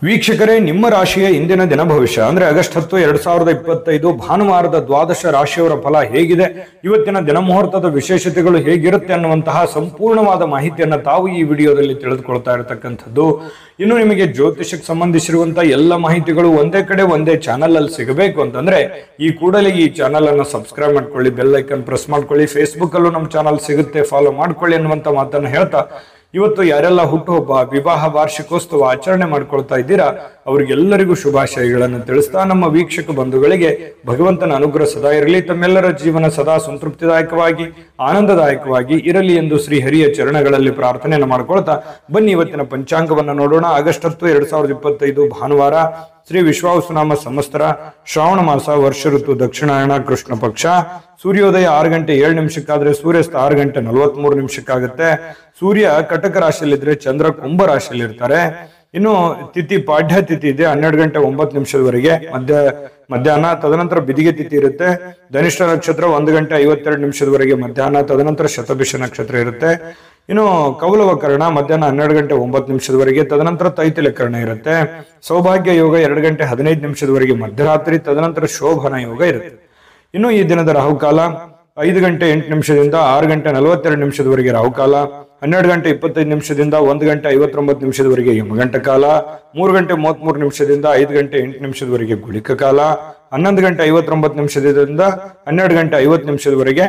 ವೀಕ್ಷಕರೇ, ನಿಮ್ಮ ರಾಶಿಯ ಇಂದಿನ ದಿನ ಭವಿಷ್ಯ ಅಂದ್ರೆ ಆಗಸ್ಟ್ 10, 2025 ಭಾನುವಾರದ ದ್ವಾದಶ ರಾಶಿಯವರ ಫಲ ಹೇಗಿದೆ, ಇವತ್ತಿನ ದಿನ ಮುಹೂರ್ತದ ವಿಶೇಷತೆಗಳು ಹೇಗಿರುತ್ತೆ ಅನ್ನುವಂತಹ ಸಂಪೂರ್ಣವಾದ ಮಾಹಿತಿಯನ್ನ ತಾವು ಈ ವಿಡಿಯೋದಲ್ಲಿ ತಿಳಿದುಕೊಳ್ತಾ ಇರತಕ್ಕಂಥದ್ದು. ಇನ್ನು ನಿಮಗೆ ಜ್ಯೋತಿಷಕ್ಕೆ ಸಂಬಂಧಿಸಿರುವಂತಹ ಎಲ್ಲ ಮಾಹಿತಿಗಳು ಒಂದೇ ಕಡೆ ಒಂದೇ ಚಾನಲ್ ಅಲ್ಲಿ ಸಿಗಬೇಕು ಅಂತಂದ್ರೆ ಈ ಕೂಡಲೇ ಈ ಚಾನಲ್ ಅನ್ನು ಸಬ್ಸ್ಕ್ರೈಬ್ ಮಾಡ್ಕೊಳ್ಳಿ, ಬೆಲ್ ಐಕನ್ ಪ್ರೆಸ್ ಮಾಡ್ಕೊಳ್ಳಿ, ಫೇಸ್ಬುಕ್ ಅಲ್ಲೂ ನಮ್ಮ ಚಾನಲ್ ಸಿಗುತ್ತೆ, ಫಾಲೋ ಮಾಡ್ಕೊಳ್ಳಿ ಅನ್ನುವಂತ ಮಾತನ್ನು ಹೇಳ್ತಾ ಇವತ್ತು ಯಾರೆಲ್ಲ ಹುಟ್ಟುಹಬ್ಬ, ವಿವಾಹ, ವಾರ್ಷಿಕೋತ್ಸವ ಆಚರಣೆ ಮಾಡ್ಕೊಳ್ತಾ ಇದ್ದೀರಾ ಅವರಿಗೆಲ್ಲರಿಗೂ ಶುಭಾಶಯಗಳನ್ನು ತಿಳಿಸ್ತಾ ನಮ್ಮ ವೀಕ್ಷಕ ಬಂಧುಗಳಿಗೆ ಭಗವಂತನ ಅನುಗ್ರಹ ಸದಾ ಇರಲಿ, ತಮ್ಮೆಲ್ಲರ ಜೀವನ ಸದಾ ಸಂತೃಪ್ತಿದಾಯಕವಾಗಿ ಆನಂದದಾಯಕವಾಗಿ ಇರಲಿ ಎಂದು ಶ್ರೀ ಹರಿಯ ಚರಣಗಳಲ್ಲಿ ಪ್ರಾರ್ಥನೆಯನ್ನು ಮಾಡ್ಕೊಳ್ತಾ ಬನ್ನಿ ಇವತ್ತಿನ ಪಂಚಾಂಗವನ್ನು ನೋಡೋಣ. ಆಗಸ್ಟ್ 10, 2025 ಭಾನುವಾರ, ಶ್ರೀ ವಿಶ್ವಾವಸುನಾಮ ಸಂವತ್ಸರ, ಶ್ರಾವಣ ಮಾಸ, ವರ್ಷ ಋತು ದಕ್ಷಿಣಾಯಣ, ಕೃಷ್ಣ ಪಕ್ಷ. ಸೂರ್ಯೋದಯ 6 ಗಂಟೆ 7 ನಿಮಿಷಕ್ಕಾದ್ರೆ ಸೂರ್ಯಾಸ್ತ 6 ಗಂಟೆ 43 ನಿಮಿಷಕ್ಕಾಗುತ್ತೆ. ಸೂರ್ಯ ಕಟಕ ರಾಶಿಯಲ್ಲಿದ್ರೆ ಚಂದ್ರ ಕುಂಭ ರಾಶಿಯಲ್ಲಿ ಇರ್ತಾರೆ. ಇನ್ನು ತಿಥಿ ಪಾಡ್ಯ ತಿಥಿ ಇದೆ 12 ಗಂಟೆ 9 ನಿಮಿಷದವರೆಗೆ ಮಧ್ಯಾಹ್ನ. ತದನಂತರ ಬಿದಿಗೆ ತಿಥಿ ಇರುತ್ತೆ. ಧನಿಷ್ಠ ನಕ್ಷತ್ರ 1 ಗಂಟೆ 52 ನಿಮಿಷದವರೆಗೆ ಮಧ್ಯಾಹ್ನ. ತದನಂತರ ಶತಭಿಷ ನಕ್ಷತ್ರ ಇರುತ್ತೆ. ಇನ್ನು ಕೌಲವ ಕರ್ಣ ಮಧ್ಯಾಹ್ನ 12 ಗಂಟೆ 9 ನಿಮಿಷದವರೆಗೆ. ತದನಂತರ ತೈತಿಲ ಕರ್ಣ ಇರುತ್ತೆ. ಸೌಭಾಗ್ಯ ಯೋಗ 2 ಗಂಟೆ 15 ನಿಮಿಷದವರೆಗೆ ಮಧ್ಯರಾತ್ರಿ. ತದನಂತರ ಶೋಭನ ಯೋಗ ಇರುತ್ತೆ. ಇನ್ನು ಈ ದಿನದ ರಾಹುಕಾಲ 5 ಗಂಟೆ 8 ನಿಮಿಷದಿಂದ 6 ಗಂಟೆ 42 ನಿಮಿಷದವರೆಗೆ ರಾಹುಕಾಲ. 12 ಗಂಟೆ 25 ನಿಮಿಷದಿಂದ 1 ಗಂಟೆ 59 ನಿಮಿಷದವರೆಗೆ ಯಮಗಂಟ ಕಾಲ. 3 ಗಂಟೆ 33 ನಿಮಿಷದಿಂದ 5 ಗಂಟೆ 8 ನಿಮಿಷದವರೆಗೆ ಗುಳಿಕ ಕಾಲ. 11 ಗಂಟೆ 59 ನಿಮಿಷದಿಂದ 12 ಗಂಟೆ 50 ನಿಮಿಷದವರೆಗೆ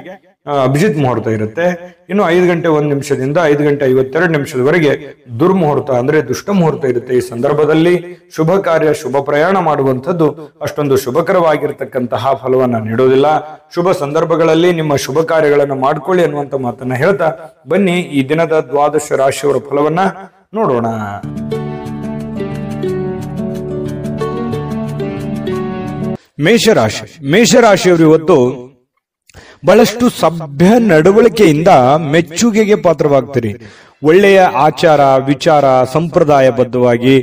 ಅಭಿಜಿತ್ ಮುಹೂರ್ತ ಇರುತ್ತೆ. ಇನ್ನು 5 ಗಂಟೆ 1 ನಿಮಿಷದಿಂದ 5 ಗಂಟೆ 52 ನಿಮಿಷದವರೆಗೆ ದುರ್ಮುಹೂರ್ತ ಅಂದ್ರೆ ದುಷ್ಟ ಮುಹೂರ್ತ ಇರುತ್ತೆ. ಈ ಸಂದರ್ಭದಲ್ಲಿ ಶುಭ ಕಾರ್ಯ, ಶುಭ ಪ್ರಯಾಣ ಮಾಡುವಂಥದ್ದು ಅಷ್ಟೊಂದು ಶುಭಕರವಾಗಿರ್ತಕ್ಕಂತಹ ಫಲವನ್ನ ನೀಡೋದಿಲ್ಲ. ಶುಭ ಸಂದರ್ಭಗಳಲ್ಲಿ ನಿಮ್ಮ ಶುಭ ಕಾರ್ಯಗಳನ್ನು ಮಾಡ್ಕೊಳ್ಳಿ ಅನ್ನುವಂತ ಮಾತನ್ನ ಹೇಳ್ತಾ ಬನ್ನಿ ಈ ದಿನದ ದ್ವಾದಶ ರಾಶಿಯವರ ಫಲವನ್ನ ನೋಡೋಣ. ಮೇಷರಾಶಿಯವರು ಇವತ್ತು ಬಹಳಷ್ಟು ಸಭ್ಯ ನಡವಳಿಕೆಯಿಂದ ಮೆಚ್ಚುಗೆಗೆ ಪಾತ್ರವಾಗ್ತೀರಿ. ಒಳ್ಳೆಯ ಆಚಾರ ವಿಚಾರ ಸಂಪ್ರದಾಯಬದ್ಧವಾಗಿ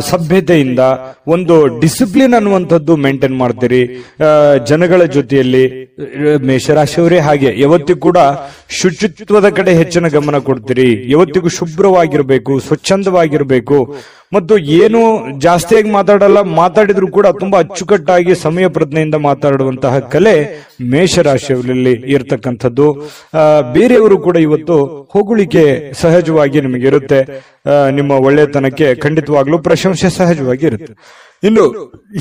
ಸಭ್ಯತೆಯಿಂದ ಒಂದು ಡಿಸಿಪ್ಲಿನ್ ಅನ್ನುವಂಥದ್ದು ಮೇಂಟೈನ್ ಮಾಡ್ತೀರಿ. ಜನಗಳ ಜೊತೆಯಲ್ಲಿ ಮೇಷರಾಶಿಯವರೇ ಹಾಗೆ ಯಾವತ್ತಿಗೂ ಕೂಡ ಶುಚಿತ್ವದ ಕಡೆ ಹೆಚ್ಚಿನ ಗಮನ ಕೊಡ್ತೀರಿ. ಯಾವತ್ತಿಗೂ ಶುಭ್ರವಾಗಿರ್ಬೇಕು, ಸ್ವಚ್ಛಂದವಾಗಿರ್ಬೇಕು ಮತ್ತು ಏನು ಜಾಸ್ತಿಯಾಗಿ ಮಾತಾಡಿದ್ರು ಕೂಡ ತುಂಬಾ ಅಚ್ಚುಕಟ್ಟಾಗಿ ಸಮಯ ಪ್ರಜ್ಞೆಯಿಂದ ಮಾತಾಡುವಂತಹ ಕಲೆ ಮೇಷರಾಶಿಯಲ್ಲಿ ಇರ್ತಕ್ಕಂಥದ್ದು. ಬೇರೆಯವರು ಕೂಡ ಇವತ್ತು ಹೊಗಳಿಕೆ ಸಹಜವಾಗಿ ನಿಮಗೆ ಇರುತ್ತೆ. ನಿಮ್ಮ ಒಳ್ಳೆತನಕ್ಕೆ ಖಂಡಿತವಾಗ್ಲೂ ಪ್ರಶಂಸೆ ಸಹಜವಾಗಿ ಇರುತ್ತೆ. ಇನ್ನು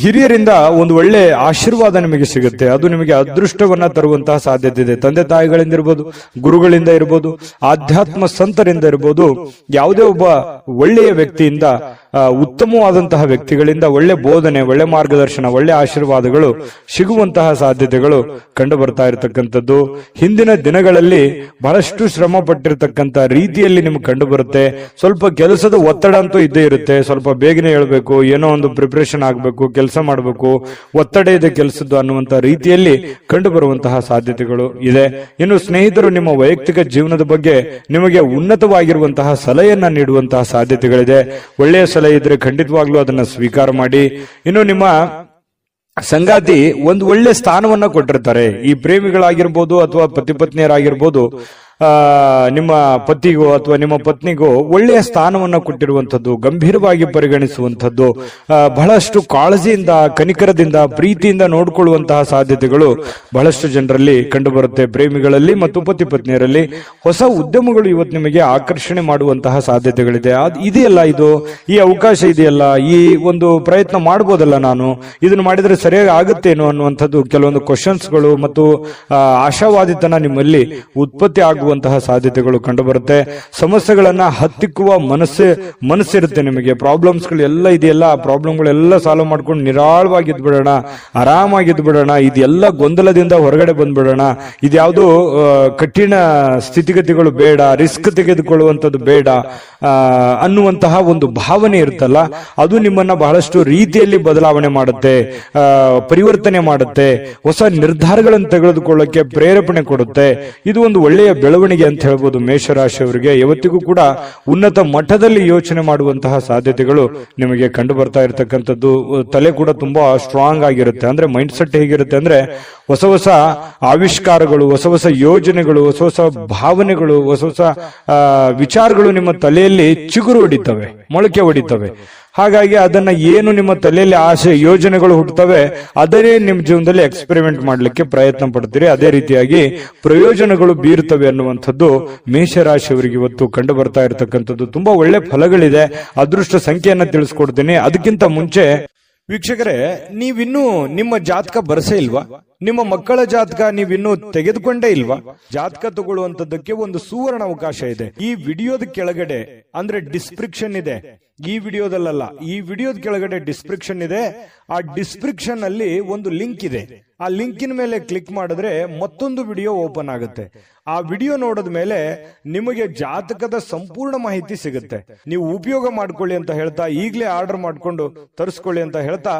ಹಿರಿಯರಿಂದ ಒಂದು ಒಳ್ಳೆ ಆಶೀರ್ವಾದ ನಿಮಗೆ ಸಿಗುತ್ತೆ. ಅದು ನಿಮಗೆ ಅದೃಷ್ಟವನ್ನ ತರುವಂತಹ ಸಾಧ್ಯತೆ ಇದೆ. ತಂದೆ ತಾಯಿಗಳಿಂದ ಇರ್ಬೋದು, ಗುರುಗಳಿಂದ ಇರ್ಬೋದು, ಆಧ್ಯಾತ್ಮ ಸಂತರಿಂದ ಇರ್ಬೋದು, ಯಾವುದೇ ಒಬ್ಬ ಒಳ್ಳೆಯ ವ್ಯಕ್ತಿಯಿಂದ, ಉತ್ತಮವಾದಂತಹ ವ್ಯಕ್ತಿಗಳಿಂದ ಒಳ್ಳೆ ಬೋಧನೆ, ಒಳ್ಳೆ ಮಾರ್ಗದರ್ಶನ, ಒಳ್ಳೆ ಆಶೀರ್ವಾದಗಳು ಸಿಗುವಂತಹ ಸಾಧ್ಯತೆಗಳು ಕಂಡು ಬರ್ತಾ ಇರತಕ್ಕಂಥದ್ದು. ಹಿಂದಿನ ದಿನಗಳಲ್ಲಿ ಬಹಳಷ್ಟು ಶ್ರಮ ಪಟ್ಟಿರ್ತಕ್ಕಂಥ ರೀತಿಯಲ್ಲಿ ನಿಮ್ಗೆ ಕಂಡು ಬರುತ್ತೆ. ಸ್ವಲ್ಪ ಕೆಲಸದ ಒತ್ತಡ ಅಂತೂ ಇದ್ದೇ ಇರುತ್ತೆ. ಸ್ವಲ್ಪ ಬೇಗನೆ ಹೇಳ್ಬೇಕು, ಏನೋ ಒಂದು ಪ್ರಿಪರೇಷನ್ ಆಗ್ಬೇಕು, ಕೆಲಸ ಮಾಡಬೇಕು, ಒತ್ತಡ ಇದೆ ಕೆಲಸದ್ದು ಅನ್ನುವಂತಹ ರೀತಿಯಲ್ಲಿ ಕಂಡು ಬರುವಂತಹ ಸಾಧ್ಯತೆಗಳು ಇದೆ. ಇನ್ನು ಸ್ನೇಹಿತರು ನಿಮ್ಮ ವೈಯಕ್ತಿಕ ಜೀವನದ ಬಗ್ಗೆ ನಿಮಗೆ ಉನ್ನತವಾಗಿರುವಂತಹ ಸಲಹೆಯನ್ನ ನೀಡುವಂತಹ ಸಾಧ್ಯತೆಗಳಿದೆ. ಒಳ್ಳೆಯ ಸಲಹೆ ಇದ್ರೆ ಖಂಡಿತವಾಗ್ಲೂ ಅದನ್ನ ಸ್ವೀಕಾರ ಮಾಡಿ. ಇನ್ನು ನಿಮ್ಮ ಸಂಗಾತಿ ಒಂದು ಒಳ್ಳೆ ಸ್ಥಾನವನ್ನ ಕೊಟ್ಟಿರ್ತಾರೆ. ಈ ಪ್ರೇಮಿಗಳಾಗಿರ್ಬೋದು ಅಥವಾ ಪತಿ ಪತ್ನಿಯರಾಗಿರ್ಬೋದು, ನಿಮ್ಮ ಪತಿಗೋ ಅಥವಾ ನಿಮ್ಮ ಪತ್ನಿಗೋ ಒಳ್ಳೆಯ ಸ್ಥಾನವನ್ನ ಕೊಟ್ಟಿರುವಂಥದ್ದು, ಗಂಭೀರವಾಗಿ ಪರಿಗಣಿಸುವಂಥದ್ದು, ಬಹಳಷ್ಟು ಕಾಳಜಿಯಿಂದ, ಕನಿಕರದಿಂದ, ಪ್ರೀತಿಯಿಂದ ನೋಡಿಕೊಳ್ಳುವಂತಹ ಸಾಧ್ಯತೆಗಳು ಬಹಳಷ್ಟು ಜನರಲ್ಲಿ ಕಂಡು ಬರುತ್ತೆ. ಪ್ರೇಮಿಗಳಲ್ಲಿ ಮತ್ತು ಪತಿ ಪತ್ನಿಯರಲ್ಲಿ ಹೊಸ ಉದ್ಯಮಗಳು ಇವತ್ತು ನಿಮಗೆ ಆಕರ್ಷಣೆ ಮಾಡುವಂತಹ ಸಾಧ್ಯತೆಗಳಿದೆ. ಇದೆಯಲ್ಲ, ಇದು ಈ ಅವಕಾಶ ಇದೆಯಲ್ಲ, ಈ ಒಂದು ಪ್ರಯತ್ನ ಮಾಡ್ಬೋದಲ್ಲ, ನಾನು ಇದನ್ನು ಮಾಡಿದ್ರೆ ಸರಿಯಾಗಿ ಆಗುತ್ತೇನೋ ಅನ್ನುವಂಥದ್ದು ಕೆಲವೊಂದು ಕ್ವಶನ್ಸ್ಗಳು ಮತ್ತು ಆಶಾವಾದಿತನ ನಿಮ್ಮಲ್ಲಿ ಉತ್ಪತ್ತಿ ಆಗುವಂತಹ ಸಾಧ್ಯತೆಗಳು ಕಂಡು ಬರುತ್ತೆ. ಸಮಸ್ಯೆಗಳನ್ನ ಹತ್ತಿಕ್ಕುವ ಮನಸ್ಸಿರುತ್ತೆ ನಿಮಗೆ. ಪ್ರಾಬ್ಲಮ್ಸ್ಗಳು ಎಲ್ಲ ಇದೆಯಲ್ಲ, ಆ ಪ್ರಾಬ್ಲಮ್ಗಳೆಲ್ಲ ಸಾಲ್ವ್ ಮಾಡ್ಕೊಂಡು ನಿರಾಳವಾಗಿದ್ದು ಬಿಡೋಣ, ಆರಾಮಾಗಿದ್ದು ಬಿಡೋಣ, ಇದೆಲ್ಲ ಗೊಂದಲದಿಂದ ಹೊರಗಡೆ ಬಂದ್ಬಿಡೋಣ, ಇದ್ಯಾವುದು ಕಠಿಣ ಸ್ಥಿತಿಗತಿಗಳು ಬೇಡ, ರಿಸ್ಕ್ ತೆಗೆದುಕೊಳ್ಳುವಂಥದ್ದು ಬೇಡ ಅನ್ನುವಂತಹ ಒಂದು ಭಾವನೆ ಇರುತ್ತಲ್ಲ, ಅದು ನಿಮ್ಮನ್ನ ಬಹಳಷ್ಟು ರೀತಿಯಲ್ಲಿ ಬದಲಾವಣೆ ಮಾಡುತ್ತೆ, ಪರಿವರ್ತನೆ ಮಾಡುತ್ತೆ, ಹೊಸ ನಿರ್ಧಾರಗಳನ್ನು ತೆಗೆದುಕೊಳ್ಳಕ್ಕೆ ಪ್ರೇರೇಪಣೆ ಕೊಡುತ್ತೆ. ಇದು ಒಂದು ಒಳ್ಳೆಯ ಬೆಳವಣಿಗೆ ಅಂತ ಹೇಳ್ಬೋದು. ಮೇಷರಾಶಿಯವರಿಗೆ ಯಾವತ್ತಿಗೂ ಕೂಡ ಉನ್ನತ ಮಟ್ಟದಲ್ಲಿ ಯೋಚನೆ ಮಾಡುವಂತಹ ಸಾಧ್ಯತೆಗಳು ನಿಮಗೆ ಕಂಡು ಬರ್ತಾ ಇರತಕ್ಕಂಥದ್ದು. ತಲೆ ಕೂಡ ತುಂಬಾ ಸ್ಟ್ರಾಂಗ್ ಆಗಿರುತ್ತೆ. ಅಂದ್ರೆ ಮೈಂಡ್ ಸೆಟ್ ಹೇಗಿರುತ್ತೆ ಅಂದ್ರೆ ಹೊಸ ಹೊಸ ಆವಿಷ್ಕಾರಗಳು, ಹೊಸ ಹೊಸ ಯೋಜನೆಗಳು, ಹೊಸ ಹೊಸ ಭಾವನೆಗಳು, ಹೊಸ ಹೊಸ ವಿಚಾರಗಳು ನಿಮ್ಮ ತಲೆಯಲ್ಲಿ ಚಿಗುರು ಹೊಡಿತವೆ, ಮೊಳಕೆ ಹೊಡಿತವೆ. ಹಾಗಾಗಿ ಅದನ್ನ ಏನು ನಿಮ್ಮ ತಲೆಯಲ್ಲಿ ಆಸೆ ಯೋಜನೆಗಳು ಹುಟ್ಟುತ್ತವೆ ಅದನ್ನೇ ನಿಮ್ಮ ಜೀವನದಲ್ಲಿ ಎಕ್ಸ್ಪೆರಿಮೆಂಟ್ ಮಾಡ್ಲಿಕ್ಕೆ ಪ್ರಯತ್ನ ಪಡ್ತೀರಿ. ಅದೇ ರೀತಿಯಾಗಿ ಪ್ರಯೋಜನಗಳು ಬೀರುತ್ತವೆ ಅನ್ನುವಂಥದ್ದು ಮೇಷರಾಶಿಯವರಿಗೆ ಇವತ್ತು ಕಂಡು ಬರ್ತಾ ಇರತಕ್ಕಂಥದ್ದು. ತುಂಬಾ ಒಳ್ಳೆ ಫಲಗಳಿದೆ. ಅದೃಷ್ಟ ಸಂಖ್ಯೆಯನ್ನ ತಿಳಿಸ್ಕೊಡ್ತೀನಿ. ಅದಕ್ಕಿಂತ ಮುಂಚೆ ವೀಕ್ಷಕರೇ, ನೀವಿನ್ನೂ ನಿಮ್ಮ ಜಾತಕ ಬರಸೇ ಇಲ್ವಾ? ನಿಮ್ಮ ಮಕ್ಕಳ ಜಾತಕ ನೀವಿನ್ನೂ ತೆಗೆದುಕೊಂಡೇ ಇಲ್ವಾ? ಜಾತಕ ತಗೊಳ್ಳುವಂತದ್ದಕ್ಕೆ ಒಂದು ಸುವರ್ಣ ಅವಕಾಶ ಇದೆ. ಈ ವಿಡಿಯೋದ ಕೆಳಗಡೆ ಅಂದ್ರೆ ಡಿಸ್ಕ್ರಿಪ್ಷನ್ ಇದೆ. ಈ ವಿಡಿಯೋದಲ್ಲ, ಈ ವಿಡಿಯೋದ ಕೆಳಗಡೆ ಡಿಸ್ಕ್ರಿಪ್ಷನ್ ಇದೆ. ಆ ಡಿಸ್ಕ್ರಿಪ್ಷನ್ ಅಲ್ಲಿ ಒಂದು ಲಿಂಕ್ ಇದೆ. ಆ ಲಿಂಕಿನ ಮೇಲೆ ಕ್ಲಿಕ್ ಮಾಡಿದ್ರೆ ಮತ್ತೊಂದು ವಿಡಿಯೋ ಓಪನ್ ಆಗುತ್ತೆ. ಆ ವಿಡಿಯೋ ನೋಡಿದ ಮೇಲೆ ನಿಮಗೆ ಜಾತಕದ ಸಂಪೂರ್ಣ ಮಾಹಿತಿ ಸಿಗುತ್ತೆ. ನೀವು ಉಪಯೋಗ ಮಾಡ್ಕೊಳ್ಳಿ ಅಂತ ಹೇಳ್ತಾ, ಈಗಲೇ ಆರ್ಡರ್ ಮಾಡ್ಕೊಂಡು ತರಿಸ್ಕೊಳ್ಳಿ ಅಂತ ಹೇಳ್ತಾ,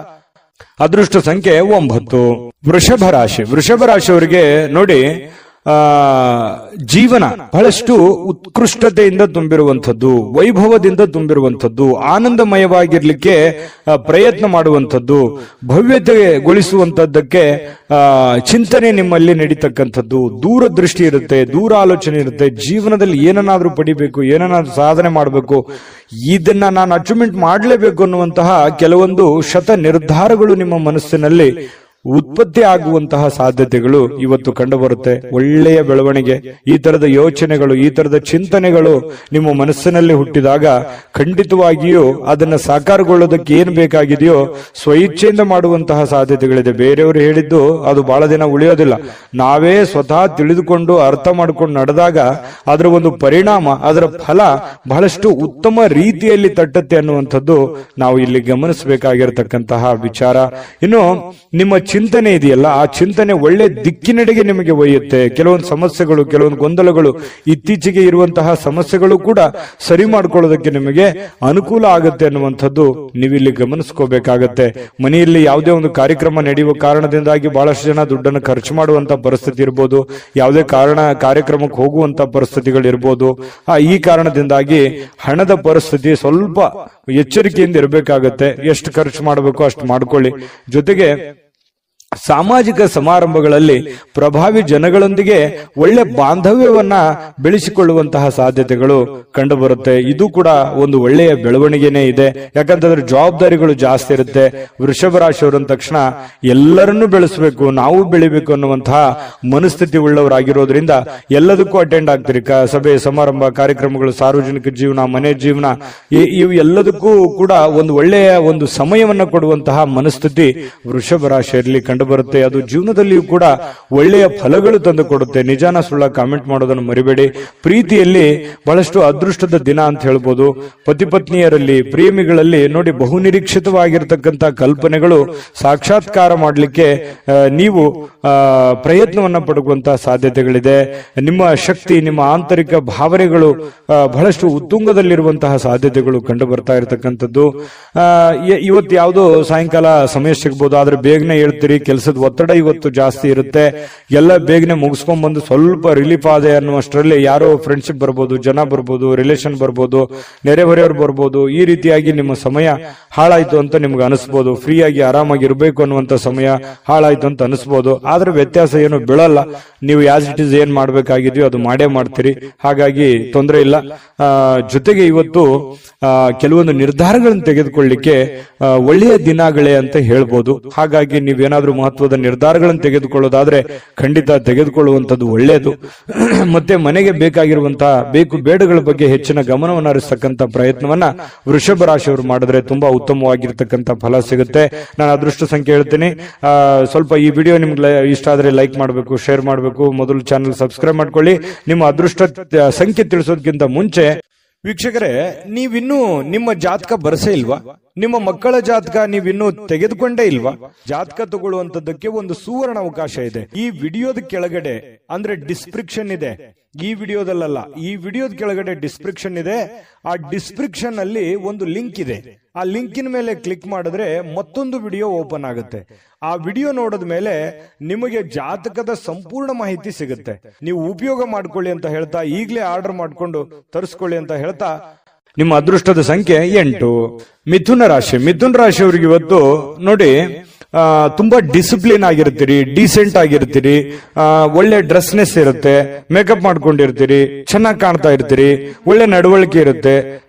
ಅದೃಷ್ಟ ಸಂಖ್ಯೆ 9. ವೃಷಭ ರಾಶಿ. ವೃಷಭ ರಾಶಿಯವರಿಗೆ ನೋಡಿ, ಜೀವನ ಬಹಳಷ್ಟು ಉತ್ಕೃಷ್ಟತೆಯಿಂದ ತುಂಬಿರುವಂಥದ್ದು, ವೈಭವದಿಂದ ತುಂಬಿರುವಂಥದ್ದು, ಆನಂದಮಯವಾಗಿರ್ಲಿಕ್ಕೆ ಪ್ರಯತ್ನ ಮಾಡುವಂಥದ್ದು, ಭವ್ಯತೆಗೊಳಿಸುವಂತದ್ದಕ್ಕೆ ಚಿಂತನೆ ನಿಮ್ಮಲ್ಲಿ ನಡೀತಕ್ಕಂಥದ್ದು, ದೂರದೃಷ್ಟಿ ಇರುತ್ತೆ, ದೂರ ಆಲೋಚನೆ ಇರುತ್ತೆ. ಜೀವನದಲ್ಲಿ ಏನನ್ನಾದ್ರೂ ಪಡಿಬೇಕು, ಏನನ್ನಾದ್ರೂ ಸಾಧನೆ ಮಾಡಬೇಕು, ಇದನ್ನ ನಾನು ಅಚೀವ್ಮೆಂಟ್ ಮಾಡಲೇಬೇಕು ಅನ್ನುವಂತಹ ಕೆಲವೊಂದು ಶತ ನಿರ್ಧಾರಗಳು ನಿಮ್ಮ ಮನಸ್ಸಿನಲ್ಲಿ ಉತ್ಪತ್ತಿ ಆಗುವಂತಹ ಸಾಧ್ಯತೆಗಳು ಇವತ್ತು ಕಂಡುಬರುತ್ತೆ. ಒಳ್ಳೆಯ ಬೆಳವಣಿಗೆ, ಈ ತರದ ಯೋಚನೆಗಳು, ಈ ತರದ ಚಿಂತನೆಗಳು ನಿಮ್ಮ ಮನಸ್ಸಿನಲ್ಲಿ ಹುಟ್ಟಿದಾಗ ಖಂಡಿತವಾಗಿಯೂ ಅದನ್ನ ಸಾಕಾರಗೊಳ್ಳೋದಕ್ಕೆ ಏನ್ ಬೇಕಾಗಿದೆಯೋ ಸ್ವಇಚ್ಛೆಯಿಂದ ಮಾಡುವಂತಹ ಸಾಧ್ಯತೆಗಳಿದೆ. ಬೇರೆಯವರು ಹೇಳಿದ್ದು ಅದು ಬಹಳ ದಿನ ಉಳಿಯೋದಿಲ್ಲ. ನಾವೇ ಸ್ವತಃ ತಿಳಿದುಕೊಂಡು ಅರ್ಥ ಮಾಡ್ಕೊಂಡು ನಡೆದಾಗ ಅದರ ಒಂದು ಪರಿಣಾಮ, ಅದರ ಫಲ ಬಹಳಷ್ಟು ಉತ್ತಮ ರೀತಿಯಲ್ಲಿ ತಟ್ಟತ್ತೆ ಅನ್ನುವಂಥದ್ದು ನಾವು ಇಲ್ಲಿ ಗಮನಿಸಬೇಕಾಗಿರತಕ್ಕಂತಹ ವಿಚಾರ. ಇನ್ನು ನಿಮ್ಮ ಚಿಂತನೆ ಇದೆಯಲ್ಲ, ಆ ಚಿಂತನೆ ಒಳ್ಳೆ ದಿಕ್ಕಿನೆಡೆಗೆ ನಿಮಗೆ ಒಯ್ಯುತ್ತೆ. ಕೆಲವೊಂದು ಸಮಸ್ಯೆಗಳು, ಕೆಲವೊಂದು ಗೊಂದಲಗಳು, ಇತ್ತೀಚೆಗೆ ಇರುವಂತಹ ಸಮಸ್ಯೆಗಳು ಕೂಡ ಸರಿ ಮಾಡ್ಕೊಳ್ಳೋದಕ್ಕೆ ನಿಮಗೆ ಅನುಕೂಲ ಆಗುತ್ತೆ ಅನ್ನುವಂಥದ್ದು ನೀವಿಲ್ಲಿ ಗಮನಿಸ್ಕೋಬೇಕಾಗತ್ತೆ. ಮನೆಯಲ್ಲಿ ಯಾವುದೇ ಒಂದು ಕಾರ್ಯಕ್ರಮ ನಡೆಯುವ ಕಾರಣದಿಂದಾಗಿ ಬಹಳಷ್ಟು ಜನ ದುಡ್ಡನ್ನು ಖರ್ಚು ಮಾಡುವಂತ ಪರಿಸ್ಥಿತಿ ಇರ್ಬೋದು, ಯಾವುದೇ ಕಾರ್ಯಕ್ರಮಕ್ಕೆ ಹೋಗುವಂತ ಪರಿಸ್ಥಿತಿಗಳು ಇರ್ಬೋದು. ಈ ಕಾರಣದಿಂದಾಗಿ ಹಣದ ಪರಿಸ್ಥಿತಿ ಸ್ವಲ್ಪ ಎಚ್ಚರಿಕೆಯಿಂದ ಇರಬೇಕಾಗತ್ತೆ. ಎಷ್ಟು ಖರ್ಚು ಮಾಡಬೇಕು ಅಷ್ಟು ಮಾಡ್ಕೊಳ್ಳಿ. ಜೊತೆಗೆ ಸಾಮಾಜಿಕ ಸಮಾರಂಭಗಳಲ್ಲಿ ಪ್ರಭಾವಿ ಜನಗಳೊಂದಿಗೆ ಒಳ್ಳೆ ಬಾಂಧವ್ಯವನ್ನ ಬೆಳೆಸಿಕೊಳ್ಳುವಂತಹ ಸಾಧ್ಯತೆಗಳು ಕಂಡುಬರುತ್ತೆ. ಇದು ಕೂಡ ಒಂದು ಒಳ್ಳೆಯ ಬೆಳವಣಿಗೆನೇ ಇದೆ. ಯಾಕಂತಂದ್ರೆ ಜವಾಬ್ದಾರಿಗಳು ಜಾಸ್ತಿ ಇರುತ್ತೆ. ವೃಷಭ ರಾಶಿಯವರು ಅಂದ ತಕ್ಷಣ ಎಲ್ಲರನ್ನೂ ಬೆಳೆಸಬೇಕು, ನಾವು ಬೆಳಿಬೇಕು ಅನ್ನುವಂತಹ ಮನಸ್ಥಿತಿ ಉಳ್ಳವರಾಗಿರೋದ್ರಿಂದ ಎಲ್ಲದಕ್ಕೂ ಅಟೆಂಡ್ ಆಗ್ತೀರಿ. ಸಭೆ ಸಮಾರಂಭ, ಕಾರ್ಯಕ್ರಮಗಳು, ಸಾರ್ವಜನಿಕ ಜೀವನ, ಮನೆ ಜೀವನ, ಇವು ಎಲ್ಲದಕ್ಕೂ ಕೂಡ ಒಂದು ಒಳ್ಳೆಯ ಒಂದು ಸಮಯವನ್ನ ಕೊಡುವಂತಹ ಮನಸ್ಥಿತಿ ವೃಷಭ ರಾಶಿಯಲ್ಲಿ ಬರುತ್ತೆ. ಅದು ಜೀವನದಲ್ಲಿಯೂ ಕೂಡ ಒಳ್ಳೆಯ ಫಲಗಳು ತಂದು ಕೊಡುತ್ತೆ. ನಿಜಾನ ಸುಳ್ಳ ಕಾಮೆಂಟ್ ಮಾಡೋದನ್ನು ಮರಿಬೇಡಿ. ಪ್ರೀತಿಯಲ್ಲಿ ಬಹಳಷ್ಟು ಅದೃಷ್ಟದ ದಿನ ಅಂತ ಹೇಳ್ಬೋದು. ಪತಿ ಪತ್ನಿಯರಲ್ಲಿ, ಪ್ರೇಮಿಗಳಲ್ಲಿ ನೋಡಿ, ಬಹುನಿರೀಕ್ಷಿತವಾಗಿರತಕ್ಕಂತ ಕಲ್ಪನೆಗಳು ಸಾಕ್ಷಾತ್ಕಾರ ಮಾಡಲಿಕ್ಕೆ ನೀವು ಪ್ರಯತ್ನವನ್ನ ಪಡುವಂತಹ ಸಾಧ್ಯತೆಗಳಿದೆ. ನಿಮ್ಮ ಶಕ್ತಿ, ನಿಮ್ಮ ಆಂತರಿಕ ಭಾವನೆಗಳು ಬಹಳಷ್ಟು ಉತ್ತುಂಗದಲ್ಲಿರುವಂತಹ ಸಾಧ್ಯತೆಗಳು ಕಂಡು ಬರ್ತಾ ಇರತಕ್ಕಂಥದ್ದು. ಇವತ್ತು ಯಾವುದೋ ಸಾಯಂಕಾಲ ಸಮಯ ಸಿಗ್ಬೋದು, ಆದ್ರೆ ಬೇಗನೆ ಹೇಳ್ತೀರಿ. ಕೆಲಸದ ಒತ್ತಡ ಇವತ್ತು ಜಾಸ್ತಿ ಇರುತ್ತೆ. ಎಲ್ಲ ಬೇಗನೆ ಮುಗಿಸ್ಕೊಂಡ್ ಬಂದು ಸ್ವಲ್ಪ ರಿಲೀಫ್ ಆದೆ ಅನ್ನುವಷ್ಟರಲ್ಲಿ ಯಾರೋ ಫ್ರೆಂಡ್ಶಿಪ್ ಬರ್ಬೋದು, ಜನ ಬರ್ಬೋದು, ರಿಲೇಷನ್ ಬರ್ಬೋದು, ನೆರೆಹೊರೆಯವ್ರು ಬರ್ಬೋದು. ಈ ರೀತಿಯಾಗಿ ನಿಮ್ಮ ಸಮಯ ಹಾಳಾಯ್ತು ಅಂತ ನಿಮ್ಗೆ ಅನಿಸ್ಬೋದು. ಫ್ರೀ ಆಗಿ ಆರಾಮಾಗಿ ಇರಬೇಕು ಅನ್ನುವಂತ ಸಮಯ ಹಾಳಾಯ್ತು ಅಂತ ಅನಿಸ್ಬೋದು. ಆದ್ರೆ ವ್ಯತ್ಯಾಸ ಏನು ಬೀಳಲ್ಲ. ನೀವು ಆಸ್ ಇಟ್ ಇಸ್ ಏನ್ ಮಾಡ್ಬೇಕಾಗಿದೆಯೋ ಅದು ಮಾಡೇ ಮಾಡ್ತೀರಿ. ಹಾಗಾಗಿ ತೊಂದರೆ ಇಲ್ಲ. ಜೊತೆಗೆ ಇವತ್ತು ಕೆಲವೊಂದು ನಿರ್ಧಾರಗಳನ್ನು ತೆಗೆದುಕೊಳ್ಳಿಕ್ಕೆ ಒಳ್ಳೆಯ ದಿನಗಳೇ ಅಂತ ಹೇಳ್ಬೋದು. ಹಾಗಾಗಿ ನೀವೇನಾದ್ರೂ ಮಹತ್ವದ ನಿರ್ಧಾರಗಳನ್ನು ತೆಗೆದುಕೊಳ್ಳೋದಾದ್ರೆ ಖಂಡಿತ ತೆಗೆದುಕೊಳ್ಳುವಂತದ್ದು ಒಳ್ಳೆಯದು. ಮತ್ತೆ ಮನೆಗೆ ಬೇಕಾಗಿರುವಂತಹ ಬೇಕು ಬೇಡಗಳ ಬಗ್ಗೆ ಹೆಚ್ಚಿನ ಗಮನವನ್ನು ಹರಿಸತಕ್ಕಂತ ಪ್ರಯತ್ನವನ್ನ ವೃಷಭ ರಾಶಿಯವರು ಮಾಡಿದ್ರೆ ತುಂಬಾ ಉತ್ತಮವಾಗಿರ್ತಕ್ಕಂಥ ಫಲ ಸಿಗುತ್ತೆ. ನಾನು ಅದೃಷ್ಟ ಸಂಖ್ಯೆ ಹೇಳ್ತೀನಿ. ಸ್ವಲ್ಪ ಈ ವಿಡಿಯೋ ನಿಮ್ಗೆ ಇಷ್ಟ ಆದ್ರೆ ಲೈಕ್ ಮಾಡಬೇಕು, ಶೇರ್ ಮಾಡಬೇಕು. ಮೊದಲು ಚಾನಲ್ ಸಬ್ಸ್ಕ್ರೈಬ್ ಮಾಡ್ಕೊಳ್ಳಿ. ನಿಮ್ಮ ಅದೃಷ್ಟ ಸಂಖ್ಯೆ ತಿಳಿಸೋದಕ್ಕಿಂತ ಮುಂಚೆ ವೀಕ್ಷಕರೇ, ನೀವಿನ್ನೂ ನಿಮ್ಮ ಜಾತಕ ಬರಸೇ ಇಲ್ವಾ? ನಿಮ್ಮ ಮಕ್ಕಳ ಜಾತಕ ನೀವಿನ್ನೂ ತೆಗೆದುಕೊಂಡೇ ಇಲ್ವಾ? ಜಾತಕ ತಗೊಳ್ಳುವಂತದ್ದಕ್ಕೆ ಒಂದು ಸುವರ್ಣ ಅವಕಾಶ ಇದೆ. ಈ ವಿಡಿಯೋದ ಕೆಳಗಡೆ ಅಂದ್ರೆ ಡಿಸ್ಕ್ರಿಪ್ಷನ್ ಇದೆ. ಈ ವಿಡಿಯೋದಲ್ಲ, ಈ ವಿಡಿಯೋದ ಕೆಳಗಡೆ ಡಿಸ್ಕ್ರಿಪ್ಷನ್ ಇದೆ. ಆ ಡಿಸ್ಕ್ರಿಪ್ಷನ್ ಅಲ್ಲಿ ಒಂದು ಲಿಂಕ್ ಇದೆ. ಆ ಲಿಂಕಿನ ಮೇಲೆ ಕ್ಲಿಕ್ ಮಾಡಿದ್ರೆ ಮತ್ತೊಂದು ವಿಡಿಯೋ ಓಪನ್ ಆಗುತ್ತೆ. ಆ ವಿಡಿಯೋ ನೋಡಿದ ಮೇಲೆ ನಿಮಗೆ ಜಾತಕದ ಸಂಪೂರ್ಣ ಮಾಹಿತಿ ಸಿಗುತ್ತೆ. ನೀವು ಉಪಯೋಗ ಮಾಡ್ಕೊಳ್ಳಿ ಅಂತ ಹೇಳ್ತಾ, ಈಗಲೇ ಆರ್ಡರ್ ಮಾಡ್ಕೊಂಡು ತರಿಸ್ಕೊಳ್ಳಿ ಅಂತ ಹೇಳ್ತಾ, ನಿಮ್ಮ ಅದೃಷ್ಟದ ಸಂಖ್ಯೆ 8. ಮಿಥುನ ರಾಶಿ. ಮಿಥುನ ರಾಶಿಯವರಿಗೆ ಇವತ್ತು ನೋಡಿ, ತುಂಬಾ ಡಿಸಿಪ್ಲಿನ್ ಆಗಿರ್ತೀರಿ, ಡೀಸೆಂಟ್ ಆಗಿರ್ತೀರಿ, ಒಳ್ಳೆ ಡ್ರೆಸ್ನೆಸ್ ಇರುತ್ತೆ, ಮೇಕಪ್ ಮಾಡ್ಕೊಂಡಿರ್ತೀರಿ, ಚೆನ್ನಾಗಿ ಕಾಣ್ತಾ ಇರ್ತೀರಿ, ಒಳ್ಳೆ ನಡವಳಿಕೆ ಇರುತ್ತೆ,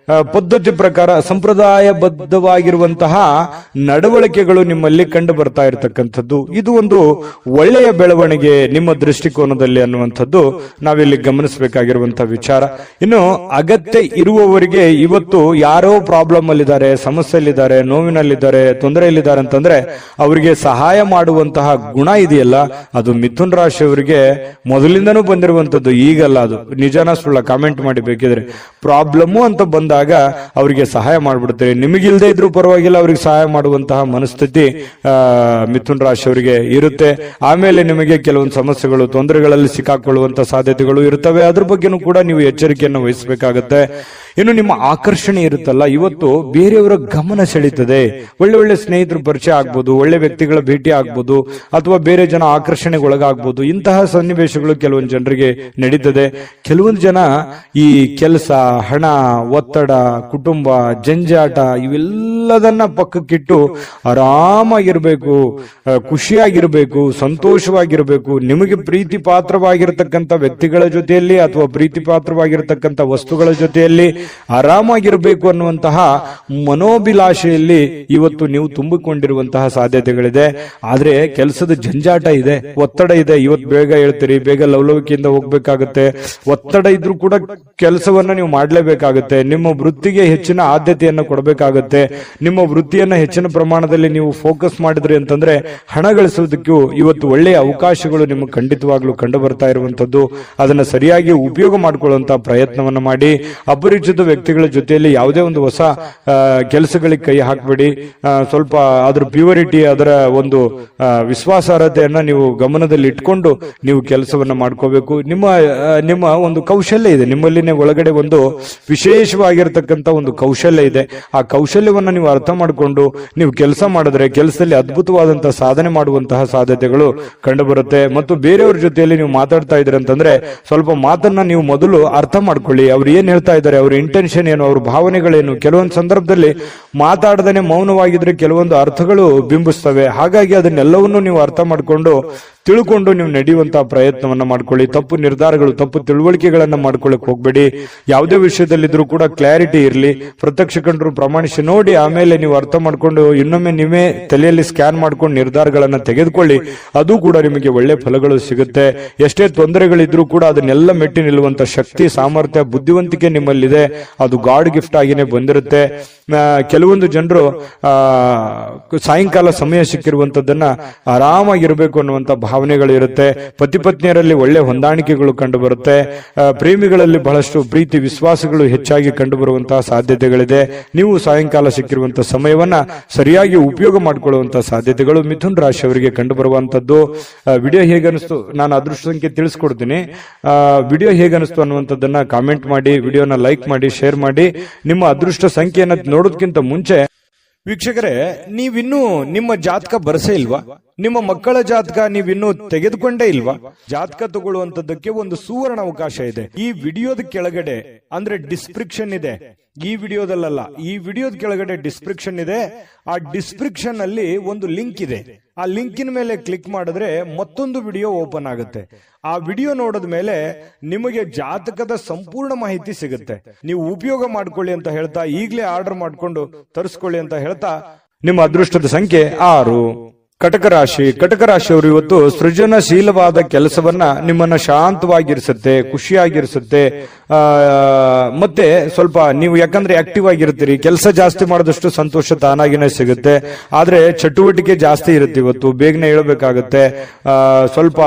ಪದ್ಧತಿ ಪ್ರಕಾರ ಸಂಪ್ರದಾಯಬದ್ಧವಾಗಿರುವಂತಹ ನಡವಳಿಕೆಗಳು ನಿಮ್ಮಲ್ಲಿ ಕಂಡು ಬರ್ತಾ ಇರತಕ್ಕಂಥದ್ದು. ಇದು ಒಂದು ಒಳ್ಳೆಯ ಬೆಳವಣಿಗೆ ನಿಮ್ಮ ದೃಷ್ಟಿಕೋನದಲ್ಲಿ ಅನ್ನುವಂಥದ್ದು ನಾವಿಲ್ಲಿ ಗಮನಿಸಬೇಕಾಗಿರುವಂತಹ ವಿಚಾರ. ಇನ್ನು ಅಗತ್ಯ ಇರುವವರಿಗೆ ಇವತ್ತು ಯಾರೋ ಪ್ರಾಬ್ಲಮ್ ಅಲ್ಲಿದ್ದಾರೆ, ಸಮಸ್ಯೆಯಲ್ಲಿದ್ದಾರೆ, ನೋವಿನಲ್ಲಿದ್ದಾರೆ, ತೊಂದರೆಯಲ್ಲಿದ್ದಾರೆ ಅಂತಂದ್ರೆ ಅವರಿಗೆ ಸಹಾಯ ಮಾಡುವಂತಹ ಗುಣ ಇದೆಯಲ್ಲ, ಅದು ಮಿಥುನ್ ರಾಶಿಯವರಿಗೆ ಮೊದಲಿಂದನೂ ಬಂದಿರುವಂತದ್ದು, ಈಗಲ್ಲ. ಅದು ನಿಜಾನ ಸುಳ್ಳ ಕಾಮೆಂಟ್ ಮಾಡಿ ಬೇಕಿದ್ರೆ. ಪ್ರಾಬ್ಲಮ್ ಅಂತ ಬಂದಾಗ ಅವರಿಗೆ ಸಹಾಯ ಮಾಡ್ಬಿಡ್ತಾರೆ. ನಿಮಗಿಲ್ದೇ ಇದ್ರೂ ಪರವಾಗಿಲ್ಲ, ಅವ್ರಿಗೆ ಸಹಾಯ ಮಾಡುವಂತಹ ಮನಸ್ಥಿತಿ ಮಿಥುನ್ ರಾಶಿಯವರಿಗೆ ಇರುತ್ತೆ. ಆಮೇಲೆ ನಿಮಗೆ ಕೆಲವೊಂದು ಸಮಸ್ಯೆಗಳು, ತೊಂದರೆಗಳಲ್ಲಿ ಸಿಕ್ಕಾಕೊಳ್ಳುವಂತ ಸಾಧ್ಯತೆಗಳು ಇರ್ತವೆ. ಅದ್ರ ಬಗ್ಗೆನೂ ಕೂಡ ನೀವು ಎಚ್ಚರಿಕೆಯನ್ನು ವಹಿಸಬೇಕಾಗತ್ತೆ. ಇನ್ನು ನಿಮ್ಮ ಆಕರ್ಷಣೆ ಇರುತ್ತಲ್ಲ, ಇವತ್ತು ಬೇರೆಯವರ ಗಮನ ಸೆಳೀತದೆ. ಒಳ್ಳೆ ಒಳ್ಳೆ ಸ್ನೇಹಿತರು ಪರಿಚಯ ಆಗ್ಬೋದು, ಒಳ್ಳೆ ವ್ಯಕ್ತಿಗಳ ಭೇಟಿ ಆಗ್ಬೋದು, ಅಥವಾ ಬೇರೆ ಜನ ಆಕರ್ಷಣೆಗೆ ಒಳಗಾಗ್ಬೋದು. ಇಂತಹ ಸನ್ನಿವೇಶಗಳು ಕೆಲವೊಂದು ಜನರಿಗೆ ನಡೀತದೆ. ಕೆಲವೊಂದು ಜನ ಈ ಕೆಲಸ, ಹಣ, ಒತ್ತಡ, ಕುಟುಂಬ, ಜಂಜಾಟ ಇವೆಲ್ಲದನ್ನ ಪಕ್ಕಕ್ಕಿಟ್ಟು ಆರಾಮಾಗಿರ್ಬೇಕು, ಖುಷಿಯಾಗಿರ್ಬೇಕು, ಸಂತೋಷವಾಗಿರ್ಬೇಕು, ನಿಮಗೆ ಪ್ರೀತಿ ಪಾತ್ರವಾಗಿರ್ತಕ್ಕಂಥ ವ್ಯಕ್ತಿಗಳ ಜೊತೆಯಲ್ಲಿ ಅಥವಾ ಪ್ರೀತಿ ಪಾತ್ರವಾಗಿರ್ತಕ್ಕಂಥ ವಸ್ತುಗಳ ಜೊತೆಯಲ್ಲಿ ಆರಾಮಾಗಿರಬೇಕು ಅನ್ನುವಂತಹ ಮನೋಭಿಲಾಷೆಯಲ್ಲಿ ಇವತ್ತು ನೀವು ತುಂಬಿಕೊಂಡಿರುವಂತಹ ಸಾಧ್ಯತೆಗಳಿದೆ. ಆದ್ರೆ ಕೆಲಸದ ಜಂಜಾಟ ಇದೆ, ಒತ್ತಡ ಇದೆ. ಇವತ್ತು ಬೇಗ ಹೇಳ್ತೀರಿ, ಬೇಗ ಲವಲವಿಕೆಯಿಂದ ಹೋಗ್ಬೇಕಾಗತ್ತೆ. ಒತ್ತಡ ಇದ್ರೂ ಕೂಡ ಕೆಲಸವನ್ನ ನೀವು ಮಾಡಲೇಬೇಕಾಗುತ್ತೆ. ನಿಮ್ಮ ವೃತ್ತಿಗೆ ಹೆಚ್ಚಿನ ಆದ್ಯತೆಯನ್ನು ಕೊಡಬೇಕಾಗತ್ತೆ. ನಿಮ್ಮ ವೃತ್ತಿಯನ್ನ ಹೆಚ್ಚಿನ ಪ್ರಮಾಣದಲ್ಲಿ ನೀವು ಫೋಕಸ್ ಮಾಡಿದ್ರಿ ಅಂತಂದ್ರೆ ಹಣ ಗಳಿಸೋದಕ್ಕೂ ಇವತ್ತು ಒಳ್ಳೆಯ ಅವಕಾಶಗಳು ನಿಮಗೆ ಖಂಡಿತವಾಗ್ಲೂ ಕಂಡು ಬರ್ತಾ ಇರುವಂತದ್ದು. ಅದನ್ನ ಸರಿಯಾಗಿ ಉಪಯೋಗ ಮಾಡಿಕೊಳ್ಳುವಂತಹ ಪ್ರಯತ್ನವನ್ನ ಮಾಡಿ. ಅಪರಿಚಿತ ವ್ಯಕ್ತಿಗಳ ಜೊತೆಯಲ್ಲಿ ಯಾವುದೇ ಒಂದು ಹೊಸ ಕೆಲಸಗಳಿಗೆ ಕೈ ಹಾಕಬೇಡಿ. ಸ್ವಲ್ಪ ಅದರ ಪ್ಯೂರಿಟಿ, ಅದರ ಒಂದು ವಿಶ್ವಾಸಾರ್ಹತೆಯನ್ನ ನೀವು ಗಮನದಲ್ಲಿ ಇಟ್ಕೊಂಡು ನೀವು ಕೆಲಸವನ್ನ ಮಾಡ್ಕೋಬೇಕು. ನಿಮ್ಮ ಒಂದು ಕೌಶಲ್ಯ ಇದೆ, ನಿಮ್ಮಲ್ಲಿನೇ ಒಳಗಡೆ ಒಂದು ವಿಶೇಷವಾಗಿರ್ತಕ್ಕಂಥ ಒಂದು ಕೌಶಲ್ಯ ಇದೆ. ಆ ಕೌಶಲ್ಯವನ್ನ ನೀವು ಅರ್ಥ ಮಾಡಿಕೊಂಡು ನೀವು ಕೆಲಸ ಮಾಡಿದ್ರೆ ಕೆಲಸದಲ್ಲಿ ಅದ್ಭುತವಾದಂತಹ ಸಾಧನೆ ಮಾಡುವಂತಹ ಸಾಧ್ಯತೆಗಳು ಕಂಡು ಬರುತ್ತೆ. ಮತ್ತು ಬೇರೆಯವ್ರ ಜೊತೆಯಲ್ಲಿ ನೀವು ಮಾತಾಡ್ತಾ ಇದ್ರೆ ಅಂತಂದ್ರೆ ಸ್ವಲ್ಪ ಮಾತನ್ನ ನೀವು ಮೊದಲು ಅರ್ಥ ಮಾಡ್ಕೊಳ್ಳಿ. ಅವ್ರು ಏನ್ ಹೇಳ್ತಾ ಇದ್ದಾರೆ, ಅವ್ರ ಇಂಟೆನ್ಷನ್ ಏನು, ಅವ್ರ ಭಾವನೆಗಳೇನು. ಕೆಲವೊಂದು ಸಂದರ್ಭದಲ್ಲಿ ಮಾತಾಡದೇನೆ ಮೌನವಾಗಿದ್ರೆ ಕೆಲವೊಂದು ಅರ್ಥಗಳು ಬಿಂಬಿಸ್ತವೆ. ಹಾಗಾಗಿ ಅದನ್ನೆಲ್ಲವನ್ನೂ ನೀವು ಅರ್ಥ ಮಾಡಿಕೊಂಡು ತಿಳ್ಕೊಂಡು ನೀವು ನಡೆಯುವಂತಹ ಪ್ರಯತ್ನವನ್ನ ಮಾಡ್ಕೊಳ್ಳಿ. ತಪ್ಪು ನಿರ್ಧಾರಗಳು, ತಪ್ಪು ತಿಳುವಳಿಕೆಗಳನ್ನ ಮಾಡ್ಕೊಳ್ಳಕ್ ಹೋಗ್ಬೇಡಿ. ಯಾವುದೇ ವಿಷಯದಲ್ಲಿದ್ರೂ ಕೂಡ ಕ್ಲಾರಿಟಿ ಇರಲಿ. ಪ್ರತ್ಯಕ್ಷ ಕಂಡ್ರು ಪ್ರಮಾಣಿಸಿ ನೋಡಿ, ಆಮೇಲೆ ನೀವು ಅರ್ಥ ಮಾಡ್ಕೊಂಡು ಇನ್ನೊಮ್ಮೆ ನೀವೇ ತಲೆಯಲ್ಲಿ ಸ್ಕ್ಯಾನ್ ಮಾಡ್ಕೊಂಡು ನಿರ್ಧಾರಗಳನ್ನ ತೆಗೆದುಕೊಳ್ಳಿ. ಅದು ಕೂಡ ನಿಮಗೆ ಒಳ್ಳೆ ಫಲಗಳು ಸಿಗುತ್ತೆ. ಎಷ್ಟೇ ತೊಂದರೆಗಳಿದ್ರೂ ಕೂಡ ಅದನ್ನೆಲ್ಲ ಮೆಟ್ಟಿ ನಿಲ್ಲುವಂತ ಶಕ್ತಿ, ಸಾಮರ್ಥ್ಯ, ಬುದ್ಧಿವಂತಿಕೆ ನಿಮ್ಮಲ್ಲಿದೆ. ಅದು ಗಾಡ್ ಗಿಫ್ಟ್ ಆಗಿನೇ ಬಂದಿರುತ್ತೆ. ಕೆಲವೊಂದು ಜನರು ಸಾಯಂಕಾಲ ಸಮಯ ಸಿಕ್ಕಿರುವಂತದ್ದನ್ನ ಆರಾಮಾಗಿರ್ಬೇಕು ಅನ್ನುವಂತ ಭಾವನೆಗಳು ಇರುತ್ತೆ. ಪತಿ ಪತ್ನಿಯರಲ್ಲಿ ಒಳ್ಳೆ ಹೊಂದಾಣಿಕೆಗಳು ಕಂಡು ಬರುತ್ತೆ. ಪ್ರೇಮಿಗಳಲ್ಲಿ ಬಹಳಷ್ಟು ಪ್ರೀತಿ ವಿಶ್ವಾಸಗಳು ಹೆಚ್ಚಾಗಿ ಕಂಡು ಬರುವಂತಹ ಸಾಧ್ಯತೆಗಳಿದೆ. ನೀವು ಸಾಯಂಕಾಲ ಸಿಕ್ಕಿರುವಂತಹ ಸಮಯವನ್ನ ಸರಿಯಾಗಿ ಉಪಯೋಗ ಮಾಡಿಕೊಳ್ಳುವಂತಹ ಸಾಧ್ಯತೆಗಳು ಮಿಥುನ್ ರಾಶಿಯವರಿಗೆ ಕಂಡು ಬರುವಂತದ್ದು. ವಿಡಿಯೋ ಹೇಗನಿಸ್ತು, ನಾನು ಅದೃಷ್ಟ ಸಂಖ್ಯೆ ತಿಳಿಸ್ಕೊಡ್ತೀನಿ. ವಿಡಿಯೋ ಹೇಗನಿಸ್ತು ಅನ್ನುವಂಥದ್ದನ್ನ ಕಾಮೆಂಟ್ ಮಾಡಿ, ವಿಡಿಯೋನ ಲೈಕ್ ಮಾಡಿ, ಶೇರ್ ಮಾಡಿ. ನಿಮ್ಮ ಅದೃಷ್ಟ ಸಂಖ್ಯೆಯನ್ನು ನೋಡೋದಕ್ಕಿಂತ ಮುಂಚೆ ವೀಕ್ಷಕರೇ, ನೀವಿನ್ನೂ ನಿಮ್ಮ ಜಾತಕ ಬರಸೇ ಇಲ್ವಾ? ನಿಮ್ಮ ಮಕ್ಕಳ ಜಾತಕ ನೀವಿನ್ನೂ ತೆಗೆದುಕೊಂಡೇ ಇಲ್ವಾ? ಜಾತಕ ತಗೊಳ್ಳುವಂತದ್ದಕ್ಕೆ ಒಂದು ಸುವರ್ಣ ಅವಕಾಶ ಇದೆ. ಈ ವಿಡಿಯೋದ ಕೆಳಗಡೆ ಅಂದ್ರೆ ಡಿಸ್ಕ್ರಿಪ್ಷನ್ ಇದೆ. ಈ ವಿಡಿಯೋದಲ್ಲ, ಈ ವಿಡಿಯೋದ ಕೆಳಗಡೆ ಡಿಸ್ಕ್ರಿಪ್ಷನ್ ಇದೆ. ಆ ಡಿಸ್ಕ್ರಿಪ್ಷನ್ ಅಲ್ಲಿ ಒಂದು ಲಿಂಕ್ ಇದೆ. ಆ ಲಿಂಕಿನ ಮೇಲೆ ಕ್ಲಿಕ್ ಮಾಡಿದ್ರೆ ಮತ್ತೊಂದು ವಿಡಿಯೋ ಓಪನ್ ಆಗುತ್ತೆ. ಆ ವಿಡಿಯೋ ನೋಡಿದ ಮೇಲೆ ನಿಮಗೆ ಜಾತಕದ ಸಂಪೂರ್ಣ ಮಾಹಿತಿ ಸಿಗುತ್ತೆ. ನೀವು ಉಪಯೋಗ ಮಾಡ್ಕೊಳ್ಳಿ ಅಂತ ಹೇಳ್ತಾ, ಈಗಲೇ ಆರ್ಡರ್ ಮಾಡ್ಕೊಂಡು ತರಿಸ್ಕೊಳ್ಳಿ ಅಂತ ಹೇಳ್ತಾ, ನಿಮ್ಮ ಅದೃಷ್ಟದ ಸಂಖ್ಯೆ 6. ಕಟಕ ರಾಶಿ. ಕಟಕ ರಾಶಿಯವರು ಇವತ್ತು ಸೃಜನಶೀಲವಾದ ಕೆಲಸವನ್ನ ನಿಮ್ಮನ್ನ ಶಾಂತವಾಗಿರಿಸುತ್ತೆ, ಖುಷಿಯಾಗಿರಿಸುತ್ತೆ. ಮತ್ತೆ ಸ್ವಲ್ಪ ನೀವು ಯಾಕಂದ್ರೆ ಆಕ್ಟಿವ್ ಆಗಿರ್ತೀರಿ, ಕೆಲಸ ಜಾಸ್ತಿ ಮಾಡಿದಷ್ಟು ಸಂತೋಷ ತಾನಾಗಿನೇ ಸಿಗುತ್ತೆ. ಆದ್ರೆ ಚಟುವಟಿಕೆ ಜಾಸ್ತಿ ಇರುತ್ತೆ. ಇವತ್ತು ಬೇಗನೆ ಹೇಳಬೇಕಾಗತ್ತೆ. ಸ್ವಲ್ಪ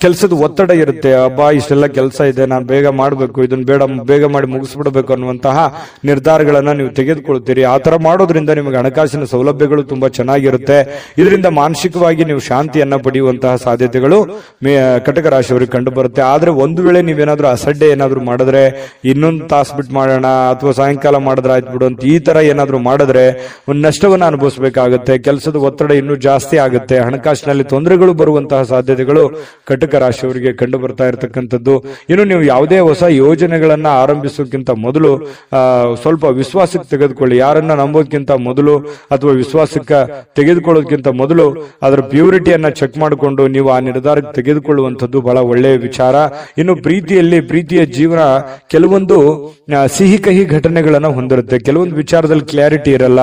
ಕೆಲಸದ ಒತ್ತಡ ಇರುತ್ತೆ. ಅಬ್ಬಾ ಇಷ್ಟೆಲ್ಲ ಕೆಲಸ ಇದೆ, ನಾನು ಬೇಗ ಮಾಡಬೇಕು, ಇದನ್ನ ಬೇಗ ಮಾಡಿ ಮುಗಿಸ್ಬಿಡ್ಬೇಕು ಅನ್ನುವಂತಹ ನಿರ್ಧಾರಗಳನ್ನ ನೀವು ತೆಗೆದುಕೊಳ್ತೀರಿ. ಆ ತರ ಮಾಡೋದ್ರಿಂದ ನಿಮಗೆ ಹಣಕಾಸಿನ ಸೌಲಭ್ಯಗಳು ತುಂಬಾ ಚೆನ್ನಾಗಿರುತ್ತೆ. ಇದರಿಂದ ಮಾನಸಿಕವಾಗಿ ನೀವು ಶಾಂತಿಯನ್ನ ಪಡೆಯುವಂತಹ ಸಾಧ್ಯತೆಗಳು ಕಟಕ ರಾಶಿಯವರಿಗೆ ಕಂಡು ಬರುತ್ತೆ. ಆದ್ರೆ ಒಂದು ವೇಳೆ ನೀವೇನಾದ್ರೂ ಅಸಡ್ಡೆ ಏನಾದ್ರು ಮಾಡಿದ್ರೆ, ಇನ್ನೊಂದು ತಾಸು ಬಿಟ್ಟು ಮಾಡೋಣ ಅಥವಾ ಸಾಯಂಕಾಲ ಮಾಡಿದ್ರೆ ಆಯ್ತು ಬಿಡು ಅಂತ ಈ ತರ ಏನಾದ್ರು ಮಾಡಿದ್ರೆ ಒಂದು ನಷ್ಟವನ್ನ ಅನುಭವಿಸಬೇಕಾಗುತ್ತೆ. ಕೆಲಸದ ಒತ್ತಡ ಇನ್ನೂ ಜಾಸ್ತಿ ಆಗುತ್ತೆ. ಹಣಕಾಸಿನಲ್ಲಿ ತೊಂದರೆಗಳು ಬರುವಂತಹ ಸಾಧ್ಯತೆಗಳು ಕಟಕ ರಾಶಿಯವರಿಗೆ ಕಂಡು ಬರ್ತಾ ಇರತಕ್ಕಂಥದ್ದು. ಇನ್ನು ನೀವು ಯಾವುದೇ ಹೊಸ ಯೋಜನೆಗಳನ್ನ ಆರಂಭಿಸೋಕ್ಕಿಂತ ಮೊದಲು ಸ್ವಲ್ಪ ವಿಶ್ವಾಸಕ್ಕೆ ತೆಗೆದುಕೊಳ್ಳಿ. ಯಾರನ್ನ ನಂಬೋದಕ್ಕಿಂತ ಮೊದಲು ಅಥವಾ ವಿಶ್ವಾಸಕ್ಕೆ ತೆಗೆದುಕೊಳ್ಳೋದಕ್ಕಿಂತ ಮೊದಲು ಅದರ ಪ್ಯೂರಿಟಿಯನ್ನ ಚೆಕ್ ಮಾಡಿಕೊಂಡು ನೀವು ಆ ನಿರ್ಧಾರಕ್ಕೆ ತೆಗೆದುಕೊಳ್ಳುವಂಥದ್ದು ಬಹಳ ಒಳ್ಳೆಯ ವಿಚಾರ. ಇನ್ನು ಪ್ರೀತಿಯ ಜೀವನ ಕೆಲವೊಂದು ಸಿಹಿ ಕಹಿ ಘಟನೆಗಳನ್ನ ಹೊಂದಿರುತ್ತೆ. ಕೆಲವೊಂದು ವಿಚಾರದಲ್ಲಿ ಕ್ಲಾರಿಟಿ ಇರಲ್ಲ,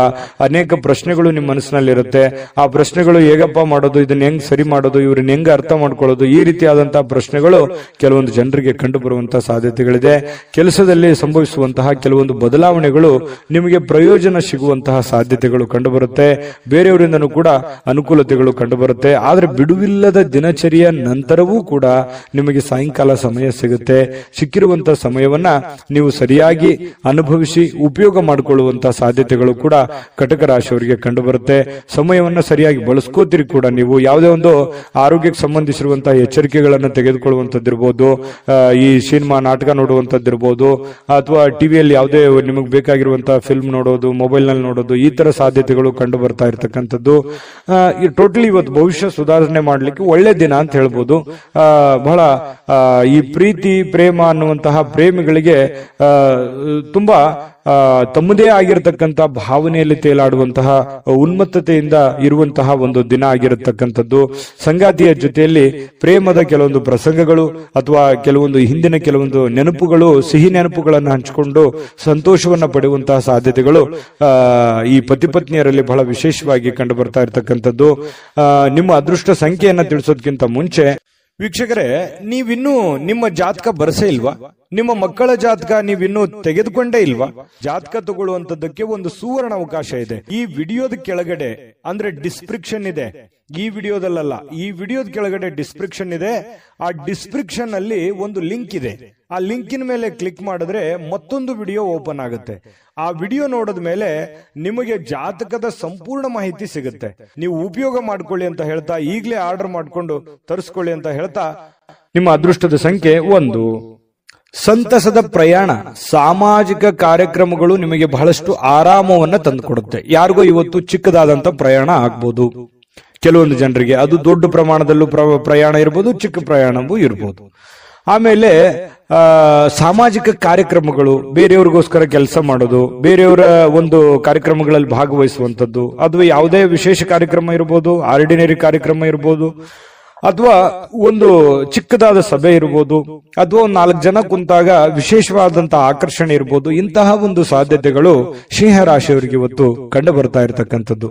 ಅನೇಕ ಪ್ರಶ್ನೆಗಳು ನಿಮ್ಮ ಮನಸ್ಸಿನಲ್ಲಿ ಇರುತ್ತೆ. ಆ ಪ್ರಶ್ನೆಗಳು ಹೇಗಪ್ಪ ಮಾಡೋದು, ಇದನ್ನ ಹೆಂಗ್ ಸರಿ ಮಾಡೋದು, ಇವ್ರನ್ನ ಹೆಂಗ್ ಅರ್ಥ ಮಾಡ್ಕೊಳ್ಳೋದು, ಈ ರೀತಿಯಾದಂತಹ ಪ್ರಶ್ನೆಗಳು ಕೆಲವೊಂದು ಜನರಿಗೆ ಕಂಡು ಬರುವಂತಹ ಸಾಧ್ಯತೆಗಳಿದೆ. ಕೆಲಸದಲ್ಲಿ ಸಂಭವಿಸುವಂತಹ ಕೆಲವೊಂದು ಬದಲಾವಣೆಗಳು ನಿಮಗೆ ಪ್ರಯೋಜನ ಸಿಗುವಂತಹ ಸಾಧ್ಯತೆಗಳು ಕಂಡುಬರುತ್ತೆ. ಬೇರೆಯವರಿಂದನೂ ಕೂಡ ಅನುಕೂಲತೆಗಳು ಕಂಡುಬರುತ್ತೆ. ಆದ್ರೆ ಬಿಡುವಿಲ್ಲದ ದಿನಚರಿಯ ನಂತರವೂ ಕೂಡ ನಿಮಗೆ ಸಾಯಂಕಾಲ ಸಮಯ ಸಿಗುತ್ತೆ. ಸಿಕ್ಕಿರುವಂತಹ ಸಮಯವನ್ನ ನೀವು ಸರಿಯಾಗಿ ಅನುಭವಿಸಿ ಉಪಯೋಗ ಮಾಡಿಕೊಳ್ಳುವಂತಹ ಸಾಧ್ಯತೆಗಳು ಕೂಡ ಕಟಕ ರಾಶಿಯವರಿಗೆ ಕಂಡುಬರುತ್ತೆ. ಸಮಯವನ್ನ ಸರಿಯಾಗಿ ಬಳಸ್ಕೋತೀರಿ ಕೂಡ. ನೀವು ಯಾವುದೇ ಒಂದು ಆರೋಗ್ಯಕ್ಕೆ ಸಂಬಂಧಿಸಿರುವಂತಹ ಎಚ್ಚರಿಕೆಗಳನ್ನು ತೆಗೆದುಕೊಳ್ಳುವಂತದ್ದಿರ್ಬೋದು, ಈ ಸಿನಿಮಾ ನಾಟಕ ನೋಡುವಂತದ್ದಿರ್ಬೋದು, ಅಥವಾ ಟಿವಿಯಲ್ಲಿ ಯಾವುದೇ ನಿಮಗೆ ಬೇಕಾಗಿರುವಂತಹ ಫಿಲ್ಮ್ ನೋಡೋದು, ಮೊಬೈಲ್ ನಲ್ಲಿ ನೋಡೋದು, ಈ ತರ ಸಾಧ್ಯತೆಗಳು ಕಂಡು ಬರ್ತಾ ಇರತಕ್ಕಂಥದ್ದು. ಟೋಟಲಿ ಇವತ್ತು ಭವಿಷ್ಯ ಸುಧಾರಣೆ ಮಾಡ್ಲಿಕ್ಕೆ ಒಳ್ಳೆ ದಿನ ಅಂತ ಹೇಳ್ಬೋದು. ಬಹಳ ಈ ಪ್ರೀತಿ ಪ್ರೇಮ ಅನ್ನುವಂತಹ ಪ್ರೇಮಿಗಳಿಗೆ ತುಂಬಾ ತಮ್ಮದೇ ಆಗಿರತಕ್ಕಂತ ಭಾವನೆಯಲ್ಲಿ ತೇಲಾಡುವಂತಹ ಉನ್ಮತ್ತತೆಯಿಂದ ಇರುವಂತಹ ಒಂದು ದಿನ ಆಗಿರತಕ್ಕಂಥದ್ದು. ಸಂಗಾತಿಯ ಜೊತೆಯಲ್ಲಿ ಪ್ರೇಮದ ಕೆಲವೊಂದು ಪ್ರಸಂಗಗಳು ಅಥವಾ ಕೆಲವೊಂದು ಹಿಂದಿನ ಕೆಲವೊಂದು ನೆನಪುಗಳು, ಸಿಹಿ ನೆನಪುಗಳನ್ನು ಹಂಚಿಕೊಂಡು ಸಂತೋಷವನ್ನ ಪಡೆಯುವಂತಹ ಸಾಧ್ಯತೆಗಳು ಈ ಪತಿ ಪತ್ನಿಯರಲ್ಲಿ ಬಹಳ ವಿಶೇಷವಾಗಿ ಕಂಡು ಬರ್ತಾ ಇರತಕ್ಕಂಥದ್ದು. ನಿಮ್ಮ ಅದೃಷ್ಟ ಸಂಖ್ಯೆಯನ್ನ ತಿಳಿಸೋದಕ್ಕಿಂತ ಮುಂಚೆ ವೀಕ್ಷಕರೇ, ನೀವಿನ್ನೂ ನಿಮ್ಮ ಜಾತಕ ಬರಸೇ ಇಲ್ವಾ? ನಿಮ್ಮ ಮಕ್ಕಳ ಜಾತಕ ನೀವಿನ್ನೂ ತೆಗೆದುಕೊಂಡೇ ಇಲ್ವಾ? ಜಾತಕ ತಗೊಳ್ಳುವಂತದ್ದಕ್ಕೆ ಒಂದು ಸುವರ್ಣ ಅವಕಾಶ ಇದೆ. ಈ ವಿಡಿಯೋದ ಕೆಳಗಡೆ ಅಂದ್ರೆ ಡಿಸ್ಕ್ರಿಪ್ಷನ್ ಇದೆ. ಈ ವಿಡಿಯೋದಲ್ಲ, ಈ ವಿಡಿಯೋದ ಕೆಳಗಡೆ ಡಿಸ್ಕ್ರಿಪ್ಷನ್ ಇದೆ. ಆ ಡಿಸ್ಕ್ರಿಪ್ಷನ್ ಅಲ್ಲಿ ಒಂದು ಲಿಂಕ್ ಇದೆ. ಆ ಲಿಂಕಿನ ಮೇಲೆ ಕ್ಲಿಕ್ ಮಾಡಿದ್ರೆ ಮತ್ತೊಂದು ವಿಡಿಯೋ ಓಪನ್ ಆಗುತ್ತೆ. ಆ ವಿಡಿಯೋ ನೋಡಿದ ಮೇಲೆ ನಿಮಗೆ ಜಾತಕದ ಸಂಪೂರ್ಣ ಮಾಹಿತಿ ಸಿಗುತ್ತೆ. ನೀವು ಉಪಯೋಗ ಮಾಡ್ಕೊಳ್ಳಿ ಅಂತ ಹೇಳ್ತಾ, ಈಗಲೇ ಆರ್ಡರ್ ಮಾಡ್ಕೊಂಡು ತರಿಸ್ಕೊಳ್ಳಿ ಅಂತ ಹೇಳ್ತಾ, ನಿಮ್ಮ ಅದೃಷ್ಟದ ಸಂಖ್ಯೆ 1. ಸಂತಸದ ಪ್ರಯಾಣ, ಸಾಮಾಜಿಕ ಕಾರ್ಯಕ್ರಮಗಳು ನಿಮಗೆ ಬಹಳಷ್ಟು ಆರಾಮವನ್ನ ತಂದುಕೊಡುತ್ತೆ. ಯಾರಿಗೋ ಇವತ್ತು ಚಿಕ್ಕದಾದಂತ ಪ್ರಯಾಣ ಆಗ್ಬೋದು. ಕೆಲವೊಂದು ಜನರಿಗೆ ಅದು ದೊಡ್ಡ ಪ್ರಮಾಣದಲ್ಲೂ ಪ್ರಯಾಣ ಇರ್ಬೋದು, ಚಿಕ್ಕ ಪ್ರಯಾಣವೂ ಇರ್ಬೋದು. ಆಮೇಲೆ ಸಾಮಾಜಿಕ ಕಾರ್ಯಕ್ರಮಗಳು, ಬೇರೆಯವ್ರಿಗೋಸ್ಕರ ಕೆಲಸ ಮಾಡೋದು, ಬೇರೆಯವರ ಒಂದು ಕಾರ್ಯಕ್ರಮಗಳಲ್ಲಿ ಭಾಗವಹಿಸುವಂತದ್ದು, ಅದು ಯಾವುದೇ ವಿಶೇಷ ಕಾರ್ಯಕ್ರಮ ಇರ್ಬೋದು, ಆರ್ಡಿನರಿ ಕಾರ್ಯಕ್ರಮ ಇರ್ಬೋದು, ಅಥವಾ ಒಂದು ಚಿಕ್ಕದಾದ ಸಭೆ ಇರ್ಬೋದು, ಅಥವಾ 4 ಜನ ಕುಂತಾಗ ವಿಶೇಷವಾದಂತಹ ಆಕರ್ಷಣೆ ಇರ್ಬೋದು. ಇಂತಹ ಒಂದು ಸಾಧ್ಯತೆಗಳು ಸಿಂಹ ರಾಶಿಯವರಿಗೆ ಇವತ್ತು ಕಂಡು ಬರ್ತಾ ಇರತಕ್ಕಂಥದ್ದು.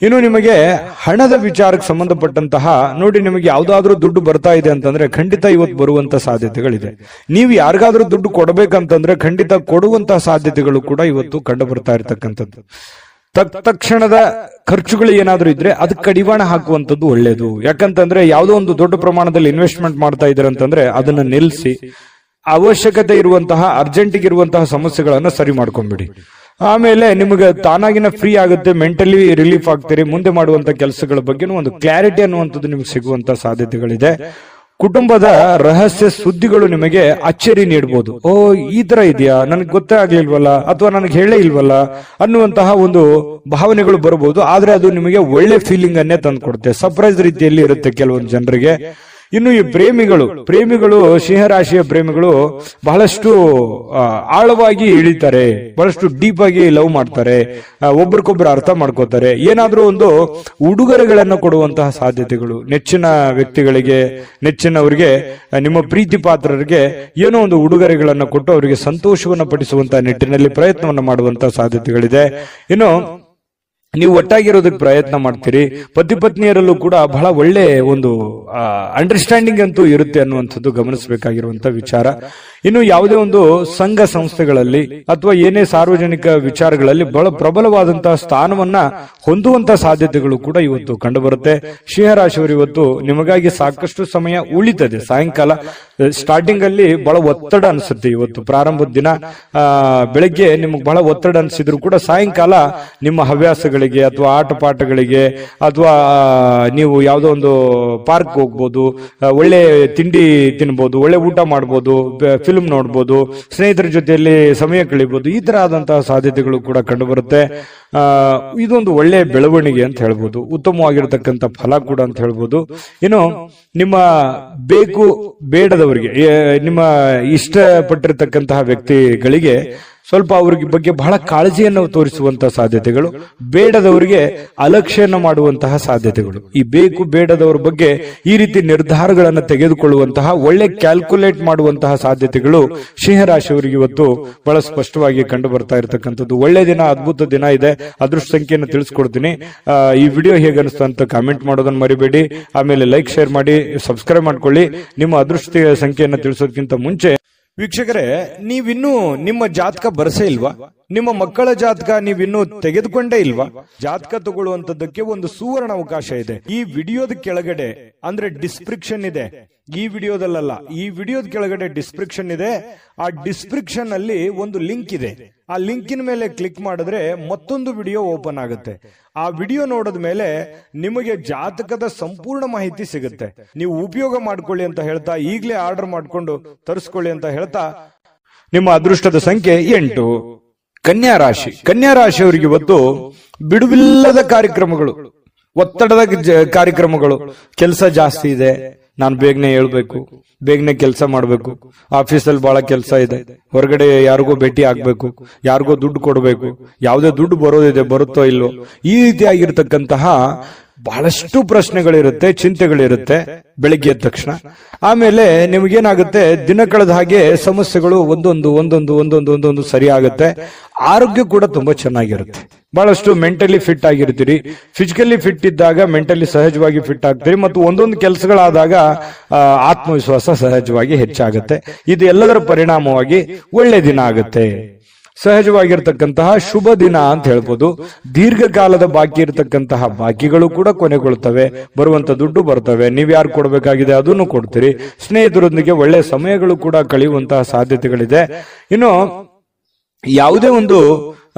ಇನ್ನು ನಿಮಗೆ ಹಣದ ವಿಚಾರಕ್ಕೆ ಸಂಬಂಧಪಟ್ಟಂತಹ ನೋಡಿ, ನಿಮಗೆ ಯಾವ್ದಾದ್ರೂ ದುಡ್ಡು ಬರ್ತಾ ಇದೆ ಅಂತಂದ್ರೆ ಖಂಡಿತ ಇವತ್ತು ಬರುವಂತ ಸಾಧ್ಯತೆಗಳಿದೆ. ನೀವು ಯಾರಿಗಾದ್ರೂ ದುಡ್ಡು ಕೊಡಬೇಕಂತಂದ್ರೆ ಖಂಡಿತ ಕೊಡುವಂತಹ ಸಾಧ್ಯತೆಗಳು ಕೂಡ ಇವತ್ತು ಕಂಡು ಬರ್ತಾ ಇರತಕ್ಕಂಥದ್ದು. ತಕ್ಷಣದ ಖರ್ಚುಗಳು ಏನಾದ್ರೂ ಇದ್ರೆ ಅದಕ್ಕೆ ಕಡಿವಾಣ ಹಾಕುವಂಥದ್ದು ಒಳ್ಳೇದು. ಯಾಕಂತಂದ್ರೆ ಯಾವುದೋ ಒಂದು ದೊಡ್ಡ ಪ್ರಮಾಣದಲ್ಲಿ ಇನ್ವೆಸ್ಟ್ಮೆಂಟ್ ಮಾಡ್ತಾ ಇದ್ದಾರೆ ಅಂತಂದ್ರೆ ಅದನ್ನ ನಿಲ್ಲಿಸಿ ಅವಶ್ಯಕತೆ ಇರುವಂತಹ ಅರ್ಜೆಂಟಿಗೆ ಇರುವಂತಹ ಸಮಸ್ಯೆಗಳನ್ನ ಸರಿ ಮಾಡ್ಕೊಂಡ್ಬಿಡಿ. ಆಮೇಲೆ ನಿಮಗೆ ತಾನಾಗಿನ ಫ್ರೀ ಆಗುತ್ತೆ, ಮೆಂಟಲಿ ರಿಲೀಫ್ ಆಗ್ತೀರಿ. ಮುಂದೆ ಮಾಡುವಂತ ಕೆಲಸಗಳ ಬಗ್ಗೆ ಒಂದು ಕ್ಲಾರಿಟಿ ಅನ್ನುವಂಥದ್ದು ನಿಮ್ಗೆ ಸಿಗುವಂತ ಸಾಧ್ಯತೆಗಳಿದೆ. ಕುಟುಂಬದ ರಹಸ್ಯ ಸುದ್ದಿಗಳು ನಿಮಗೆ ಅಚ್ಚರಿ ನೀಡಬಹುದು. ಓ, ಈ ತರ ಇದೆಯಾ, ನನಗೆ ಗೊತ್ತೇ ಆಗ್ಲಿಲ್ವಲ್ಲ, ಅಥವಾ ನನಗೆ ಹೇಳೇ ಇಲ್ವಲ್ಲ ಅನ್ನುವಂತಹ ಒಂದು ಭಾವನೆಗಳು ಬರಬಹುದು. ಆದ್ರೆ ಅದು ನಿಮಗೆ ಒಳ್ಳೆ ಫೀಲಿಂಗ್ ಅನ್ನೇ ತಂದ್ಕೊಡುತ್ತೆ. ಸರ್ಪ್ರೈಸ್ ರೀತಿಯಲ್ಲಿ ಇರುತ್ತೆ ಕೆಲವೊಂದು ಜನರಿಗೆ. ಇನ್ನು ಈ ಪ್ರೇಮಿಗಳು ಸಿಂಹರಾಶಿಯ ಪ್ರೇಮಿಗಳು ಬಹಳಷ್ಟು ಆಳವಾಗಿ ಇಳಿತಾರೆ, ಬಹಳಷ್ಟು ಡೀಪ್ ಆಗಿ ಲವ್ ಮಾಡ್ತಾರೆ, ಒಬ್ರಿಗೊಬ್ರು ಅರ್ಥ ಮಾಡ್ಕೋತಾರೆ. ಏನಾದ್ರೂ ಒಂದು ಉಡುಗೊರೆಗಳನ್ನು ಕೊಡುವಂತಹ ಸಾಧ್ಯತೆಗಳು, ನೆಚ್ಚಿನ ವ್ಯಕ್ತಿಗಳಿಗೆ, ನೆಚ್ಚಿನವರಿಗೆ, ನಿಮ್ಮ ಪ್ರೀತಿ ಪಾತ್ರರಿಗೆ ಏನೋ ಒಂದು ಉಡುಗೊರೆಗಳನ್ನು ಕೊಟ್ಟು ಅವರಿಗೆ ಸಂತೋಷವನ್ನು ಪಡಿಸುವಂತಹ ನಿಟ್ಟಿನಲ್ಲಿ ಪ್ರಯತ್ನವನ್ನು ಮಾಡುವಂತಹ ಸಾಧ್ಯತೆಗಳಿದೆ. ಇನ್ನು ನೀವು ಒಟ್ಟಾಗಿರೋದಕ್ಕೆ ಪ್ರಯತ್ನ ಮಾಡ್ತೀರಿ. ಪತಿ ಪತ್ನಿಯರಲ್ಲೂ ಕೂಡ ಬಹಳ ಒಳ್ಳೆ ಒಂದು ಅಂಡರ್ಸ್ಟ್ಯಾಂಡಿಂಗ್ ಅಂತೂ ಇರುತ್ತೆ ಅನ್ನುವಂಥದ್ದು ಗಮನಿಸಬೇಕಾಗಿರುವಂತ ವಿಚಾರ. ಇನ್ನು ಯಾವುದೇ ಒಂದು ಸಂಘ ಸಂಸ್ಥೆಗಳಲ್ಲಿ ಅಥವಾ ಏನೇ ಸಾರ್ವಜನಿಕ ವಿಚಾರಗಳಲ್ಲಿ ಬಹಳ ಪ್ರಬಲವಾದಂತಹ ಸ್ಥಾನವನ್ನ ಹೊಂದುವಂತಹ ಸಾಧ್ಯತೆಗಳು ಕೂಡ ಇವತ್ತು ಕಂಡುಬರುತ್ತೆ. ಸಿಂಹರಾಶಿಯವರು ಇವತ್ತು ನಿಮಗಾಗಿ ಸಾಕಷ್ಟು ಸಮಯ ಉಳಿತದೆ. ಸಾಯಂಕಾಲ ಸ್ಟಾರ್ಟಿಂಗ್ ಅಲ್ಲಿ ಬಹಳ ಒತ್ತಡ ಅನಿಸುತ್ತೆ. ಇವತ್ತು ಪ್ರಾರಂಭದ ದಿನ ಬೆಳಗ್ಗೆ ನಿಮಗೆ ಬಹಳ ಒತ್ತಡ ಅನಿಸಿದ್ರು ಕೂಡ ಸಾಯಂಕಾಲ ನಿಮ್ಮ ಹವ್ಯಾಸಗಳಿಗೆ ಅಥವಾ ಆಟ ಪಾಠಗಳಿಗೆ ಅಥವಾ ನೀವು ಯಾವುದೋ ಒಂದು ಪಾರ್ಕ್ ಹೋಗ್ಬೋದು, ಒಳ್ಳೆ ತಿಂಡಿ ತಿನ್ಬೋದು, ಒಳ್ಳೆ ಊಟ ಮಾಡ್ಬೋದು, ಫಿಲ್ಮ್ ನೋಡ್ಬೋದು, ಸ್ನೇಹಿತರ ಜೊತೆಯಲ್ಲಿ ಸಮಯ ಕಳಿಬಹುದು. ಈ ತರ ಆದಂತಹ ಸಾಧ್ಯತೆಗಳು ಕೂಡ ಕಂಡುಬರುತ್ತೆ. ಇದೊಂದು ಒಳ್ಳೆ ಬೆಳವಣಿಗೆ ಅಂತ ಹೇಳ್ಬೋದು, ಉತ್ತಮವಾಗಿರತಕ್ಕಂಥ ಫಲ ಕೂಡ ಅಂತ ಹೇಳ್ಬೋದು. ಇನ್ನು ನಿಮ್ಮ ಬೇಕು ಬೇಡದವರಿಗೆ, ನಿಮ್ಮ ಇಷ್ಟಪಟ್ಟಿರ್ತಕ್ಕಂತಹ ವ್ಯಕ್ತಿಗಳಿಗೆ ಸ್ವಲ್ಪ ಅವ್ರಿಗೆ ಬಗ್ಗೆ ಬಹಳ ಕಾಳಜಿಯನ್ನು ತೋರಿಸುವಂತಹ ಸಾಧ್ಯತೆಗಳು, ಬೇಡದವರಿಗೆ ಅಲಕ್ಷ್ಯನ ಮಾಡುವಂತಹ ಸಾಧ್ಯತೆಗಳು. ಈ ಬೇಕು ಬೇಡದವರ ಬಗ್ಗೆ ಈ ರೀತಿ ನಿರ್ಧಾರಗಳನ್ನು ತೆಗೆದುಕೊಳ್ಳುವಂತಹ ಒಳ್ಳೆ ಕ್ಯಾಲ್ಕುಲೇಟ್ ಮಾಡುವಂತಹ ಸಾಧ್ಯತೆಗಳು ಸಿಂಹರಾಶಿಯವರಿಗೆ ಇವತ್ತು ಬಹಳ ಸ್ಪಷ್ಟವಾಗಿ ಕಂಡು ಬರ್ತಾ ಇರತಕ್ಕಂಥದ್ದು. ಒಳ್ಳೆ ದಿನ, ಅದ್ಭುತ ದಿನ ಇದೆ. ಅದೃಷ್ಟ ಸಂಖ್ಯೆಯನ್ನು ತಿಳಿಸ್ಕೊಡ್ತೀನಿ. ಈ ವಿಡಿಯೋ ಹೇಗೆ ಅನಿಸ್ತು ಅಂತ ಕಾಮೆಂಟ್ ಮಾಡೋದನ್ನ ಮರಿಬೇಡಿ. ಆಮೇಲೆ ಲೈಕ್, ಶೇರ್ ಮಾಡಿ, ಸಬ್ಸ್ಕ್ರೈಬ್ ಮಾಡ್ಕೊಳ್ಳಿ. ನಿಮ್ಮ ಅದೃಷ್ಟ ಸಂಖ್ಯೆಯನ್ನು ತಿಳಿಸೋದಕ್ಕಿಂತ ಮುಂಚೆ ವೀಕ್ಷಕರೇ, ನೀವಿನ್ನೂ ನಿಮ್ಮ ಜಾತಕ ಬರಸೇ ಇಲ್ವಾ? ನಿಮ್ಮ ಮಕ್ಕಳ ಜಾತಕ ನೀವಿನ್ನೂ ತೆಗೆದುಕೊಂಡೇ ಇಲ್ವಾ? ಜಾತಕ ತಗೊಳ್ಳುವಂತದ್ದಕ್ಕೆ ಒಂದು ಸುವರ್ಣ ಅವಕಾಶ ಇದೆ. ಈ ವಿಡಿಯೋದ ಕೆಳಗಡೆ ಅಂದ್ರೆ ಡಿಸ್ಕ್ರಿಪ್ಷನ್ ಇದೆ. ಈ ವಿಡಿಯೋದಲ್ಲ, ಈ ವಿಡಿಯೋದ ಕೆಳಗಡೆ ಡಿಸ್ಕ್ರಿಪ್ಷನ್ ಇದೆ. ಆ ಡಿಸ್ಕ್ರಿಪ್ಷನ್ ಅಲ್ಲಿ ಒಂದು ಲಿಂಕ್ ಇದೆ. ಆ ಲಿಂಕಿನ ಮೇಲೆ ಕ್ಲಿಕ್ ಮಾಡಿದ್ರೆ ಮತ್ತೊಂದು ವಿಡಿಯೋ ಓಪನ್ ಆಗುತ್ತೆ. ಆ ವಿಡಿಯೋ ನೋಡಿದ ಮೇಲೆ ನಿಮಗೆ ಜಾತಕದ ಸಂಪೂರ್ಣ ಮಾಹಿತಿ ಸಿಗುತ್ತೆ. ನೀವು ಉಪಯೋಗ ಮಾಡ್ಕೊಳ್ಳಿ ಅಂತ ಹೇಳ್ತಾ, ಈಗಲೇ ಆರ್ಡರ್ ಮಾಡ್ಕೊಂಡು ತರಿಸ್ಕೊಳ್ಳಿ ಅಂತ ಹೇಳ್ತಾ, ನಿಮ್ಮ ಅದೃಷ್ಟದ ಸಂಖ್ಯೆ 8. ಕನ್ಯಾ ರಾಶಿ. ಕನ್ಯಾ ರಾಶಿಯವರಿಗೆ ಇವತ್ತು ಬಿಡುವಿಲ್ಲದ ಕಾರ್ಯಕ್ರಮಗಳು, ಒತ್ತಡದ ಕಾರ್ಯಕ್ರಮಗಳು. ಕೆಲಸ ಜಾಸ್ತಿ ಇದೆ, ನಾನು ಬೇಗನೆ ಹೇಳ್ಬೇಕು, ಬೇಗನೆ ಕೆಲಸ ಮಾಡಬೇಕು, ಆಫೀಸಲ್ಲಿ ಬಹಳ ಕೆಲಸ ಇದೆ, ಹೊರಗಡೆ ಯಾರಿಗೋ ಭೇಟಿ ಆಗ್ಬೇಕು, ಯಾರಿಗೋ ದುಡ್ಡು ಕೊಡಬೇಕು, ಯಾವುದೇ ದುಡ್ಡು ಬರೋದಿದೆ, ಬರುತ್ತೋ ಇಲ್ವೋ, ಈ ರೀತಿಯಾಗಿರ್ತಕ್ಕಂತಹ ಬಹಳಷ್ಟು ಪ್ರಶ್ನೆಗಳಿರುತ್ತೆ, ಚಿಂತೆಗಳಿರುತ್ತೆ ಬೆಳಿಗ್ಗೆ ಎದ್ದ ತಕ್ಷಣ. ಆಮೇಲೆ ನಿಮಗೇನಾಗುತ್ತೆ, ದಿನ ಕಳೆದ ಹಾಗೆ ಸಮಸ್ಯೆಗಳು ಒಂದೊಂದು ಸರಿ ಆಗುತ್ತೆ. ಆರೋಗ್ಯ ಕೂಡ ತುಂಬಾ ಚೆನ್ನಾಗಿರುತ್ತೆ. ಬಹಳಷ್ಟು ಮೆಂಟಲಿ ಫಿಟ್ ಆಗಿರ್ತೀರಿ. ಫಿಸಿಕಲಿ ಫಿಟ್ ಇದ್ದಾಗ ಮೆಂಟಲಿ ಸಹಜವಾಗಿ ಫಿಟ್ ಆಗ್ತೀರಿ. ಮತ್ತು ಒಂದೊಂದು ಕೆಲಸಗಳಾದಾಗ ಆತ್ಮವಿಶ್ವಾಸ ಸಹಜವಾಗಿ ಹೆಚ್ಚಾಗುತ್ತೆ. ಇದು ಎಲ್ಲದರ ಪರಿಣಾಮವಾಗಿ ಒಳ್ಳೆ ದಿನ ಆಗುತ್ತೆ. ಸಹಜವಾಗಿರ್ತಕ್ಕಂತಹ ಶುಭ ದಿನ ಅಂತ ಹೇಳ್ಬೋದು. ದೀರ್ಘಕಾಲದ ಬಾಕಿ ಇರತಕ್ಕಂತಹ ಬಾಕಿಗಳು ಕೂಡ ಕೊನೆಗೊಳ್ತವೆ. ಬರುವಂತ ದುಡ್ಡು ಬರ್ತವೆ. ನೀವ್ ಯಾರು ಕೊಡಬೇಕಾಗಿದೆ ಅದನ್ನು ಕೊಡ್ತೀರಿ. ಸ್ನೇಹಿತರೊಂದಿಗೆ ಒಳ್ಳೆ ಸಮಯಗಳು ಕೂಡ ಕಳೆಯುವಂತಹ ಸಾಧ್ಯತೆಗಳಿದೆ. ಇನ್ನು ಯಾವುದೇ ಒಂದು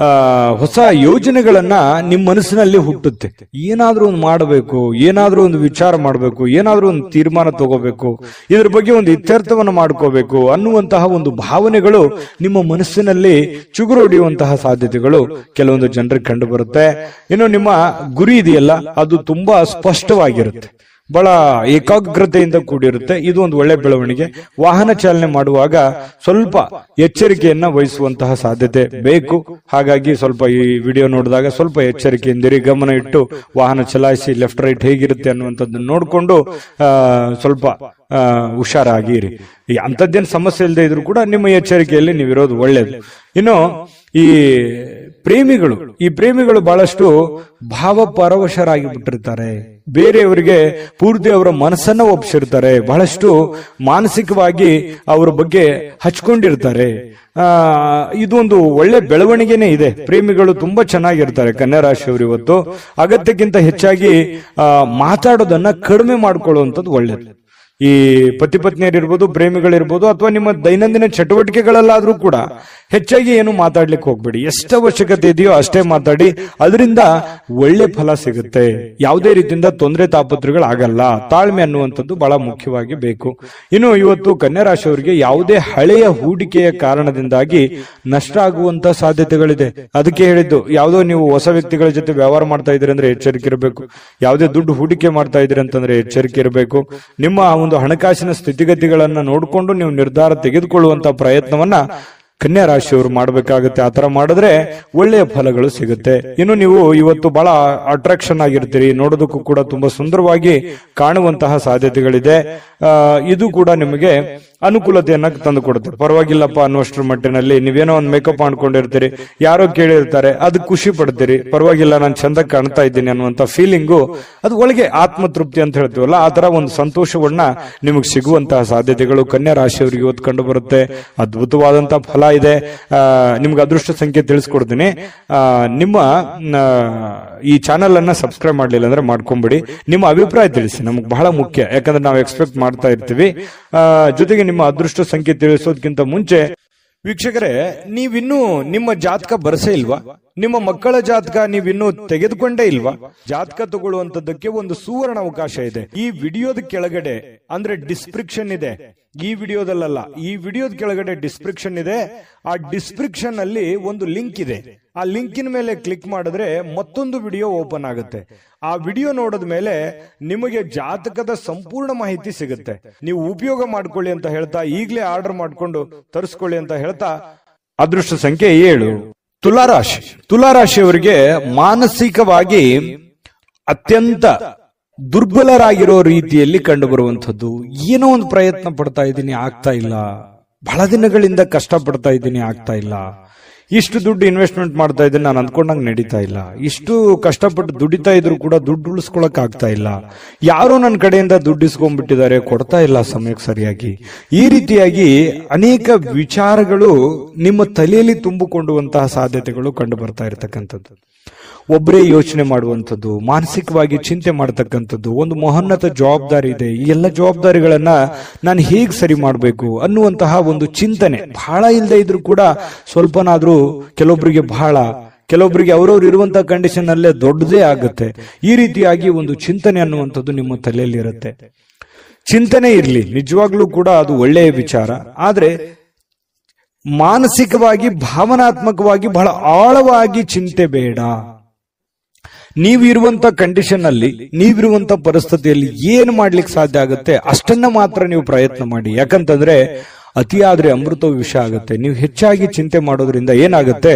ಹೊಸ ಯೋಜನೆಗಳನ್ನ ನಿಮ್ಮ ಮನಸ್ಸಿನಲ್ಲಿ ಹುಟ್ಟುತ್ತೆ. ಏನಾದ್ರೂ ಒಂದು ಮಾಡಬೇಕು, ಏನಾದ್ರೂ ಒಂದು ವಿಚಾರ ಮಾಡಬೇಕು, ಏನಾದ್ರೂ ಒಂದು ತೀರ್ಮಾನ ತಗೋಬೇಕು, ಇದ್ರ ಬಗ್ಗೆ ಒಂದು ಇತ್ಯರ್ಥವನ್ನು ಮಾಡ್ಕೋಬೇಕು ಅನ್ನುವಂತಹ ಒಂದು ಭಾವನೆಗಳು ನಿಮ್ಮ ಮನಸ್ಸಿನಲ್ಲಿ ಚುಗುರು ಹೊಡೆಯುವಂತಹ ಸಾಧ್ಯತೆಗಳು ಕೆಲವೊಂದು ಜನರಿಗೆ ಕಂಡು ಬರುತ್ತೆ. ಇನ್ನು ನಿಮ್ಮ ಗುರಿ ಇದೆಯಲ್ಲ, ಅದು ತುಂಬಾ ಸ್ಪಷ್ಟವಾಗಿರುತ್ತೆ, ಬಹಳ ಏಕಾಗ್ರತೆಯಿಂದ ಕೂಡಿರುತ್ತೆ. ಇದು ಒಂದು ಒಳ್ಳೆ ಬೆಳವಣಿಗೆ. ವಾಹನ ಚಾಲನೆ ಮಾಡುವಾಗ ಸ್ವಲ್ಪ ಎಚ್ಚರಿಕೆಯನ್ನ ವಹಿಸುವಂತಹ ಸಾಧ್ಯತೆ ಬೇಕು. ಹಾಗಾಗಿ ಸ್ವಲ್ಪ ಈ ವಿಡಿಯೋ ನೋಡಿದಾಗ ಸ್ವಲ್ಪ ಎಚ್ಚರಿಕೆಯಿಂದಿರಿ, ಗಮನ ಇಟ್ಟು ವಾಹನ ಚಲಾಯಿಸಿ. ಲೆಫ್ಟ್ ರೈಟ್ ಹೇಗಿರುತ್ತೆ ಅನ್ನುವಂಥದ್ದನ್ನು ನೋಡಿಕೊಂಡು ಸ್ವಲ್ಪ ಹುಷಾರಾಗಿರಿ. ಅಂಥದ್ದೇನು ಸಮಸ್ಯೆ ಇಲ್ಲದೆ ಇದ್ರೂ ಕೂಡ ನಿಮ್ಮ ಎಚ್ಚರಿಕೆಯಲ್ಲಿ ನೀವಿರೋದು ಒಳ್ಳೇದು. ಇನ್ನು ಈ ಪ್ರೇಮಿಗಳು ಬಹಳಷ್ಟು ಭಾವಪರವಶರಾಗಿ ಬಿಟ್ಟಿರ್ತಾರೆ. ಬೇರೆಯವರಿಗೆ ಪೂರ್ತಿ ಅವರ ಮನಸ್ಸನ್ನ ಒಪ್ಪಿಸಿರ್ತಾರೆ. ಬಹಳಷ್ಟು ಮಾನಸಿಕವಾಗಿ ಅವರ ಬಗ್ಗೆ ಹಚ್ಕೊಂಡಿರ್ತಾರೆ. ಇದು ಒಂದು ಒಳ್ಳೆ ಬೆಳವಣಿಗೆನೇ ಇದೆ. ಪ್ರೇಮಿಗಳು ತುಂಬಾ ಚೆನ್ನಾಗಿರ್ತಾರೆ. ಕನ್ಯಾ ರಾಶಿಯವರು ಇವತ್ತು ಅಗತ್ಯಕ್ಕಿಂತ ಹೆಚ್ಚಾಗಿ ಮಾತಾಡೋದನ್ನ ಕಡಿಮೆ ಮಾಡ್ಕೊಳ್ಳುವಂಥದ್ದು ಒಳ್ಳೇದು. ಈ ಪತಿ ಪತ್ನಿಯರಿರ್ಬೋದು, ಪ್ರೇಮಿಗಳಿರ್ಬೋದು, ಅಥವಾ ನಿಮ್ಮ ದೈನಂದಿನ ಚಟುವಟಿಕೆಗಳಲ್ಲಾದ್ರೂ ಕೂಡ ಹೆಚ್ಚಾಗಿ ಏನು ಮಾತಾಡ್ಲಿಕ್ಕೆ ಹೋಗ್ಬೇಡಿ. ಎಷ್ಟು ಅವಶ್ಯಕತೆ ಇದೆಯೋ ಅಷ್ಟೇ ಮಾತಾಡಿ. ಅದರಿಂದ ಒಳ್ಳೆ ಫಲ ಸಿಗುತ್ತೆ. ಯಾವುದೇ ರೀತಿಯಿಂದ ತೊಂದರೆ ತಾಪತ್ರಗಳಾಗಲ್ಲ. ತಾಳ್ಮೆ ಅನ್ನುವಂಥದ್ದು ಬಹಳ ಮುಖ್ಯವಾಗಿ ಬೇಕು. ಇನ್ನು ಇವತ್ತು ಕನ್ಯಾ ರಾಶಿಯವರಿಗೆ ಯಾವುದೇ ಹಳೆಯ ಹೂಡಿಕೆಯ ಕಾರಣದಿಂದಾಗಿ ನಷ್ಟ ಆಗುವಂತ ಸಾಧ್ಯತೆಗಳಿದೆ. ಅದಕ್ಕೆ ಹೇಳಿದ್ದು, ಯಾವುದೋ ನೀವು ಹೊಸ ವ್ಯಕ್ತಿಗಳ ಜೊತೆ ವ್ಯವಹಾರ ಮಾಡ್ತಾ ಇದ್ದೀರಿ ಅಂದ್ರೆ ಎಚ್ಚರಿಕೆ ಇರಬೇಕು. ಯಾವುದೇ ದುಡ್ಡು ಹೂಡಿಕೆ ಮಾಡ್ತಾ ಇದ್ದೀರಿ ಅಂತಂದ್ರೆ ಎಚ್ಚರಿಕೆ ಇರಬೇಕು. ನಿಮ್ಮ ಒಂದು ಹಣಕಾಸಿನ ಸ್ಥಿತಿಗತಿಗಳನ್ನ ನೋಡಿಕೊಂಡು ನೀವು ನಿರ್ಧಾರ ತೆಗೆದುಕೊಳ್ಳುವಂತ ಪ್ರಯತ್ನವನ್ನ ಕನ್ಯಾ ರಾಶಿಯವರು ಮಾಡಬೇಕಾಗುತ್ತೆ. ಆತರ ಮಾಡಿದ್ರೆ ಒಳ್ಳೆಯ ಫಲಗಳು ಸಿಗುತ್ತೆ. ಇನ್ನು ನೀವು ಇವತ್ತು ಬಹಳ ಅಟ್ರಾಕ್ಷನ್ ಆಗಿರ್ತೀರಿ. ನೋಡೋದಕ್ಕೂ ಕೂಡ ತುಂಬಾ ಸುಂದರವಾಗಿ ಕಾಣುವಂತಹ ಸಾಧ್ಯತೆಗಳಿದೆ. ಇದು ಕೂಡ ನಿಮಗೆ ಅನುಕೂಲತೆಯನ್ನ ತಂದು ಕೊಡುತ್ತೆ. ಪರವಾಗಿಲ್ಲಪ್ಪ ಅನ್ನುವಷ್ಟರ ಮಟ್ಟಿನಲ್ಲಿ ನೀವೇನೋ ಒಂದು ಮೇಕಪ್ ಮಾಡ್ಕೊಂಡಿರ್ತೀರಿ, ಯಾರೋ ಕೇಳಿರ್ತಾರೆ, ಅದು ಖುಷಿ ಪಡ್ತೀರಿ. ಪರವಾಗಿಲ್ಲ, ನಾನು ಚಂದ ಕಾಣ್ತಾ ಇದ್ದೀನಿ ಅನ್ನುವಂತ ಫೀಲಿಂಗು, ಅದು ಒಳಗೆ ಆತ್ಮತೃಪ್ತಿ ಅಂತ ಹೇಳ್ತೀವಲ್ಲ, ಆ ತರ ಒಂದು ಸಂತೋಷವನ್ನ ನಿಮಗೆ ಸಿಗುವಂತಹ ಸಾಧ್ಯತೆಗಳು ಕನ್ಯಾ ರಾಶಿಯವರಿಗೆ ಇವತ್ತು ಕಂಡು ಬರುತ್ತೆ. ಅದ್ಭುತವಾದಂತಹ ಫಲ ಇದೆ. ನಿಮ್ಗೆ ಅದೃಷ್ಟ ಸಂಖ್ಯೆ ತಿಳಿಸ್ಕೊಡ್ತೀನಿ. ನಿಮ್ಮ ಈ ಚಾನೆಲ್ ಅನ್ನ ಸಬ್ಸ್ಕ್ರೈಬ್ ಮಾಡ್ಲಿಲ್ಲ ಅಂದ್ರೆ ಮಾಡ್ಕೊಂಬಿಡಿ. ನಿಮ್ಮ ಅಭಿಪ್ರಾಯ ತಿಳಿಸಿ, ನಮ್ಗೆ ಬಹಳ ಮುಖ್ಯ. ಯಾಕಂದ್ರೆ ನಾವು ಎಕ್ಸ್ಪೆಕ್ಟ್ ಮಾಡ್ತಾ ಇರ್ತೀವಿ. ಜೊತೆಗೆ ನಿಮ್ಮ ಅದೃಷ್ಟ ಸಂಖ್ಯೆ ತಿಳಿಸೋದಕ್ಕಿಂತ ಮುಂಚೆ ವೀಕ್ಷಕರೇ, ನೀವಿನ್ನೂ ನಿಮ್ಮ ಜಾತಕ ಬರಸೇ ಇಲ್ವಾ? ನಿಮ್ಮ ಮಕ್ಕಳ ಜಾತಕ ನೀವಿನ್ನೂ ತೆಗೆದುಕೊಂಡೇ ಇಲ್ವಾ? ಜಾತಕ ತಗೊಳ್ಳುವಂತದ್ದಕ್ಕೆ ಒಂದು ಸುವರ್ಣ ಅವಕಾಶ ಇದೆ. ಈ ವಿಡಿಯೋದ ಕೆಳಗಡೆ ಅಂದ್ರೆ ಡಿಸ್ಕ್ರಿಪ್ಷನ್ ಇದೆ. ಈ ವಿಡಿಯೋದಲ್ಲ, ಈ ವಿಡಿಯೋದ ಕೆಳಗಡೆ ಡಿಸ್ಕ್ರಿಪ್ಷನ್ ಇದೆ. ಆ ಡಿಸ್ಕ್ರಿಪ್ಷನ್ ಅಲ್ಲಿ ಒಂದು ಲಿಂಕ್ ಇದೆ. ಆ ಲಿಂಕಿನ ಮೇಲೆ ಕ್ಲಿಕ್ ಮಾಡಿದ್ರೆ ಮತ್ತೊಂದು ವಿಡಿಯೋ ಓಪನ್ ಆಗುತ್ತೆ. ಆ ವಿಡಿಯೋ ನೋಡಿದ ಮೇಲೆ ನಿಮಗೆ ಜಾತಕದ ಸಂಪೂರ್ಣ ಮಾಹಿತಿ ಸಿಗುತ್ತೆ. ನೀವು ಉಪಯೋಗ ಮಾಡ್ಕೊಳ್ಳಿ ಅಂತ ಹೇಳ್ತಾ, ಈಗಲೇ ಆರ್ಡರ್ ಮಾಡ್ಕೊಂಡು ತರಿಸ್ಕೊಳ್ಳಿ ಅಂತ ಹೇಳ್ತಾ, ಅದೃಷ್ಟ ಸಂಖ್ಯೆ 7. ತುಲಾರಾಶಿ. ತುಲಾರಾಶಿಯವರಿಗೆ ಮಾನಸಿಕವಾಗಿ ಅತ್ಯಂತ ದುರ್ಬಲರಾಗಿರೋ ರೀತಿಯಲ್ಲಿ ಕಂಡು ಬರುವಂಥದ್ದು. ಏನೋ ಒಂದು ಪ್ರಯತ್ನ ಪಡ್ತಾ ಇದ್ದೀನಿ, ಆಗ್ತಾ ಇಲ್ಲ. ಬಹಳ ದಿನಗಳಿಂದ ಕಷ್ಟ ಪಡ್ತಾ ಇದ್ದೀನಿ, ಆಗ್ತಾ ಇಲ್ಲ. ಇಷ್ಟು ದುಡ್ಡು ಇನ್ವೆಸ್ಟ್ಮೆಂಟ್ ಮಾಡ್ತಾ ಇದ್ದೀನಿ, ನಾನು ಅಂದ್ಕೊಂಡಂಗೆ ನಡೀತಾ ಇಲ್ಲ. ಇಷ್ಟು ಕಷ್ಟಪಟ್ಟು ದುಡಿತಾ ಇದ್ರು ಕೂಡ ದುಡ್ಡು ಉಳಿಸ್ಕೊಳಕ್ ಆಗ್ತಾ ಇಲ್ಲ. ಯಾರೋ ನನ್ನ ಕಡೆಯಿಂದ ದುಡ್ಡು ಇಸ್ಕೊಂಡ್ಬಿಟ್ಟಿದ್ದಾರೆ, ಕೊಡ್ತಾ ಇಲ್ಲ ಸಮಯಕ್ಕೆ ಸರಿಯಾಗಿ. ಈ ರೀತಿಯಾಗಿ ಅನೇಕ ವಿಚಾರಗಳು ನಿಮ್ಮ ತಲೆಯಲ್ಲಿ ತುಂಬಿಕೊಂಡುವಂತಹ ಸಾಧ್ಯತೆಗಳು ಕಂಡು ಬರ್ತಾ ಇರತಕ್ಕಂಥದ್ದು. ಒಬ್ಬರೇ ಯೋಚನೆ ಮಾಡುವಂಥದ್ದು, ಮಾನಸಿಕವಾಗಿ ಚಿಂತೆ ಮಾಡತಕ್ಕಂಥದ್ದು. ಒಂದು ಮಹೋನ್ನತ ಜವಾಬ್ದಾರಿ ಇದೆ, ಈ ಎಲ್ಲ ಜವಾಬ್ದಾರಿಗಳನ್ನ ನಾನು ಹೇಗೆ ಸರಿ ಮಾಡಬೇಕು ಅನ್ನುವಂತಹ ಒಂದು ಚಿಂತನೆ ಬಹಳ ಇಲ್ಲದೆ ಇದ್ರೂ ಕೂಡ ಸ್ವಲ್ಪನಾದ್ರೂ ಕೆಲವೊಬ್ಬರಿಗೆ ಅವರವ್ರು ಇರುವಂತಹ ಕಂಡೀಷನ್ ಅಲ್ಲೇ ದೊಡ್ಡದೇ ಆಗುತ್ತೆ. ಈ ರೀತಿಯಾಗಿ ಒಂದು ಚಿಂತನೆ ಅನ್ನುವಂಥದ್ದು ನಿಮ್ಮ ತಲೆಯಲ್ಲಿ ಇರುತ್ತೆ. ಚಿಂತನೆ ಇರಲಿ, ನಿಜವಾಗ್ಲೂ ಕೂಡ ಅದು ಒಳ್ಳೆಯ ವಿಚಾರ. ಆದ್ರೆ ಮಾನಸಿಕವಾಗಿ ಭಾವನಾತ್ಮಕವಾಗಿ ಬಹಳ ಆಳವಾಗಿ ಚಿಂತೆ ಬೇಡ. ನೀವಿರುವಂತ ಕಂಡೀಷನ್ ಅಲ್ಲಿ, ನೀವಿರುವಂತ ಪರಿಸ್ಥಿತಿಯಲ್ಲಿ ಏನು ಮಾಡ್ಲಿಕ್ಕೆ ಸಾಧ್ಯ ಆಗುತ್ತೆ ಅಷ್ಟನ್ನ ಮಾತ್ರ ನೀವು ಪ್ರಯತ್ನ ಮಾಡಿ. ಯಾಕಂತಂದ್ರೆ ಅತಿಯಾದ್ರೆ ಅಮೃತವು ವಿಷ ಆಗುತ್ತೆ. ನೀವು ಹೆಚ್ಚಾಗಿ ಚಿಂತೆ ಮಾಡೋದ್ರಿಂದ ಏನಾಗುತ್ತೆ,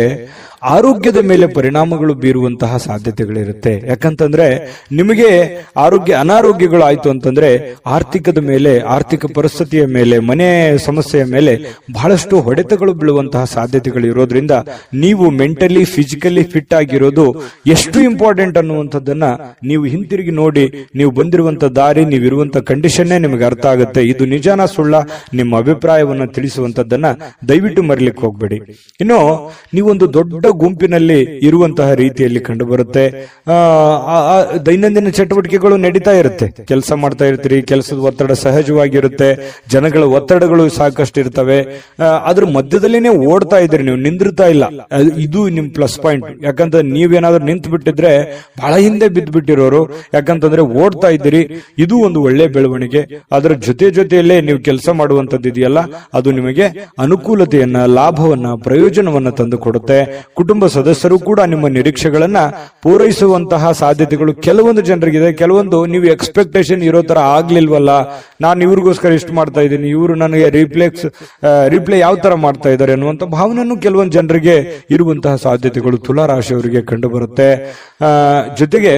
ಆರೋಗ್ಯದ ಮೇಲೆ ಪರಿಣಾಮಗಳು ಬೀರುವಂತಹ ಸಾಧ್ಯತೆಗಳಿರುತ್ತೆ. ಯಾಕಂತಂದ್ರೆ ನಿಮಗೆ ಅನಾರೋಗ್ಯಗಳು ಆಯ್ತು ಅಂತಂದ್ರೆ ಆರ್ಥಿಕದ ಮೇಲೆ, ಆರ್ಥಿಕ ಪರಿಸ್ಥಿತಿಯ ಮೇಲೆ, ಮನೆ ಸಮಸ್ಯೆಯ ಮೇಲೆ ಬಹಳಷ್ಟು ಹೊಡೆತಗಳು ಬೀಳುವಂತಹ ಸಾಧ್ಯತೆಗಳು ಇರೋದ್ರಿಂದ ನೀವು ಮೆಂಟಲಿ ಫಿಸಿಕಲಿ ಫಿಟ್ ಆಗಿರೋದು ಎಷ್ಟು ಇಂಪಾರ್ಟೆಂಟ್ ಅನ್ನುವಂಥದ್ದನ್ನ ನೀವು ಹಿಂತಿರುಗಿ ನೋಡಿ. ನೀವು ಬಂದಿರುವಂತ ದಾರಿ, ನೀವಿರುವಂತ ಕಂಡೀಷನ್ನೇ ನಿಮಗೆ ಅರ್ಥ ಆಗುತ್ತೆ. ಇದು ನಿಜಾನ ಸುಳ್ಳ ನಿಮ್ಮ ಅಭಿಪ್ರಾಯವನ್ನ ತಿಳಿಸುವಂತದ್ದನ್ನ ದಯವಿಟ್ಟು ಮರಿಲಿಕ್ಕೆ ಹೋಗ್ಬೇಡಿ. ಇನ್ನು ನೀವೊಂದು ದೊಡ್ಡ ಗುಂಪಿನಲ್ಲಿ ಇರುವಂತಹ ರೀತಿಯಲ್ಲಿ ಕಂಡು ಬರುತ್ತೆ. ದೈನಂದಿನ ಚಟುವಟಿಕೆಗಳು ನಡೀತಾ ಇರುತ್ತೆ, ಕೆಲಸ ಮಾಡ್ತಾ ಇರ್ತೀರಿ, ಕೆಲಸದ ಒತ್ತಡ ಸಹಜವಾಗಿರುತ್ತೆ, ಜನಗಳ ಒತ್ತಡಗಳು ಸಾಕಷ್ಟು ಇರ್ತವೆ. ಅದ್ರ ಮಧ್ಯದಲ್ಲಿನೇ ಓಡ್ತಾ ಇದ್ರಿ, ನೀವು ನಿಂದಿರ್ತಾ ಇಲ್ಲ. ಇದು ನಿಮ್ ಪ್ಲಸ್ ಪಾಯಿಂಟ್. ಯಾಕಂದ್ರೆ ನೀವೇನಾದ್ರೂ ನಿಂತು ಬಿಟ್ಟಿದ್ರೆ ಬಹಳ ಹಿಂದೆ ಬಿದ್ದು ಬಿಟ್ಟಿರೋರು. ಯಾಕಂತಂದ್ರೆ ಓಡ್ತಾ ಇದ್ದೀರಿ, ಇದು ಒಂದು ಒಳ್ಳೆ ಬೆಳವಣಿಗೆ. ಅದರ ಜೊತೆಯಲ್ಲೇ ನೀವು ಕೆಲಸ ಮಾಡುವಂತದ್ದು ಇದೆಯಲ್ಲ, ಅದು ನಿಮಗೆ ಅನುಕೂಲತೆಯನ್ನ, ಲಾಭವನ್ನ, ಪ್ರಯೋಜನವನ್ನ ತಂದು ಕೊಡುತ್ತೆ. ಕುಟುಂಬ ಸದಸ್ಯರು ಕೂಡ ನಿಮ್ಮ ನಿರೀಕ್ಷೆಗಳನ್ನ ಪೂರೈಸುವಂತಹ ಸಾಧ್ಯತೆಗಳು ಕೆಲವೊಂದು ಜನರಿಗಿದೆ. ಕೆಲವೊಂದು ನೀವು ಎಕ್ಸ್ಪೆಕ್ಟೇಷನ್ ಇರೋ ತರ ಆಗ್ಲಿಲ್ವಲ್ಲ, ನಾನು ಇವ್ರಿಗೋಸ್ಕರ ಇಷ್ಟು ಮಾಡ್ತಾ ಇದ್ದೀನಿ, ಇವರು ನನಗೆ ರಿಪ್ಲೈ ಯಾವ ತರ ಮಾಡ್ತಾ ಇದ್ದಾರೆ ಅನ್ನುವಂತ ಭಾವನೆಯನ್ನು ಕೆಲವೊಂದು ಜನರಿಗೆ ಇರುವಂತಹ ಸಾಧ್ಯತೆಗಳು ತುಲಾರಾಶಿಯವರಿಗೆ ಕಂಡು ಬರುತ್ತೆ. ಜೊತೆಗೆ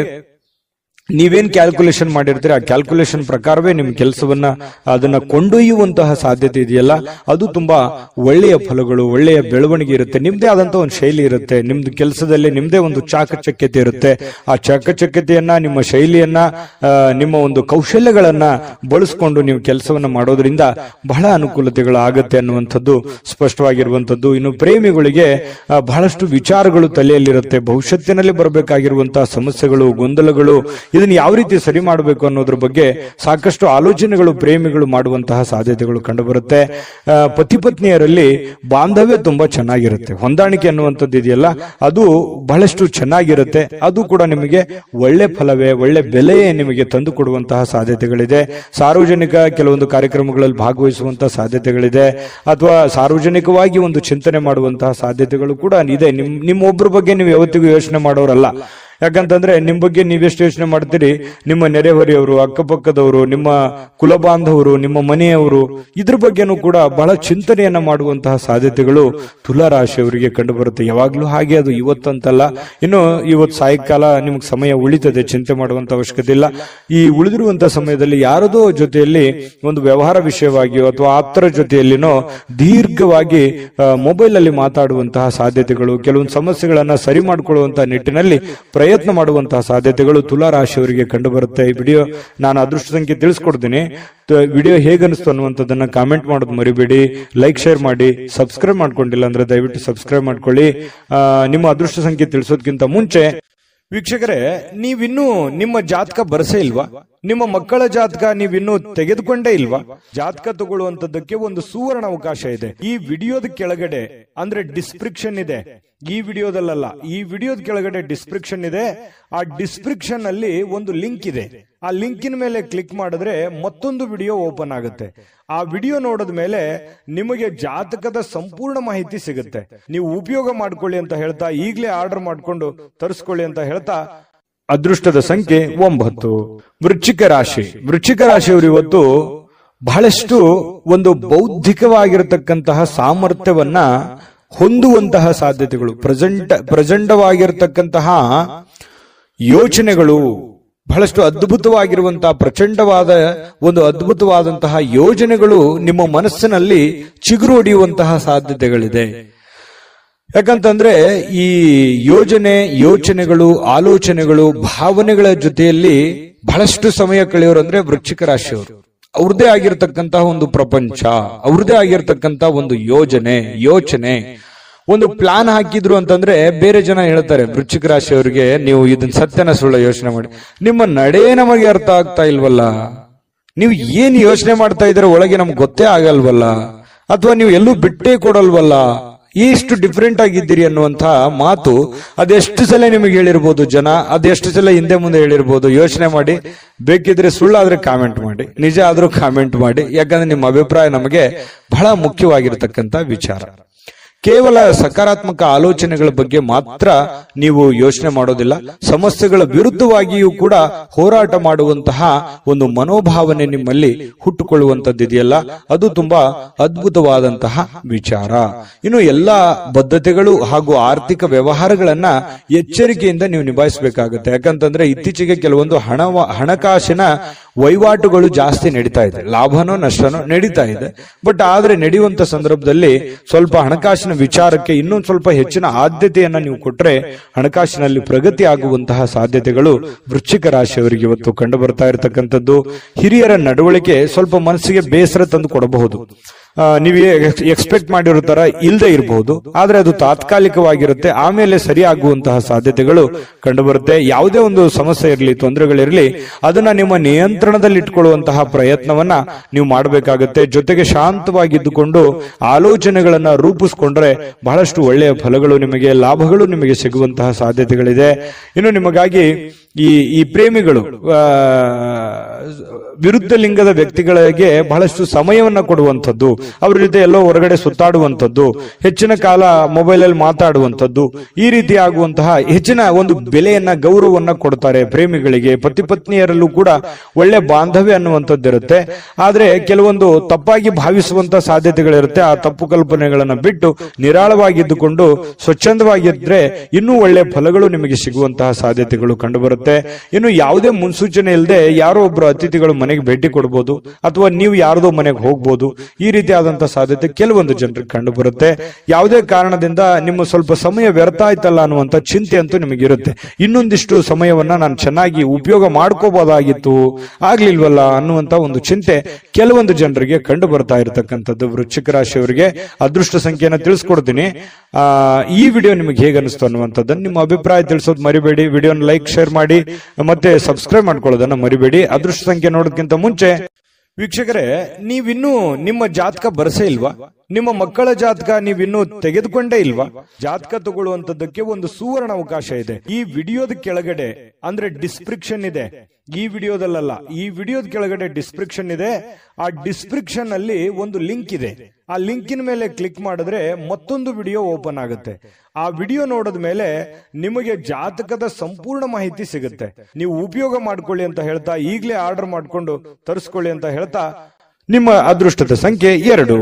ನೀವೇನ್ ಕ್ಯಾಲ್ಕುಲೇಷನ್ ಮಾಡಿರ್ತೀರಿ ಆ ಕ್ಯಾಲ್ಕುಲೇಷನ್ ಪ್ರಕಾರವೇ ನಿಮ್ ಕೆಲಸವನ್ನ ಅದನ್ನ ಕೊಂಡೊಯ್ಯುವಂತಹ ಸಾಧ್ಯತೆ ಇದೆಯಲ್ಲ, ಅದು ತುಂಬಾ ಒಳ್ಳೆಯ ಫಲಗಳು, ಒಳ್ಳೆಯ ಬೆಳವಣಿಗೆ ಇರುತ್ತೆ. ನಿಮ್ದೇ ಆದಂತ ಒಂದು ಶೈಲಿ ಇರುತ್ತೆ, ನಿಮ್ದು ಕೆಲಸದಲ್ಲಿ ನಿಮ್ದೇ ಒಂದು ಚಾಕಚಕ್ಯತೆ ಇರುತ್ತೆ. ಆ ಚಾಕಚಕ್ಯತೆಯನ್ನ, ನಿಮ್ಮ ಶೈಲಿಯನ್ನ, ನಿಮ್ಮ ಒಂದು ಕೌಶಲ್ಯಗಳನ್ನ ಬಳಸ್ಕೊಂಡು ನೀವು ಕೆಲಸವನ್ನ ಮಾಡೋದ್ರಿಂದ ಬಹಳ ಅನುಕೂಲತೆಗಳು ಆಗತ್ತೆ ಅನ್ನುವಂಥದ್ದು ಸ್ಪಷ್ಟವಾಗಿರುವಂತದ್ದು. ಇನ್ನು ಪ್ರೇಮಿಗಳಿಗೆ ಬಹಳಷ್ಟು ವಿಚಾರಗಳು ತಲೆಯಲ್ಲಿರುತ್ತೆ. ಭವಿಷ್ಯತ್ತಿನಲ್ಲಿ ಬರಬೇಕಾಗಿರುವಂತಹ ಸಮಸ್ಯೆಗಳು, ಗೊಂದಲಗಳು, ಇದನ್ನು ಯಾವ ರೀತಿ ಸರಿ ಮಾಡಬೇಕು ಅನ್ನೋದ್ರ ಬಗ್ಗೆ ಸಾಕಷ್ಟು ಆಲೋಚನೆಗಳು ಪ್ರೇಮಿಗಳು ಮಾಡುವಂತಹ ಸಾಧ್ಯತೆಗಳು ಕಂಡುಬರುತ್ತೆ. ಪತಿ ಪತ್ನಿಯರಲ್ಲಿ ಬಾಂಧವ್ಯ ತುಂಬಾ ಚೆನ್ನಾಗಿರುತ್ತೆ. ಹೊಂದಾಣಿಕೆ ಅನ್ನುವಂಥದ್ದು ಇದೆಯಲ್ಲ, ಅದು ಬಹಳಷ್ಟು ಚೆನ್ನಾಗಿರುತ್ತೆ. ಅದು ಕೂಡ ನಿಮಗೆ ಒಳ್ಳೆ ಫಲವೇ, ಒಳ್ಳೆ ಬೆಲೆಯೇ ನಿಮಗೆ ತಂದು ಕೊಡುವಂತಹ ಸಾಧ್ಯತೆಗಳಿದೆ. ಸಾರ್ವಜನಿಕ ಕೆಲವೊಂದು ಕಾರ್ಯಕ್ರಮಗಳಲ್ಲಿ ಭಾಗವಹಿಸುವಂತಹ ಸಾಧ್ಯತೆಗಳಿದೆ, ಅಥವಾ ಸಾರ್ವಜನಿಕವಾಗಿ ಒಂದು ಚಿಂತನೆ ಮಾಡುವಂತಹ ಸಾಧ್ಯತೆಗಳು ಕೂಡ ಇದೆ. ನಿಮ್ಮೊಬ್ಬರ ಬಗ್ಗೆ ನೀವು ಯಾವತ್ತಿಗೂ ಯೋಚನೆ ಮಾಡೋರಲ್ಲ. ಯಾಕಂತಂದ್ರೆ ನಿಮ್ ಬಗ್ಗೆ ನೀವೆಷ್ಟು ಯೋಚನೆ ಮಾಡ್ತೀರಿ, ನಿಮ್ಮ ನೆರೆಹೊರೆಯವರು, ಅಕ್ಕಪಕ್ಕದವರು, ನಿಮ್ಮ ಕುಲ ಬಾಂಧವರು, ನಿಮ್ಮ ಮನೆಯವರು, ಇದ್ರ ಬಗ್ಗೆನೂ ಕೂಡ ಬಹಳ ಚಿಂತನೆಯನ್ನ ಮಾಡುವಂತಹ ಸಾಧ್ಯತೆಗಳು ತುಲಾರಾಶಿಯವರಿಗೆ ಕಂಡು ಬರುತ್ತೆ. ಯಾವಾಗ್ಲೂ ಹಾಗೆ, ಅದು ಇವತ್ತಂತಲ್ಲ. ಇನ್ನು ಇವತ್ತು ಸಾಯಂಕಾಲ ನಿಮ್ಗೆ ಸಮಯ ಉಳಿತದೆ, ಚಿಂತೆ ಮಾಡುವಂತ ಅವಶ್ಯಕತೆ ಇಲ್ಲ. ಈ ಉಳಿದಿರುವಂತಹ ಸಮಯದಲ್ಲಿ ಯಾರದೋ ಜೊತೆಯಲ್ಲಿ ಒಂದು ವ್ಯವಹಾರ ವಿಷಯವಾಗಿಯೋ ಅಥವಾ ಆಪ್ತರ ಜೊತೆಯಲ್ಲಿನೋ ದೀರ್ಘವಾಗಿ ಮೊಬೈಲ್ ಅಲ್ಲಿ ಮಾತಾಡುವಂತಹ ಸಾಧ್ಯತೆಗಳು, ಕೆಲವೊಂದು ಸಮಸ್ಯೆಗಳನ್ನ ಸರಿ ಮಾಡಿಕೊಳ್ಳುವಂತಹ ನಿಟ್ಟಿನಲ್ಲಿ ಪ್ರಯತ್ನ ಮಾಡುವಂತಹ ಸಾಧ್ಯತೆಗಳು ತುಲಾರಾಶಿಯವರಿಗೆ ಕಂಡು ಬರುತ್ತೆ. ಈ ವಿಡಿಯೋ ನಾನು ಅದೃಷ್ಟ ಸಂಖ್ಯೆ ತಿಳಿಸ್ಕೊಡ್ತೀನಿ. ವಿಡಿಯೋ ಹೇಗನ್ನಿಸ್ತು ಅನ್ನುವಂಥದ್ದನ್ನ ಕಾಮೆಂಟ್ ಮಾಡೋದು ಮರಿಬೇಡಿ. ಲೈಕ್, ಶೇರ್ ಮಾಡಿ. ಸಬ್ಸ್ಕ್ರೈಬ್ ಮಾಡ್ಕೊಂಡಿಲ್ಲ ಅಂದ್ರೆ ದಯವಿಟ್ಟು ಸಬ್ಸ್ಕ್ರೈಬ್ ಮಾಡ್ಕೊಳ್ಳಿ. ನಿಮ್ಮ ಅದೃಷ್ಟ ಸಂಖ್ಯೆ ತಿಳಿಸೋದಕ್ಕಿಂತ ಮುಂಚೆ ವೀಕ್ಷಕರೇ, ನೀವಿನ್ನೂ ನಿಮ್ಮ ಜಾತಕ ಬರಸೇ ಇಲ್ವಾ? ನಿಮ್ಮ ಮಕ್ಕಳ ಜಾತಕ ನೀವಿನ್ನೂ ತೆಗೆದುಕೊಂಡೇ ಇಲ್ವಾ? ಜಾತಕ ತಗೊಳ್ಳುವಂತದ್ದಕ್ಕೆ ಒಂದು ಸುವರ್ಣ ಅವಕಾಶ ಇದೆ. ಈ ವಿಡಿಯೋದ ಕೆಳಗಡೆ ಅಂದ್ರೆ ಡಿಸ್ಕ್ರಿಪ್ಷನ್ ಇದೆ, ಈ ವಿಡಿಯೋದಲ್ಲ, ಈ ವಿಡಿಯೋದ ಕೆಳಗಡೆ ಡಿಸ್ಕ್ರಿಪ್ಷನ್ ಇದೆ. ಆ ಡಿಸ್ಕ್ರಿಪ್ಷನ್ ಅಲ್ಲಿ ಒಂದು ಲಿಂಕ್ ಇದೆ. ಆ ಲಿಂಕಿನ ಮೇಲೆ ಕ್ಲಿಕ್ ಮಾಡಿದ್ರೆ ಮತ್ತೊಂದು ವಿಡಿಯೋ ಓಪನ್ ಆಗುತ್ತೆ. ಆ ವಿಡಿಯೋ ನೋಡಿದ ಮೇಲೆ ನಿಮಗೆ ಜಾತಕದ ಸಂಪೂರ್ಣ ಮಾಹಿತಿ ಸಿಗುತ್ತೆ. ನೀವು ಉಪಯೋಗ ಮಾಡ್ಕೊಳ್ಳಿ ಅಂತ ಹೇಳ್ತಾ, ಈಗಲೇ ಆರ್ಡರ್ ಮಾಡ್ಕೊಂಡು ತರಿಸ್ಕೊಳ್ಳಿ ಅಂತ ಹೇಳ್ತಾ, ಅದೃಷ್ಟದ ಸಂಖ್ಯೆ 9. ವೃಶ್ಚಿಕ ರಾಶಿ. ವೃಶ್ಚಿಕ ರಾಶಿಯವರು ಇವತ್ತು ಬಹಳಷ್ಟು ಒಂದು ಬೌದ್ಧಿಕವಾಗಿರತಕ್ಕಂತಹ ಸಾಮರ್ಥ್ಯವನ್ನ ಹೊಂದುವಂತಹ ಸಾಧ್ಯತೆಗಳು, ಪ್ರಚಂಡವಾಗಿರತಕ್ಕಂತಹ ಯೋಚನೆಗಳು, ಬಹಳಷ್ಟು ಅದ್ಭುತವಾಗಿರುವಂತಹ ಪ್ರಚಂಡವಾದ ಒಂದು ಅದ್ಭುತವಾದಂತಹ ಯೋಜನೆಗಳು ನಿಮ್ಮ ಮನಸ್ಸಿನಲ್ಲಿ ಚಿಗುರು ಹೊಡೆಯುವಂತಹ ಸಾಧ್ಯತೆಗಳಿದೆ. ಯಾಕಂತಂದ್ರೆ ಈ ಯೋಚನೆಗಳು, ಆಲೋಚನೆಗಳು, ಭಾವನೆಗಳ ಜೊತೆಯಲ್ಲಿ ಬಹಳಷ್ಟು ಸಮಯ ಕಳೆಯೋರು ಅಂದ್ರೆ ವೃಶ್ಚಿಕ ರಾಶಿಯವರು. ಅವ್ರದೇ ಆಗಿರ್ತಕ್ಕಂತಹ ಒಂದು ಪ್ರಪಂಚ, ಅವ್ರದೇ ಆಗಿರ್ತಕ್ಕಂತಹ ಒಂದು ಯೋಚನೆ, ಒಂದು ಪ್ಲಾನ್ ಹಾಕಿದ್ರು ಅಂತಂದ್ರೆ ಬೇರೆ ಜನ ಹೇಳ್ತಾರೆ ವೃಶ್ಚಿಕ ರಾಶಿಯವರಿಗೆ, ನೀವು ಇದನ್ನ ಸತ್ಯನ ಸುಳ್ಳ ಯೋಚನೆ ಮಾಡಿ, ನಿಮ್ಮ ನಡೆ ನಮಗೆ ಅರ್ಥ ಆಗ್ತಾ ಇಲ್ವಲ್ಲ, ನೀವು ಏನ್ ಯೋಚನೆ ಮಾಡ್ತಾ ಇದ್ರೆ ಒಳಗೆ ನಮ್ಗೆ ಗೊತ್ತೇ ಆಗಲ್ವಲ್ಲ, ಅಥವಾ ನೀವು ಎಲ್ಲೂ ಬಿಟ್ಟೇ ಕೊಡಲ್ವಲ್ಲ, ಎಷ್ಟು ಡಿಫ್ರೆಂಟ್ ಆಗಿದ್ದೀರಿ ಅನ್ನುವಂತ ಮಾತು ಅದೆಷ್ಟು ಸಲ ನಿಮಗೆ ಹೇಳಿರ್ಬೋದು ಜನ, ಅದೆಷ್ಟು ಸಲ ಹಿಂದೆ ಮುಂದೆ ಹೇಳಿರ್ಬೋದು. ಯೋಚನೆ ಮಾಡಿ, ಬೇಕಿದ್ರೆ ಸುಳ್ಳಾದ್ರೆ ಕಾಮೆಂಟ್ ಮಾಡಿ, ನಿಜ ಆದ್ರೂ ಕಾಮೆಂಟ್ ಮಾಡಿ. ಯಾಕಂದ್ರೆ ನಿಮ್ಮ ಅಭಿಪ್ರಾಯ ನಮಗೆ ಬಹಳ ಮುಖ್ಯವಾಗಿರ್ತಕ್ಕಂಥ ವಿಚಾರ. ಕೇವಲ ಸಕಾರಾತ್ಮಕ ಆಲೋಚನೆಗಳ ಬಗ್ಗೆ ಮಾತ್ರ ನೀವು ಯೋಚನೆ ಮಾಡೋದಿಲ್ಲ, ಸಮಸ್ಯೆಗಳ ವಿರುದ್ಧವಾಗಿಯೂ ಕೂಡ ಹೋರಾಟ ಮಾಡುವಂತಹ ಒಂದು ಮನೋಭಾವನೆ ನಿಮ್ಮಲ್ಲಿ ಹುಟ್ಟುಕೊಳ್ಳುವಂತದ್ದಿದೆಯಲ್ಲ, ಅದು ತುಂಬಾ ಅದ್ಭುತವಾದಂತಹ ವಿಚಾರ. ಇನ್ನು ಎಲ್ಲಾ ಬದ್ಧತೆಗಳು ಹಾಗೂ ಆರ್ಥಿಕ ವ್ಯವಹಾರಗಳನ್ನ ಎಚ್ಚರಿಕೆಯಿಂದ ನೀವು ನಿಭಾಯಿಸಬೇಕಾಗುತ್ತೆ. ಯಾಕಂತಂದ್ರೆ ಇತ್ತೀಚೆಗೆ ಕೆಲವೊಂದು ಹಣಕಾಸಿನ ವಹಿವಾಟುಗಳು ಜಾಸ್ತಿ ನಡೀತಾ ಇದೆ, ಲಾಭನೋ ನಷ್ಟನೋ ನಡೀತಾ ಇದೆ. ಬಟ್ ಆದ್ರೆ ನಡೆಯುವಂತ ಸಂದರ್ಭದಲ್ಲಿ ಸ್ವಲ್ಪ ಹಣಕಾಸಿನ ವಿಚಾರಕ್ಕೆ ಇನ್ನೊಂದು ಸ್ವಲ್ಪ ಹೆಚ್ಚಿನ ಆದ್ಯತೆಯನ್ನ ನೀವು ಕೊಟ್ರೆ ಹಣಕಾಸಿನಲ್ಲಿ ಪ್ರಗತಿ ಆಗುವಂತಹ ಸಾಧ್ಯತೆಗಳು ವೃಶ್ಚಿಕ ರಾಶಿಯವರಿಗೆ ಇವತ್ತು ಕಂಡು ಬರ್ತಾ ಇರತಕ್ಕಂಥದ್ದು. ಹಿರಿಯರ ನಡವಳಿಕೆ ಸ್ವಲ್ಪ ಮನಸ್ಸಿಗೆ ಬೇಸರ ತಂದು ಕೊಡಬಹುದು. ನೀವು ಎಕ್ಸ್ಪೆಕ್ಟ್ ಮಾಡಿರೋ ತರ ಇಲ್ಲದೆ ಇರಬಹುದು, ಆದ್ರೆ ಅದು ತಾತ್ಕಾಲಿಕವಾಗಿರುತ್ತೆ, ಆಮೇಲೆ ಸರಿಯಾಗುವಂತಹ ಸಾಧ್ಯತೆಗಳು ಕಂಡುಬರುತ್ತೆ. ಯಾವುದೇ ಒಂದು ಸಮಸ್ಯೆ ಇರಲಿ, ತೊಂದರೆಗಳಿರಲಿ, ಅದನ್ನ ನಿಮ್ಮ ನಿಯಂತ್ರಣದಲ್ಲಿ ಇಟ್ಕೊಳ್ಳುವಂತಹ ಪ್ರಯತ್ನವನ್ನ ನೀವು ಮಾಡಬೇಕಾಗುತ್ತೆ. ಜೊತೆಗೆ ಶಾಂತವಾಗಿದ್ದುಕೊಂಡು ಆಲೋಚನೆಗಳನ್ನ ರೂಪಿಸ್ಕೊಂಡ್ರೆ ಬಹಳಷ್ಟು ಒಳ್ಳೆಯ ಫಲಗಳು ನಿಮಗೆ, ಲಾಭಗಳು ನಿಮಗೆ ಸಿಗುವಂತಹ ಸಾಧ್ಯತೆಗಳಿದೆ. ಇನ್ನು ನಿಮಗಾಗಿ ಈ ಪ್ರೇಮಿಗಳು ವಿರುದ್ಧ ಲಿಂಗದ ವ್ಯಕ್ತಿಗಳಿಗೆ ಬಹಳಷ್ಟು ಸಮಯವನ್ನ ಕೊಡುವಂಥದ್ದು, ಅವ್ರ ಜೊತೆ ಎಲ್ಲೋ ಹೊರಗಡೆ ಸುತ್ತಾಡುವಂಥದ್ದು, ಹೆಚ್ಚಿನ ಕಾಲ ಮೊಬೈಲ್ ಅಲ್ಲಿ ಮಾತಾಡುವಂಥದ್ದು, ಈ ರೀತಿ ಆಗುವಂತಹ ಹೆಚ್ಚಿನ ಒಂದು ಬೆಲೆಯನ್ನ, ಗೌರವವನ್ನ ಕೊಡ್ತಾರೆ ಪ್ರೇಮಿಗಳಿಗೆ. ಪತಿ ಪತ್ನಿಯರಲ್ಲೂ ಕೂಡ ಒಳ್ಳೆ ಬಾಂಧವ್ಯ ಅನ್ನುವಂಥದ್ದಿರುತ್ತೆ. ಆದ್ರೆ ಕೆಲವೊಂದು ತಪ್ಪಾಗಿ ಭಾವಿಸುವಂತಹ ಸಾಧ್ಯತೆಗಳಿರುತ್ತೆ. ಆ ತಪ್ಪು ಕಲ್ಪನೆಗಳನ್ನ ಬಿಟ್ಟು ನಿರಾಳವಾಗಿದ್ದುಕೊಂಡು ಸ್ವಚ್ಛಂದವಾಗಿದ್ರೆ ಇನ್ನೂ ಒಳ್ಳೆ ಫಲಗಳು ನಿಮಗೆ ಸಿಗುವಂತಹ ಸಾಧ್ಯತೆಗಳು ಕಂಡುಬರುತ್ತೆ. ಇನ್ನು ಯಾವುದೇ ಮುನ್ಸೂಚನೆ ಇಲ್ಲದೆ ಯಾರೋ ಒಬ್ರು ಅತಿಥಿಗಳು ಮನೆಗೆ ಭೇಟಿ ಕೊಡಬಹುದು, ಅಥವಾ ನೀವು ಯಾರದೋ ಮನೆಗೆ ಹೋಗ್ಬೋದು. ಈ ರೀತಿಯಾದಂತಹ ಸಾಧ್ಯತೆ ಕೆಲವೊಂದು ಜನರಿಗೆ ಕಂಡು ಬರುತ್ತೆ. ಯಾವುದೇ ಕಾರಣದಿಂದ ನಿಮ್ಮ ಸ್ವಲ್ಪ ಸಮಯ ವ್ಯರ್ಥ ಆಯ್ತಲ್ಲ ಅನ್ನುವಂತ ಚಿಂತೆ ಅಂತೂ ನಿಮಗಿರುತ್ತೆ. ಇನ್ನೊಂದಿಷ್ಟು ಸಮಯವನ್ನ ನಾನು ಚೆನ್ನಾಗಿ ಉಪಯೋಗ ಮಾಡ್ಕೋಬಹುದಾಗಿತ್ತು, ಆಗ್ಲಿಲ್ವಲ್ಲ ಅನ್ನುವಂತ ಒಂದು ಚಿಂತೆ ಕೆಲವೊಂದು ಜನರಿಗೆ ಕಂಡು ಬರ್ತಾ ಇರತಕ್ಕಂಥದ್ದು. ವೃಶ್ಚಿಕ ರಾಶಿಯವರಿಗೆ ಅದೃಷ್ಟ ಸಂಖ್ಯೆಯನ್ನು ತಿಳಿಸ್ಕೊಡ್ತೀನಿ. ಈ ವಿಡಿಯೋ ನಿಮಗೆ ಹೇಗೆ ಅನಿಸ್ತು ಅನ್ನುವಂಥದ್ದನ್ನು ನಿಮ್ಮ ಅಭಿಪ್ರಾಯ ತಿಳಿಸೋದು ಮರಿಬೇಡಿ. ವಿಡಿಯೋನ ಲೈಕ್, ಶೇರ್ ಮಾಡಿ, ಮತ್ತೆ ಸಬ್ಸ್ಕ್ರೈಬ್ ಮಾಡ್ಕೊಳ್ಳೋದನ್ನ ಮರಿಬೇಡಿ. ಅದೃಷ್ಟ ಸಂಖ್ಯೆ ನೋಡೋದಕ್ಕಿಂತ ಮುಂಚೆ ವೀಕ್ಷಕರೇ, ನೀವಿನ್ನೂ ನಿಮ್ಮ ಜಾತಕ ಬರಸೇ ಇಲ್ವಾ? ನಿಮ್ಮ ಮಕ್ಕಳ ಜಾತಕ ನೀವಿನ್ನೂ ತೆಗೆದುಕೊಂಡೇ ಇಲ್ವಾ? ಜಾತಕ ತಗೊಳ್ಳುವಂತದ್ದಕ್ಕೆ ಒಂದು ಸುವರ್ಣ ಅವಕಾಶ ಇದೆ. ಈ ವಿಡಿಯೋದ ಕೆಳಗಡೆ ಅಂದ್ರೆ ಡಿಸ್ಕ್ರಿಪ್ಷನ್ ಇದೆ, ಈ ವಿಡಿಯೋದಲ್ಲ, ಈ ವಿಡಿಯೋದ ಕೆಳಗಡೆ ಡಿಸ್ಕ್ರಿಪ್ಷನ್ ಇದೆ. ಆ ಡಿಸ್ಕ್ರಿಪ್ಷನ್ ಅಲ್ಲಿ ಒಂದು ಲಿಂಕ್ ಇದೆ. ಆ ಲಿಂಕಿನ ಮೇಲೆ ಕ್ಲಿಕ್ ಮಾಡಿದ್ರೆ ಮತ್ತೊಂದು ವಿಡಿಯೋ ಓಪನ್ ಆಗುತ್ತೆ. ಆ ವಿಡಿಯೋ ನೋಡಿದ ಮೇಲೆ ನಿಮಗೆ ಜಾತಕದ ಸಂಪೂರ್ಣ ಮಾಹಿತಿ ಸಿಗುತ್ತೆ. ನೀವು ಉಪಯೋಗ ಮಾಡ್ಕೊಳ್ಳಿ ಅಂತ ಹೇಳ್ತಾ, ಈಗಲೇ ಆರ್ಡರ್ ಮಾಡ್ಕೊಂಡು ತರಿಸ್ಕೊಳ್ಳಿ ಅಂತ ಹೇಳ್ತಾ, ನಿಮ್ಮ ಅದೃಷ್ಟದ ಸಂಖ್ಯೆ 2.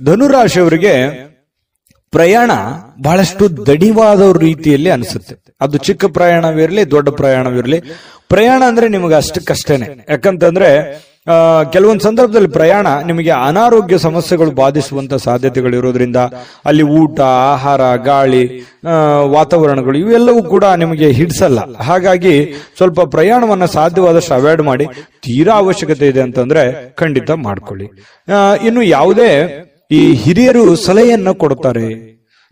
ಧನುರಾಶಿಯವರಿಗೆ ಪ್ರಯಾಣ ಬಹಳಷ್ಟು ದಣಿವಾದ ರೀತಿಯಲ್ಲಿ ಅನಿಸುತ್ತೆ. ಅದು ಚಿಕ್ಕ ಪ್ರಯಾಣವಿರಲಿ, ದೊಡ್ಡ ಪ್ರಯಾಣವಿರಲಿ, ಪ್ರಯಾಣ ಅಂದ್ರೆ ನಿಮಗೆ ಅಷ್ಟಕ್ಕಷ್ಟೇನೆ. ಯಾಕಂತಂದ್ರೆ ಕೆಲವೊಂದು ಸಂದರ್ಭದಲ್ಲಿ ಪ್ರಯಾಣ ನಿಮಗೆ ಅನಾರೋಗ್ಯ ಸಮಸ್ಯೆಗಳು ಬಾಧಿಸುವಂತ ಸಾಧ್ಯತೆಗಳು ಇರೋದ್ರಿಂದ ಅಲ್ಲಿ ಊಟ, ಆಹಾರ, ಗಾಳಿ, ವಾತಾವರಣಗಳು ಇವೆಲ್ಲವೂ ಕೂಡ ನಿಮಗೆ ಹಿಡಿಸಲ್ಲ. ಹಾಗಾಗಿ ಸ್ವಲ್ಪ ಪ್ರಯಾಣವನ್ನ ಸಾಧ್ಯವಾದಷ್ಟು ಅವಾಯ್ಡ್ ಮಾಡಿ. ತೀರಾ ಅವಶ್ಯಕತೆ ಇದೆ ಅಂತಂದ್ರೆ ಖಂಡಿತ ಮಾಡ್ಕೊಳ್ಳಿ. ಇನ್ನು ಯಾವುದೇ ಈ ಹಿರಿಯರು ಸಲಹೆಯನ್ನ ಕೊಡ್ತಾರೆ,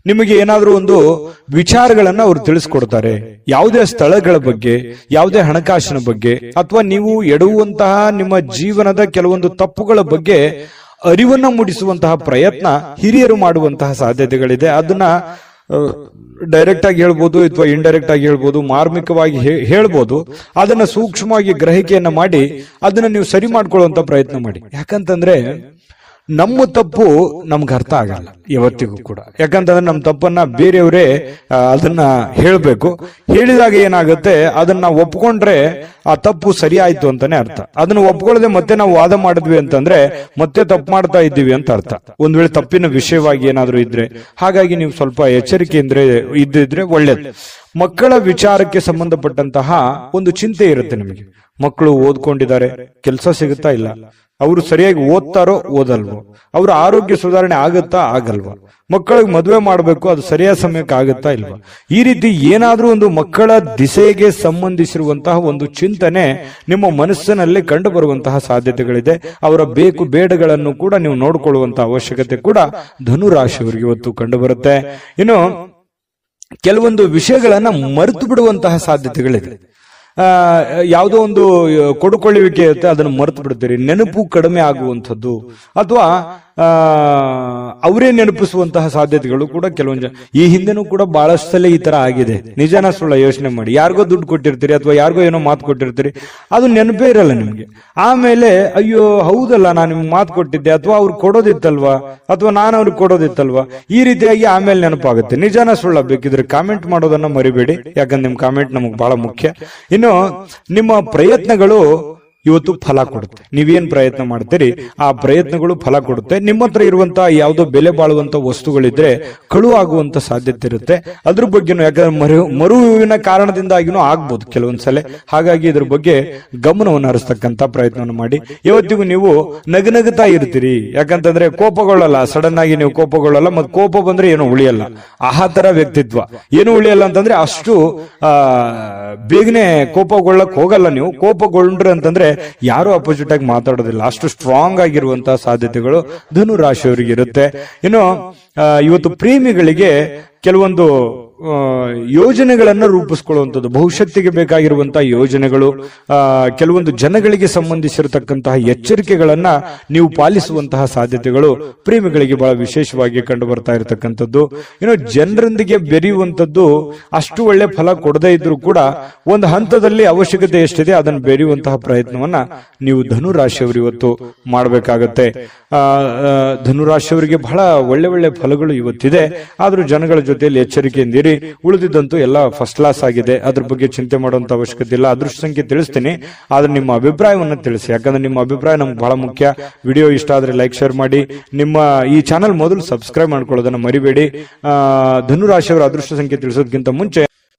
ನಿಮಗೆ ಏನಾದ್ರೂ ಒಂದು ವಿಚಾರಗಳನ್ನ ಅವರು ತಿಳಿಸ್ಕೊಡ್ತಾರೆ. ಯಾವುದೇ ಸ್ಥಳಗಳ ಬಗ್ಗೆ, ಯಾವುದೇ ಹಣಕಾಸಿನ ಬಗ್ಗೆ, ಅಥವಾ ನೀವು ಎಡುವಂತಹ ನಿಮ್ಮ ಜೀವನದ ಕೆಲವೊಂದು ತಪ್ಪುಗಳ ಬಗ್ಗೆ ಅರಿವನ್ನ ಮೂಡಿಸುವಂತಹ ಪ್ರಯತ್ನ ಹಿರಿಯರು ಮಾಡುವಂತಹ ಸಾಧ್ಯತೆಗಳಿದೆ. ಅದನ್ನ ಡೈರೆಕ್ಟ್ ಆಗಿ ಹೇಳ್ಬೋದು, ಅಥವಾ ಇಂಡೈರೆಕ್ಟ್ ಆಗಿ ಹೇಳ್ಬೋದು, ಮಾರ್ಮಿಕವಾಗಿ ಹೇಳ್ಬೋದು. ಅದನ್ನ ಸೂಕ್ಷ್ಮವಾಗಿ ಗ್ರಹಿಕೆಯನ್ನ ಮಾಡಿ ಅದನ್ನ ನೀವು ಸರಿ ಮಾಡ್ಕೊಳ್ಳುವಂತ ಪ್ರಯತ್ನ ಮಾಡಿ. ಯಾಕಂತಂದ್ರೆ ನಮ್ಮ ತಪ್ಪು ನಮ್ಗೆ ಅರ್ಥ ಆಗಲ್ಲ ಯಾವತ್ತಿಗೂ ಕೂಡ. ಯಾಕಂತಂದ್ರೆ ನಮ್ಮ ತಪ್ಪನ್ನ ಬೇರೆಯವರೇ ಅದನ್ನ ಹೇಳ್ಬೇಕು. ಹೇಳಿದಾಗ ಏನಾಗುತ್ತೆ, ಅದನ್ನ ಒಪ್ಕೊಂಡ್ರೆ ಆ ತಪ್ಪು ಸರಿ ಆಯ್ತು ಅಂತಾನೆ ಅರ್ಥ. ಅದನ್ನ ಒಪ್ಕೊಳ್ಳದೆ ಮತ್ತೆ ನಾವು ವಾದ ಮಾಡಿದ್ವಿ ಅಂತಂದ್ರೆ ಮತ್ತೆ ತಪ್ಪು ಮಾಡ್ತಾ ಇದ್ದೀವಿ ಅಂತ ಅರ್ಥ, ಒಂದ್ ವೇಳೆ ತಪ್ಪಿನ ವಿಷಯವಾಗಿ ಏನಾದ್ರೂ ಇದ್ರೆ. ಹಾಗಾಗಿ ನೀವು ಸ್ವಲ್ಪ ಎಚ್ಚರಿಕೆಯಿಂದ ಇದ್ದಿದ್ರೆ ಒಳ್ಳೇದು. ಮಕ್ಕಳ ವಿಚಾರಕ್ಕೆ ಸಂಬಂಧಪಟ್ಟಂತಹ ಒಂದು ಚಿಂತೆ ಇರುತ್ತೆ ನಿಮಗೆ. ಮಕ್ಕಳು ಓದ್ಕೊಂಡಿದ್ದಾರೆ, ಕೆಲಸ ಸಿಗುತ್ತಾ ಇಲ್ಲ, ಅವರು ಸರಿಯಾಗಿ ಓದ್ತಾರೋ ಓದಲ್ವೋ, ಅವ್ರ ಆರೋಗ್ಯ ಸುಧಾರಣೆ ಆಗುತ್ತಾ ಆಗಲ್ವಾ, ಮಕ್ಕಳಿಗೆ ಮದುವೆ ಮಾಡಬೇಕು, ಅದು ಸರಿಯಾದ ಸಮಯಕ್ಕೆ ಆಗುತ್ತಾ ಇಲ್ವಾ, ಈ ರೀತಿ ಏನಾದ್ರೂ ಒಂದು ಮಕ್ಕಳ ದಿಸೆಗೆ ಸಂಬಂಧಿಸಿರುವಂತಹ ಒಂದು ಚಿಂತನೆ ನಿಮ್ಮ ಮನಸ್ಸಿನಲ್ಲಿ ಕಂಡು ಬರುವಂತಹ ಸಾಧ್ಯತೆಗಳಿದೆ. ಅವರ ಬೇಕು ಬೇಡಗಳನ್ನು ಕೂಡ ನೀವು ನೋಡಿಕೊಳ್ಳುವಂತಹ ಅವಶ್ಯಕತೆ ಕೂಡ ಧನುರಾಶಿಯವರಿಗೆ ಇವತ್ತು ಕಂಡು ಬರುತ್ತೆ. ಇನ್ನು ಕೆಲವೊಂದು ವಿಷಯಗಳನ್ನ ಮರೆತು ಬಿಡುವಂತಹ ಸಾಧ್ಯತೆಗಳಿದೆ. ಯಾವುದೋ ಒಂದು ಕೊಡುಕೊಳ್ಳುವಿಕೆ ಇರುತ್ತೆ, ಅದನ್ನು ಮರೆತು ಬಿಡ್ತೀರಿ. ನೆನಪು ಕಡಿಮೆ ಆಗುವಂಥದ್ದು ಅಥವಾ ಅವರೇ ನೆನಪಿಸುವಂತಹ ಸಾಧ್ಯತೆಗಳು ಕೂಡ ಕೆಲವೊಂದು ಈ ಹಿಂದೆನೂ ಕೂಡ ಬಹಳಷ್ಟು ಸಲ ಈ ತರ ಆಗಿದೆ. ನಿಜಾನ ಸುಳ್ಳ ಯೋಚನೆ ಮಾಡಿ. ಯಾರಿಗೋ ದುಡ್ಡು ಕೊಟ್ಟಿರ್ತೀರಿ ಅಥವಾ ಯಾರಿಗೋ ಏನೋ ಮಾತು ಕೊಟ್ಟಿರ್ತೀರಿ, ಅದು ನೆನಪೇ ಇರಲ್ಲ ನಿಮ್ಗೆ. ಆಮೇಲೆ ಅಯ್ಯೋ ಹೌದಲ್ಲ, ನಾನು ನಿಮ್ಗೆ ಮಾತು ಕೊಟ್ಟಿದ್ದೆ, ಅಥವಾ ಅವ್ರು ಕೊಡೋದಿತ್ತಲ್ವಾ, ಅಥವಾ ನಾನು ಅವ್ರಿಗೆ ಕೊಡೋದಿತ್ತಲ್ವಾ, ಈ ರೀತಿಯಾಗಿ ಆಮೇಲೆ ನೆನಪಾಗುತ್ತೆ. ನಿಜಾನ ಸುಳ್ಳ ಬೇಕಿದ್ರೆ ಕಾಮೆಂಟ್ ಮಾಡೋದನ್ನ ಮರಿಬೇಡಿ, ಯಾಕಂದ್ರೆ ನಿಮ್ ಕಾಮೆಂಟ್ ನಮಗ್ ಬಹಳ ಮುಖ್ಯ. ಇನ್ನು ನಿಮ್ಮ ಪ್ರಯತ್ನಗಳು ಇವತ್ತು ಫಲ ಕೊಡುತ್ತೆ. ನೀವೇನ್ ಪ್ರಯತ್ನ ಮಾಡ್ತೀರಿ ಆ ಪ್ರಯತ್ನಗಳು ಫಲ ಕೊಡುತ್ತೆ. ನಿಮ್ಮ ಹತ್ರ ಇರುವಂತಹ ಯಾವುದೋ ಬೆಲೆ ಬಾಳುವಂತ ವಸ್ತುಗಳಿದ್ರೆ ಕಳು ಆಗುವಂತ ಸಾಧ್ಯತೆ ಇರುತ್ತೆ. ಅದ್ರ ಬಗ್ಗೆನೂ, ಯಾಕಂದ್ರೆ ಮರುವಿನ ಕಾರಣದಿಂದಾಗಿನೂ ಆಗ್ಬೋದು ಕೆಲವೊಂದ್ಸಲ. ಹಾಗಾಗಿ ಇದ್ರ ಬಗ್ಗೆ ಗಮನವನ್ನು ಹರಿಸ್ತಕ್ಕಂತ ಪ್ರಯತ್ನವನ್ನು ಮಾಡಿ. ಇವತ್ತಿಗೂ ನೀವು ನಗನಗುತ್ತಾ ಇರ್ತೀರಿ, ಯಾಕಂತಂದ್ರೆ ಕೋಪಗೊಳ್ಳಲ್ಲ, ಸಡನ್ ಆಗಿ ನೀವು ಕೋಪಗೊಳ್ಳಲ್ಲ. ಮತ್ತೆ ಕೋಪ ಬಂದ್ರೆ ಏನು ಉಳಿಯಲ್ಲ, ಆ ತರ ವ್ಯಕ್ತಿತ್ವ. ಏನು ಉಳಿಯಲ್ಲ ಅಂತಂದ್ರೆ ಅಷ್ಟು ಬೇಗನೆ ಕೋಪಗೊಳ್ಳಕ್ ಹೋಗಲ್ಲ ನೀವು. ಕೋಪಗೊಂಡ್ರೆ ಅಂತಂದ್ರೆ ಯಾರು ಅಪೋಸಿಟ್ ಆಗಿ ಮಾತಾಡೋದಿಲ್ಲ, ಅಷ್ಟು ಸ್ಟ್ರಾಂಗ್ ಆಗಿರುವಂತಹ ಸಾಧ್ಯತೆಗಳು ಧನು ರಾಶಿಯವರಿಗೆ ಇರುತ್ತೆ. ಇನ್ನು ಇವತ್ತು ಪ್ರೇಮಿಗಳಿಗೆ ಕೆಲವೊಂದು ಯೋಜನೆಗಳನ್ನ ರೂಪಿಸ್ಕೊಳ್ಳುವಂಥದ್ದು, ಭವಿಷ್ಯತ್ತಿಗೆ ಬೇಕಾಗಿರುವಂತಹ ಯೋಜನೆಗಳು, ಕೆಲವೊಂದು ಜನಗಳಿಗೆ ಸಂಬಂಧಿಸಿರತಕ್ಕಂತಹ ಎಚ್ಚರಿಕೆಗಳನ್ನ ನೀವು ಪಾಲಿಸುವಂತಹ ಸಾಧ್ಯತೆಗಳು ಪ್ರೇಮಿಗಳಿಗೆ ಬಹಳ ವಿಶೇಷವಾಗಿ ಕಂಡು ಬರ್ತಾ ಇರತಕ್ಕಂಥದ್ದು. ಇನ್ನು ಜನರೊಂದಿಗೆ ಬೆರೆಯುವಂಥದ್ದು ಅಷ್ಟು ಒಳ್ಳೆ ಫಲ ಕೊಡದೇ ಇದ್ರೂ ಕೂಡ ಒಂದು ಹಂತದಲ್ಲಿ ಅವಶ್ಯಕತೆ ಎಷ್ಟಿದೆ ಅದನ್ನು ಬೆರೆಯುವಂತಹ ಪ್ರಯತ್ನವನ್ನ ನೀವು ಧನುರಾಶಿಯವರು ಇವತ್ತು ಮಾಡಬೇಕಾಗತ್ತೆ. ಧನುರಾಶಿಯವರಿಗೆ ಬಹಳ ಒಳ್ಳೆ ಒಳ್ಳೆ ಫಲಗಳು ಇವತ್ತಿದೆ. ಆದ್ರೂ ಜನಗಳ ಜೊತೆಯಲ್ಲಿ ಎಚ್ಚರಿಕೆಯಿಂದಿರಿ. ಉಳಿದಿದ್ದಂತೂ ಎಲ್ಲ ಫಸ್ಟ್ ಕ್ಲಾಸ್ ಆಗಿದೆ, ಅದ್ರ ಬಗ್ಗೆ ಚಿಂತೆ ಮಾಡುವಂತ ಅವಶ್ಯಕತೆ ಇಲ್ಲ. ಅದೃಷ್ಟ ಸಂಖ್ಯೆ ತಿಳಿಸ್ತೀನಿ, ಆದ್ರೆ ನಿಮ್ಮ ಅಭಿಪ್ರಾಯವನ್ನು ತಿಳಿಸಿ, ಯಾಕಂದ್ರೆ ನಿಮ್ಮ ಅಭಿಪ್ರಾಯ ನಮ್ಗೆ ಬಹಳ ಮುಖ್ಯ. ವಿಡಿಯೋ ಇಷ್ಟ ಆದ್ರೆ ಲೈಕ್ ಶೇರ್ ಮಾಡಿ. ನಿಮ್ಮ ಈ ಚಾನಲ್ ಮೊದಲು ಸಬ್ಸ್ಕ್ರೈಬ್ ಮಾಡ್ಕೊಳ್ಳೋದನ್ನ ಮರಿಬೇಡಿ. ಧನುರಾಶಿಯವರ ಅದೃಷ್ಟ ಸಂಖ್ಯೆ ತಿಳಿಸೋದಕ್ಕಿಂತ ಮುಂಚೆ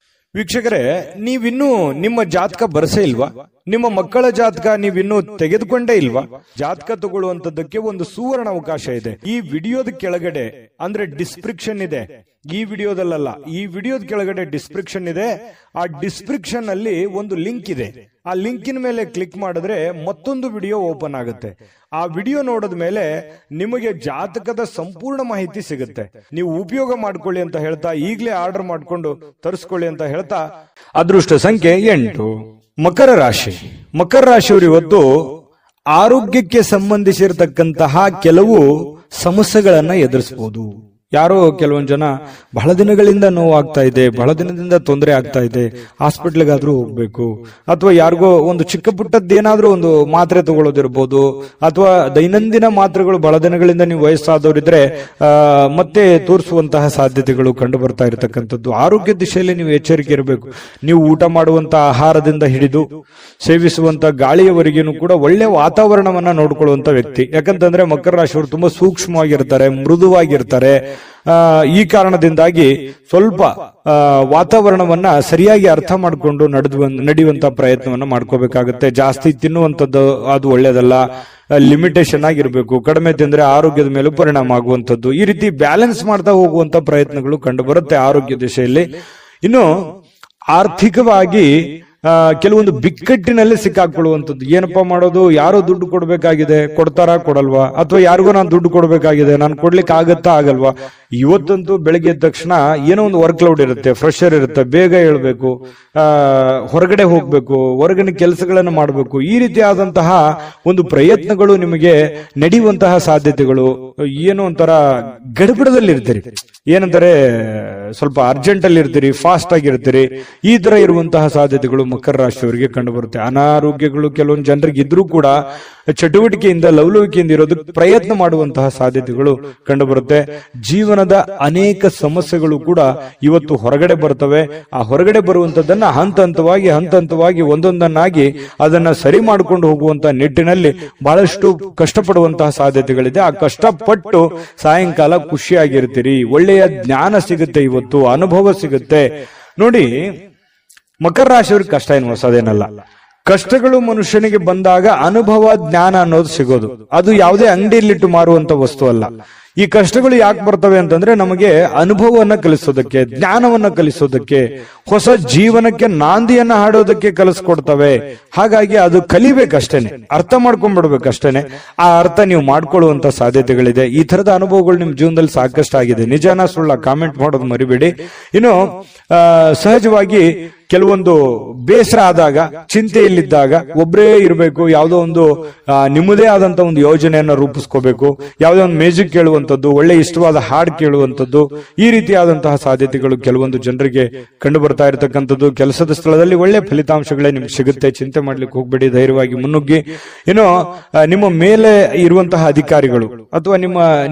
ವೀಕ್ಷಕರೇ, ನೀವಿನ್ನೂ ನಿಮ್ಮ ಜಾತಕ ಬರಸೇ ಇಲ್ವಾ? ನಿಮ್ಮ ಮಕ್ಕಳ ಜಾತಕ ನೀವಿನ್ನೂ ತೆಗೆದುಕೊಂಡೇ ಇಲ್ವಾ? ಜಾತಕ ತಗೊಳ್ಳುವಂತದ್ದಕ್ಕೆ ಒಂದು ಸುವರ್ಣ ಅವಕಾಶ ಇದೆ. ಈ ವಿಡಿಯೋದ ಕೆಳಗಡೆ ಅಂದ್ರೆ ಡಿಸ್ಕ್ರಿಪ್ಷನ್ ಇದೆ, ಈ ವಿಡಿಯೋದಲ್ಲ, ಈ ವಿಡಿಯೋದ ಕೆಳಗಡೆ ಡಿಸ್ಕ್ರಿಪ್ಷನ್ ಇದೆ. ಆ ಡಿಸ್ಕ್ರಿಪ್ಷನ್ ಅಲ್ಲಿ ಒಂದು ಲಿಂಕ್ ಇದೆ. ಆ ಲಿಂಕಿನ ಮೇಲೆ ಕ್ಲಿಕ್ ಮಾಡಿದ್ರೆ ಮತ್ತೊಂದು ವಿಡಿಯೋ ಓಪನ್ ಆಗುತ್ತೆ. ಆ ವಿಡಿಯೋ ನೋಡಿದ ಮೇಲೆ ನಿಮಗೆ ಜಾತಕದ ಸಂಪೂರ್ಣ ಮಾಹಿತಿ ಸಿಗುತ್ತೆ. ನೀವು ಉಪಯೋಗ ಮಾಡ್ಕೊಳ್ಳಿ ಅಂತ ಹೇಳ್ತಾ, ಈಗಲೇ ಆರ್ಡರ್ ಮಾಡ್ಕೊಂಡು ತರಿಸ್ಕೊಳ್ಳಿ ಅಂತ ಹೇಳ್ತಾ, ಅದೃಷ್ಟ ಸಂಖ್ಯೆ 8. ಮಕರ ರಾಶಿ. ಮಕರ ರಾಶಿಯವರು ಇವತ್ತು ಆರೋಗ್ಯಕ್ಕೆ ಸಂಬಂಧಿಸಿರತಕ್ಕಂತಹ ಕೆಲವು ಸಮಸ್ಯೆಗಳನ್ನ ಎದುರಿಸಬಹುದು. ಯಾರೋ ಕೆಲವೊಂದು ಜನ ಬಹಳ ದಿನಗಳಿಂದ ನೋವಾಗ್ತಾ ಇದೆ, ಬಹಳ ದಿನದಿಂದ ತೊಂದರೆ ಆಗ್ತಾ ಇದೆ, ಹಾಸ್ಪಿಟ್ಲಿಗಾದ್ರೂ ಹೋಗ್ಬೇಕು, ಅಥವಾ ಯಾರಿಗೋ ಒಂದು ಚಿಕ್ಕ ಪುಟ್ಟದ್ದೇನಾದ್ರೂ ಒಂದು ಮಾತ್ರೆ ತಗೊಳ್ಳೋದಿರ್ಬೋದು, ಅಥವಾ ದೈನಂದಿನ ಮಾತ್ರೆಗಳು ಬಹಳ ದಿನಗಳಿಂದ ನೀವು ವಯಸ್ಸಾದವರಿದ್ರೆ ಮತ್ತೆ ತೋರಿಸುವಂತಹ ಸಾಧ್ಯತೆಗಳು ಕಂಡು ಬರ್ತಾ ಇರತಕ್ಕಂಥದ್ದು. ಆರೋಗ್ಯ ದಿಶೆಯಲ್ಲಿ ನೀವು ಎಚ್ಚರಿಕೆ ಇರಬೇಕು. ನೀವು ಊಟ ಮಾಡುವಂತಹ ಆಹಾರದಿಂದ ಹಿಡಿದು ಸೇವಿಸುವಂತ ಗಾಳಿಯವರೆಗೇನು ಕೂಡ ಒಳ್ಳೆ ವಾತಾವರಣವನ್ನ ನೋಡ್ಕೊಳ್ಳುವಂತ ವ್ಯಕ್ತಿ. ಯಾಕಂತಂದ್ರೆ ಮಕರ ರಾಶಿಯವರು ತುಂಬಾ ಸೂಕ್ಷ್ಮವಾಗಿರ್ತಾರೆ, ಮೃದುವಾಗಿರ್ತಾರೆ. ಈ ಕಾರಣದಿಂದಾಗಿ ಸ್ವಲ್ಪ ವಾತಾವರಣವನ್ನ ಸರಿಯಾಗಿ ಅರ್ಥ ಮಾಡಿಕೊಂಡು ನಡೆಯುವಂತ ಪ್ರಯತ್ನವನ್ನ ಮಾಡ್ಕೋಬೇಕಾಗುತ್ತೆ. ಜಾಸ್ತಿ ತಿನ್ನುವಂಥದ್ದು ಅದು ಒಳ್ಳೇದಲ್ಲ, ಲಿಮಿಟೇಷನ್ ಆಗಿರ್ಬೇಕು. ಕಡಿಮೆ ತಿಂದ್ರೆ ಆರೋಗ್ಯದ ಮೇಲೂ ಪರಿಣಾಮ ಆಗುವಂಥದ್ದು. ಈ ರೀತಿ ಬ್ಯಾಲೆನ್ಸ್ ಮಾಡ್ತಾ ಹೋಗುವಂತ ಪ್ರಯತ್ನಗಳು ಕಂಡು ಬರುತ್ತೆ ಆರೋಗ್ಯ ದಿಶೆಯಲ್ಲಿ. ಇನ್ನು ಆರ್ಥಿಕವಾಗಿ ಕೆಲವೊಂದು ಬಿಕ್ಕಟ್ಟಿನಲ್ಲಿ ಸಿಕ್ಕಾಕೊಳ್ಳುವಂಥದ್ದು. ಏನಪ್ಪಾ ಮಾಡೋದು, ಯಾರೋ ದುಡ್ಡು ಕೊಡ್ಬೇಕಾಗಿದೆ, ಕೊಡ್ತಾರಾ ಕೊಡಲ್ವಾ, ಅಥವಾ ಯಾರಿಗೋ ನಾನು ದುಡ್ಡು ಕೊಡ್ಬೇಕಾಗಿದೆ, ನಾನು ಕೊಡ್ಲಿಕ್ಕೆ ಆಗತ್ತಾ ಆಗಲ್ವಾ. ಇವತ್ತಂತೂ ಬೆಳಗ್ಗೆ ಎದ್ದ ತಕ್ಷಣ ಏನೋ ಒಂದು ವರ್ಕ್ ಲೋಡ್ ಇರುತ್ತೆ, ಪ್ರೆಷರ್ ಇರುತ್ತೆ, ಬೇಗ ಹೇಳ್ಬೇಕು, ಹೊರಗಡೆ ಹೋಗ್ಬೇಕು, ಹೊರಗಿನ ಕೆಲಸಗಳನ್ನು ಮಾಡಬೇಕು. ಈ ರೀತಿಯಾದಂತಹ ಒಂದು ಪ್ರಯತ್ನಗಳು ನಿಮಗೆ ನಡೆಯುವಂತಹ ಸಾಧ್ಯತೆಗಳು. ಏನೋ ಒಂಥರ ಗಡಬಿಡದಲ್ಲಿ ಇರ್ತೀರಿ. ಏನಂತಾರೆ, ಸ್ವಲ್ಪ ಅರ್ಜೆಂಟ್ ಅಲ್ಲಿ ಇರ್ತೀರಿ, ಫಾಸ್ಟ್ ಆಗಿರ್ತೀರಿ, ಈ ತರ ಇರುವಂತಹ ಸಾಧ್ಯತೆಗಳು ಮಕರ ರಾಶಿಯವರಿಗೆ ಕಂಡು ಬರುತ್ತೆ. ಅನಾರೋಗ್ಯಗಳು ಕೆಲವೊಂದು ಜನರಿಗೆ ಇದ್ರೂ ಕೂಡ ಚಟುವಟಿಕೆಯಿಂದ ಲವಲವಿಕೆಯಿಂದ ಇರೋದಕ್ಕೆ ಪ್ರಯತ್ನ ಮಾಡುವಂತಹ ಸಾಧ್ಯತೆಗಳು ಕಂಡು ಬರುತ್ತೆ. ಜೀವನದ ಅನೇಕ ಸಮಸ್ಯೆಗಳು ಕೂಡ ಇವತ್ತು ಹೊರಗಡೆ ಬರ್ತವೆ. ಆ ಹೊರಗಡೆ ಬರುವಂತದ್ದನ್ನ ಹಂತ ಹಂತವಾಗಿ ಒಂದೊಂದನ್ನಾಗಿ ಅದನ್ನ ಸರಿ ಮಾಡಿಕೊಂಡು ಹೋಗುವಂತಹ ನಿಟ್ಟಿನಲ್ಲಿ ಬಹಳಷ್ಟು ಕಷ್ಟಪಡುವಂತಹ ಸಾಧ್ಯತೆಗಳಿದೆ. ಆ ಕಷ್ಟಪಟ್ಟು ಸಾಯಂಕಾಲ ಖುಷಿಯಾಗಿರ್ತೀರಿ, ಒಳ್ಳೆಯ ಜ್ಞಾನ ಸಿಗುತ್ತೆ, ಇವತ್ತು ಅನುಭವ ಸಿಗುತ್ತೆ. ನೋಡಿ, ಮಕರ ರಾಶಿಯವ್ರಿಗೆ ಕಷ್ಟ ಏನು ಹೊಸದೇನಲ್ಲ. ಕಷ್ಟಗಳು ಮನುಷ್ಯನಿಗೆ ಬಂದಾಗ ಅನುಭವ ಜ್ಞಾನ ಅನ್ನೋದು ಸಿಗೋದು. ಅದು ಯಾವುದೇ ಅಂಗಡಿಯಲ್ಲಿಟ್ಟು ಮಾರುವಂತ ವಸ್ತು ಅಲ್ಲ. ಈ ಕಷ್ಟಗಳು ಯಾಕೆ ಬರ್ತವೆ ಅಂತಂದ್ರೆ ನಮಗೆ ಅನುಭವವನ್ನ ಕಲಿಸೋದಕ್ಕೆ, ಜ್ಞಾನವನ್ನ ಕಲಿಸೋದಕ್ಕೆ, ಹೊಸ ಜೀವನಕ್ಕೆ ನಾಂದಿಯನ್ನ ಹಾಡೋದಕ್ಕೆ ಕಲಿಸ್ಕೊಡ್ತವೆ. ಹಾಗಾಗಿ ಅದು ಕಲಿಬೇಕಷ್ಟೇನೆ, ಅರ್ಥ ಮಾಡ್ಕೊಂಡ್ಬಿಡ್ಬೇಕಷ್ಟೇನೆ. ಆ ಅರ್ಥ ನೀವು ಮಾಡ್ಕೊಳ್ಳುವಂತ ಸಾಧ್ಯತೆಗಳಿದೆ. ಈ ತರದ ಅನುಭವಗಳು ನಿಮ್ ಜೀವನದಲ್ಲಿ ಸಾಕಷ್ಟು ಆಗಿದೆ. ನಿಜಾನ ಸುಳ್ಳ ಕಾಮೆಂಟ್ ಮಾಡೋದು ಮರಿಬೇಡಿ. ಇನ್ನು ಸಹಜವಾಗಿ ಕೆಲವೊಂದು ಬೇಸರ ಆದಾಗ, ಚಿಂತೆಯಲ್ಲಿದ್ದಾಗ ಒಬ್ಬರೇ ಇರಬೇಕು, ಯಾವುದೋ ಒಂದು ನಿಮ್ಮದೇ ಆದಂತ ಒಂದು ಯೋಜನೆಯನ್ನ ರೂಪಿಸ್ಕೋಬೇಕು, ಯಾವುದೋ ಒಂದು ಮ್ಯೂಸಿಕ್ ಕೇಳುವಂಥದ್ದು, ಒಳ್ಳೆ ಇಷ್ಟವಾದ ಹಾಡು ಕೇಳುವಂಥದ್ದು, ಈ ರೀತಿಯಾದಂತಹ ಸಾಧ್ಯತೆಗಳು ಕೆಲವೊಂದು ಜನರಿಗೆ ಕಂಡು ಬರ್ತಾ ಇರತಕ್ಕಂಥದ್ದು. ಕೆಲಸದ ಸ್ಥಳದಲ್ಲಿ ಒಳ್ಳೆ ಫಲಿತಾಂಶಗಳೇ ನಿಮ್ಗೆ ಸಿಗುತ್ತೆ, ಚಿಂತೆ ಮಾಡ್ಲಿಕ್ಕೆ ಹೋಗ್ಬೇಡಿ, ಧೈರ್ಯವಾಗಿ ಮುನ್ನುಗ್ಗಿ. ಇನ್ನು ನಿಮ್ಮ ಮೇಲೆ ಇರುವಂತಹ ಅಧಿಕಾರಿಗಳು ಅಥವಾ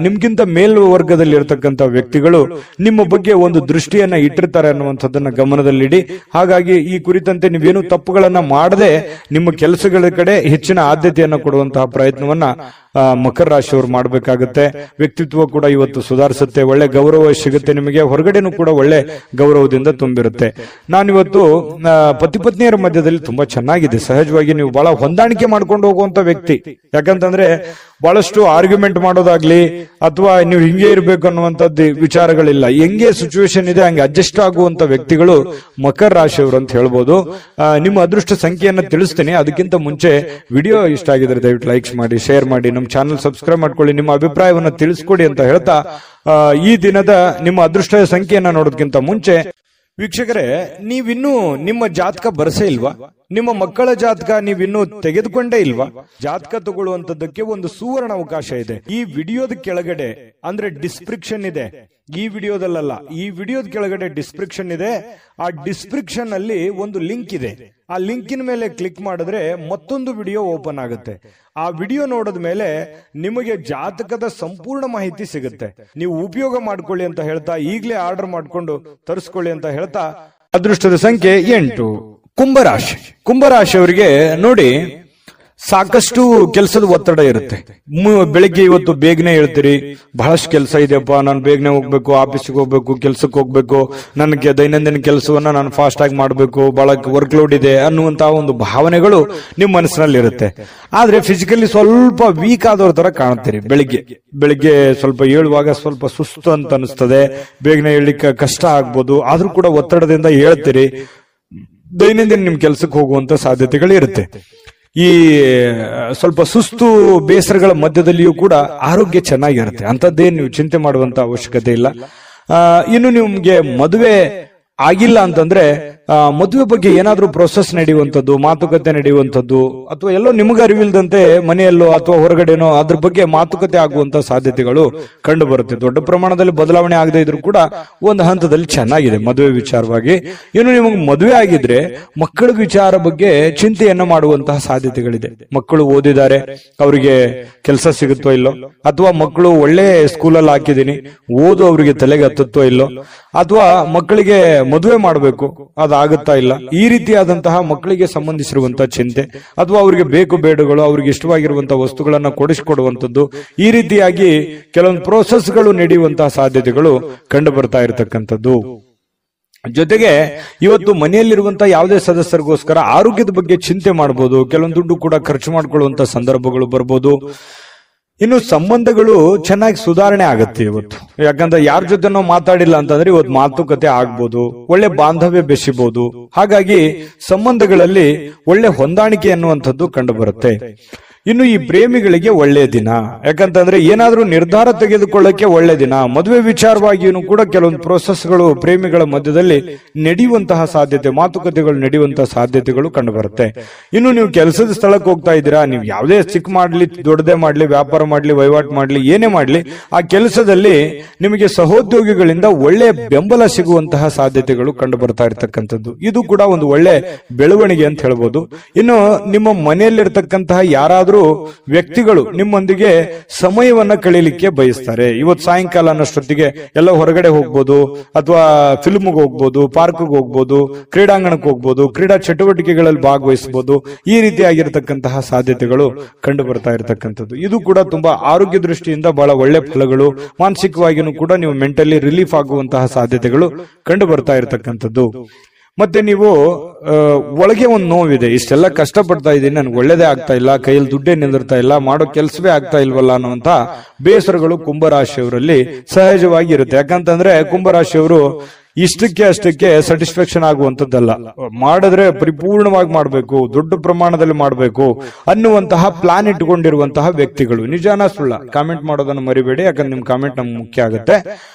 ನಿಮ್ಗಿಂತ ಮೇಲ್ವರ್ಗದಲ್ಲಿ ಇರತಕ್ಕಂಥ ವ್ಯಕ್ತಿಗಳು ನಿಮ್ಮ ಬಗ್ಗೆ ಒಂದು ದೃಷ್ಟಿಯನ್ನ ಇಟ್ಟಿರ್ತಾರೆ ಅನ್ನುವಂಥದ್ದನ್ನ ಗಮನದಲ್ಲಿಡಿ. ಹಾಗಾಗಿ ಈ ಕುರಿತಂತೆ ನೀವೇನು ತಪ್ಪುಗಳನ್ನ ಮಾಡದೆ ನಿಮ್ಮ ಕೆಲಸಗಳ ಕಡೆ ಹೆಚ್ಚಿನ ಆದ್ಯತೆಯನ್ನು ಕೊಡುವಂತಹ ಪ್ರಯತ್ನವನ್ನ ಮಕರ ರಾಶಿಯವರು ಮಾಡಬೇಕಾಗುತ್ತೆ. ವ್ಯಕ್ತಿತ್ವ ಕೂಡ ಇವತ್ತು ಸುಧಾರಿಸುತ್ತೆ, ಒಳ್ಳೆ ಗೌರವ ಸಿಗುತ್ತೆ ನಿಮಗೆ, ಹೊರಗಡೆನೂ ಕೂಡ ಒಳ್ಳೆ ಗೌರವದಿಂದ ತುಂಬಿರುತ್ತೆ. ನಾನಿವತ್ತು ಪತಿ ಪತ್ನಿಯರ ಮಧ್ಯದಲ್ಲಿ ತುಂಬಾ ಚೆನ್ನಾಗಿದೆ. ಸಹಜವಾಗಿ ನೀವು ಬಹಳ ಹೊಂದಾಣಿಕೆ ಮಾಡ್ಕೊಂಡು ಹೋಗುವಂತ ವ್ಯಕ್ತಿ. ಯಾಕಂತಂದ್ರೆ ಬಹಳಷ್ಟು ಆರ್ಗ್ಯುಮೆಂಟ್ ಮಾಡೋದಾಗ್ಲಿ ಅಥವಾ ನೀವು ಹಿಂಗೆ ಇರ್ಬೇಕು ಅನ್ನುವಂಥದ್ದು ವಿಚಾರಗಳಿಲ್ಲ. ಹೆಂಗೆ ಸಿಚುವೇಶನ್ ಇದೆ ಹಂಗೆ ಅಡ್ಜಸ್ಟ್ ಆಗುವಂತ ವ್ಯಕ್ತಿಗಳು ಮಕರ ರಾಶಿಯವರು ಅಂತ ಹೇಳ್ಬೋದು. ನಿಮ್ಮ ಅದೃಷ್ಟ ಸಂಖ್ಯೆಯನ್ನ ತಿಳಿಸ್ತೀನಿ. ಅದಕ್ಕಿಂತ ಮುಂಚೆ ವಿಡಿಯೋ ಇಷ್ಟ ಆಗಿದ್ರೆ ದಯವಿಟ್ಟು ಲೈಕ್ಸ್ ಮಾಡಿ, ಶೇರ್ ಮಾಡಿ, ನಮ್ಮ ಚಾನಲ್ ಸಬ್ಸ್ಕ್ರೈಬ್ ಮಾಡ್ಕೊಳ್ಳಿ, ನಿಮ್ಮ ಅಭಿಪ್ರಾಯವನ್ನ ತಿಳಿಸ್ಕೊಡಿ ಅಂತ ಹೇಳ್ತಾ ಈ ದಿನದ ನಿಮ್ಮ ಅದೃಷ್ಟ ಸಂಖ್ಯೆಯನ್ನ ನೋಡೋದಕ್ಕಿಂತ ಮುಂಚೆ ವೀಕ್ಷಕರೇ, ನೀವಿನ್ನೂ ನಿಮ್ಮ ಜಾತಕ ಬರಸೇ ಇಲ್ವಾ? ನಿಮ್ಮ ಮಕ್ಕಳ ಜಾತಕ ನೀವಿನ್ನೂ ತೆಗೆದುಕೊಂಡೇ ಇಲ್ವಾ? ಜಾತಕ ತಗೊಳ್ಳುವಂತದ್ದಕ್ಕೆ ಒಂದು ಸುವರ್ಣ ಅವಕಾಶ ಇದೆ. ಈ ವಿಡಿಯೋದ ಕೆಳಗಡೆ ಅಂದ್ರೆ ಡಿಸ್ಕ್ರಿಪ್ಷನ್ ಇದೆ, ಈ ವಿಡಿಯೋದಲ್ಲ, ಈ ವಿಡಿಯೋದ ಕೆಳಗಡೆ ಡಿಸ್ಕ್ರಿಪ್ಷನ್ ಇದೆ. ಆ ಡಿಸ್ಕ್ರಿಪ್ಷನ್ ಅಲ್ಲಿ ಒಂದು ಲಿಂಕ್ ಇದೆ. ಆ ಲಿಂಕಿನ ಮೇಲೆ ಕ್ಲಿಕ್ ಮಾಡಿದ್ರೆ ಮತ್ತೊಂದು ವಿಡಿಯೋ ಓಪನ್ ಆಗುತ್ತೆ. ಆ ವಿಡಿಯೋ ನೋಡಿದ ಮೇಲೆ ನಿಮಗೆ ಜಾತಕದ ಸಂಪೂರ್ಣ ಮಾಹಿತಿ ಸಿಗುತ್ತೆ. ನೀವು ಉಪಯೋಗ ಮಾಡ್ಕೊಳ್ಳಿ ಅಂತ ಹೇಳ್ತಾ, ಈಗಲೇ ಆರ್ಡರ್ ಮಾಡ್ಕೊಂಡು ತರಿಸ್ಕೊಳ್ಳಿ ಅಂತ ಹೇಳ್ತಾ, ಅದೃಷ್ಟದ ಸಂಖ್ಯೆ 8. ಕುಂಭರಾಶಿ. ಕುಂಭರಾಶಿಯವರಿಗೆ ನೋಡಿ, ಸಾಕಷ್ಟು ಕೆಲಸದ ಒತ್ತಡ ಇರುತ್ತೆ. ಬೆಳಿಗ್ಗೆ ಇವತ್ತು ಬೇಗನೆ ಹೇಳ್ತೀರಿ, ಬಹಳಷ್ಟು ಕೆಲಸ ಇದೆಯಪ್ಪ, ನಾನು ಬೇಗನೆ ಹೋಗ್ಬೇಕು, ಆಫೀಸಿಗೆ ಹೋಗ್ಬೇಕು, ಕೆಲ್ಸಕ್ಕೆ ಹೋಗ್ಬೇಕು, ನನಗೆ ದೈನಂದಿನ ಕೆಲಸವನ್ನ ನಾನು ಫಾಸ್ಟ್ ಆಗಿ ಮಾಡಬೇಕು, ಬಹಳ ವರ್ಕ್ ಲೋಡ್ ಇದೆ ಅನ್ನುವಂತಹ ಒಂದು ಭಾವನೆಗಳು ನಿಮ್ಮ ಮನಸ್ಸಿನಲ್ಲಿ ಇರುತ್ತೆ. ಆದ್ರೆ ಫಿಸಿಕಲಿ ಸ್ವಲ್ಪ ವೀಕ್ ಆದವ್ರ ತರ ಕಾಣ್ತೀರಿ. ಬೆಳಿಗ್ಗೆ ಸ್ವಲ್ಪ ಹೇಳುವಾಗ ಸ್ವಲ್ಪ ಸುಸ್ತು ಅಂತ ಅನಿಸ್ತದೆ, ಬೇಗನೆ ಹೇಳಲಿಕ್ಕೆ ಕಷ್ಟ ಆಗ್ಬೋದು. ಆದ್ರೂ ಕೂಡ ಒತ್ತಡದಿಂದ ಹೇಳ್ತೀರಿ. ದೈನಂದಿನ ನಿಮ್ ಕೆಲ್ಸಕ್ಕೆ ಹೋಗುವಂತ ಸಾಧ್ಯತೆಗಳು ಇರುತ್ತೆ. ಈ ಸ್ವಲ್ಪ ಸುಸ್ತು ಬೇಸರಗಳ ಮಧ್ಯದಲ್ಲಿಯೂ ಕೂಡ ಆರೋಗ್ಯ ಚೆನ್ನಾಗಿರುತ್ತೆ. ಅಂತದ್ದೇನು ನೀವು ಚಿಂತೆ ಮಾಡುವಂತ ಅವಶ್ಯಕತೆ ಇಲ್ಲ. ಇನ್ನು ನಿಮ್ಗೆ ಮದುವೆ ಆಗಿಲ್ಲ ಅಂತಂದ್ರೆ ಮದುವೆ ಬಗ್ಗೆ ಏನಾದ್ರೂ ಪ್ರೊಸೆಸ್ ನಡೆಯುವಂಥದ್ದು, ಮಾತುಕತೆ ನಡೆಯುವಂಥದ್ದು, ಅಥವಾ ಎಲ್ಲೋ ನಿಮಗೆ ಅರಿವಿಲ್ದಂತೆ ಮನೆಯಲ್ಲೋ ಅಥವಾ ಹೊರಗಡೆನೋ ಅದ್ರ ಬಗ್ಗೆ ಮಾತುಕತೆ ಆಗುವಂತ ಸಾಧ್ಯತೆಗಳು ಕಂಡು ಬರುತ್ತೆ. ದೊಡ್ಡ ಪ್ರಮಾಣದಲ್ಲಿ ಬದಲಾವಣೆ ಆಗದೆ ಇದ್ರೂ ಕೂಡ ಒಂದು ಹಂತದಲ್ಲಿ ಚೆನ್ನಾಗಿದೆ ಮದುವೆ ವಿಚಾರವಾಗಿ. ಇನ್ನು ನಿಮಗೆ ಮದುವೆ ಆಗಿದ್ರೆ ಮಕ್ಕಳ ವಿಚಾರ ಬಗ್ಗೆ ಚಿಂತೆಯನ್ನ ಮಾಡುವಂತಹ ಸಾಧ್ಯತೆಗಳಿದೆ. ಮಕ್ಕಳು ಓದಿದ್ದಾರೆ, ಅವರಿಗೆ ಕೆಲಸ ಸಿಗುತ್ತೋ ಇಲ್ಲೋ, ಅಥವಾ ಮಕ್ಕಳು ಒಳ್ಳೆ ಸ್ಕೂಲಲ್ಲಿ ಹಾಕಿದೀನಿ, ಓದು ಅವರಿಗೆ ತಲೆಗೆ ಹತ್ತುತ್ತೋ ಇಲ್ಲೋ, ಅಥವಾ ಮಕ್ಕಳಿಗೆ ಮದುವೆ ಮಾಡಬೇಕು, ಅದಾಗುತ್ತಾ ಇಲ್ಲ, ಈ ರೀತಿಯಾದಂತಹ ಮಕ್ಕಳಿಗೆ ಸಂಬಂಧಿಸಿರುವಂತಹ ಚಿಂತೆ, ಅಥವಾ ಅವರಿಗೆ ಬೇಕು ಬೇಡಗಳು, ಅವ್ರಿಗೆ ಇಷ್ಟವಾಗಿರುವಂತಹ ವಸ್ತುಗಳನ್ನ ಕೊಡಿಸಿಕೊಡುವಂಥದ್ದು, ಈ ರೀತಿಯಾಗಿ ಕೆಲವೊಂದು ಪ್ರೋಸೆಸ್ಗಳು ನಡೆಯುವಂತಹ ಸಾಧ್ಯತೆಗಳು ಕಂಡು ಬರ್ತಾ ಇರತಕ್ಕಂಥದ್ದು. ಜೊತೆಗೆ ಇವತ್ತು ಮನೆಯಲ್ಲಿರುವಂತಹ ಯಾವುದೇ ಸದಸ್ಯರಿಗೋಸ್ಕರ ಆರೋಗ್ಯದ ಬಗ್ಗೆ ಚಿಂತೆ ಮಾಡಬಹುದು. ಕೆಲವೊಂದು ದುಡ್ಡು ಕೂಡ ಖರ್ಚು ಮಾಡ್ಕೊಳ್ಳುವಂತ ಸಂದರ್ಭಗಳು ಬರ್ಬೋದು. ಇನ್ನು ಸಂಬಂಧಗಳು ಚೆನ್ನಾಗಿ ಸುಧಾರಣೆ ಆಗುತ್ತೆ ಇವತ್ತು. ಯಾಕಂದ್ರೆ ಯಾರ ಜೊತೆ ನಾವು ಮಾತಾಡಿಲ್ಲ ಅಂತಂದ್ರೆ ಇವತ್ತು ಮಾತುಕತೆ ಆಗ್ಬೋದು, ಒಳ್ಳೆ ಬಾಂಧವ್ಯ ಬೆಸಿಬಹುದು. ಹಾಗಾಗಿ ಸಂಬಂಧಗಳಲ್ಲಿ ಒಳ್ಳೆ ಹೊಂದಾಣಿಕೆ ಅನ್ನುವಂಥದ್ದು ಕಂಡು ಬರುತ್ತೆ. ಇನ್ನು ಈ ಪ್ರೇಮಿಗಳಿಗೆ ಒಳ್ಳೆಯ ದಿನ, ಯಾಕಂತಂದ್ರೆ ಏನಾದ್ರೂ ನಿರ್ಧಾರ ತೆಗೆದುಕೊಳ್ಳಕ್ಕೆ ಒಳ್ಳೆ ದಿನ. ಮದುವೆ ವಿಚಾರವಾಗಿಯೂ ಕೂಡ ಕೆಲವೊಂದು ಪ್ರೋಸೆಸ್ಗಳು ಪ್ರೇಮಿಗಳ ಮಧ್ಯದಲ್ಲಿ ನಡೆಯುವಂತಹ ಸಾಧ್ಯತೆ, ಮಾತುಕತೆಗಳು ನಡೆಯುವಂತಹ ಸಾಧ್ಯತೆಗಳು ಕಂಡು ಬರುತ್ತೆ. ಇನ್ನು ನೀವು ಕೆಲಸದ ಸ್ಥಳಕ್ಕೆ ಹೋಗ್ತಾ ಇದ್ದೀರಾ, ನೀವು ಯಾವುದೇ ಚಿಕ್ಕ ಮಾಡ್ಲಿ ದೊಡ್ಡದೇ ಮಾಡ್ಲಿ, ವ್ಯಾಪಾರ ಮಾಡ್ಲಿ, ವಹಿವಾಟು ಮಾಡ್ಲಿ, ಏನೇ ಮಾಡ್ಲಿ, ಆ ಕೆಲಸದಲ್ಲಿ ನಿಮಗೆ ಸಹೋದ್ಯೋಗಿಗಳಿಂದ ಒಳ್ಳೆಯ ಬೆಂಬಲ ಸಿಗುವಂತಹ ಸಾಧ್ಯತೆಗಳು ಕಂಡು ಬರ್ತಾ ಇರತಕ್ಕಂಥದ್ದು. ಇದು ಕೂಡ ಒಂದು ಒಳ್ಳೆ ಬೆಳವಣಿಗೆ ಅಂತ ಹೇಳ್ಬೋದು. ಇನ್ನು ನಿಮ್ಮ ಮನೆಯಲ್ಲಿರ್ತಕ್ಕಂತಹ ಯಾರಾದ್ರೂ ವ್ಯಕ್ತಿಗಳು ನಿಮ್ಮೊಂದಿಗೆ ಸಮಯವನ್ನ ಕಳೀಲಿಕ್ಕೆ ಬಯಸ್ತಾರೆ. ಇವತ್ತು ಸಾಯಂಕಾಲ ಅನ್ನೋಷ್ಟೊತ್ತಿಗೆ ಎಲ್ಲ ಹೊರಗಡೆ ಹೋಗ್ಬೋದು, ಅಥವಾ ಫಿಲ್ಮ್ಗೆ ಹೋಗ್ಬೋದು, ಪಾರ್ಕ್ಗೆ ಹೋಗ್ಬೋದು, ಕ್ರೀಡಾಂಗಣಕ್ಕೆ ಹೋಗ್ಬೋದು, ಕ್ರೀಡಾ ಚಟುವಟಿಕೆಗಳಲ್ಲಿ ಭಾಗವಹಿಸಬಹುದು. ಈ ರೀತಿಯಾಗಿರ್ತಕ್ಕಂತಹ ಸಾಧ್ಯತೆಗಳು ಕಂಡು ಬರ್ತಾ ಇರತಕ್ಕಂಥದ್ದು. ಇದು ಕೂಡ ತುಂಬಾ ಆರೋಗ್ಯ ದೃಷ್ಟಿಯಿಂದ ಬಹಳ ಒಳ್ಳೆ ಫಲಗಳು. ಮಾನಸಿಕವಾಗಿಯೂ ಕೂಡ ನೀವು ಮೆಂಟಲಿ ರಿಲೀಫ್ ಆಗುವಂತಹ ಸಾಧ್ಯತೆಗಳು ಕಂಡು ಬರ್ತಾ ಇರತಕ್ಕಂಥದ್ದು. ಮತ್ತೆ ನೀವು ಒಳಗೆ ಒಂದು ನೋವಿದೆ, ಇಷ್ಟೆಲ್ಲ ಕಷ್ಟಪಡ್ತಾ ಇದ್ದೀನಿ, ನನ್ಗೆ ಒಳ್ಳೇದೇ ಆಗ್ತಾ ಇಲ್ಲ, ಕೈಯಲ್ಲಿ ದುಡ್ಡೇ ನಿಂದಿರ್ತಾ ಇಲ್ಲ, ಮಾಡೋ ಕೆಲಸವೇ ಆಗ್ತಾ ಇಲ್ವಲ್ಲ ಅನ್ನುವಂತ ಬೇಸರಗಳು ಕುಂಭರಾಶಿಯವರಲ್ಲಿ ಸಹಜವಾಗಿ ಇರುತ್ತೆ. ಯಾಕಂತಂದ್ರೆ ಕುಂಭರಾಶಿಯವರು ಇಷ್ಟಕ್ಕೆ ಅಷ್ಟಕ್ಕೆ ಸ್ಯಾಟಿಸ್ಫ್ಯಾಕ್ಷನ್ ಆಗುವಂತದ್ದಲ್ಲ, ಮಾಡಿದ್ರೆ ಪರಿಪೂರ್ಣವಾಗಿ ಮಾಡಬೇಕು, ದೊಡ್ಡ ಪ್ರಮಾಣದಲ್ಲಿ ಮಾಡಬೇಕು ಅನ್ನುವಂತಹ ಪ್ಲಾನ್ ಇಟ್ಟುಕೊಂಡಿರುವಂತಹ ವ್ಯಕ್ತಿಗಳು. ನಿಜಾನ ಸುಳ್ಳ ಕಾಮೆಂಟ್ ಮಾಡೋದನ್ನು ಮರಿಬೇಡಿ, ಯಾಕಂದ್ರೆ ನಿಮ್ ಕಾಮೆಂಟ್ ನಮ್ಗೆ ಮುಖ್ಯ ಆಗುತ್ತೆ.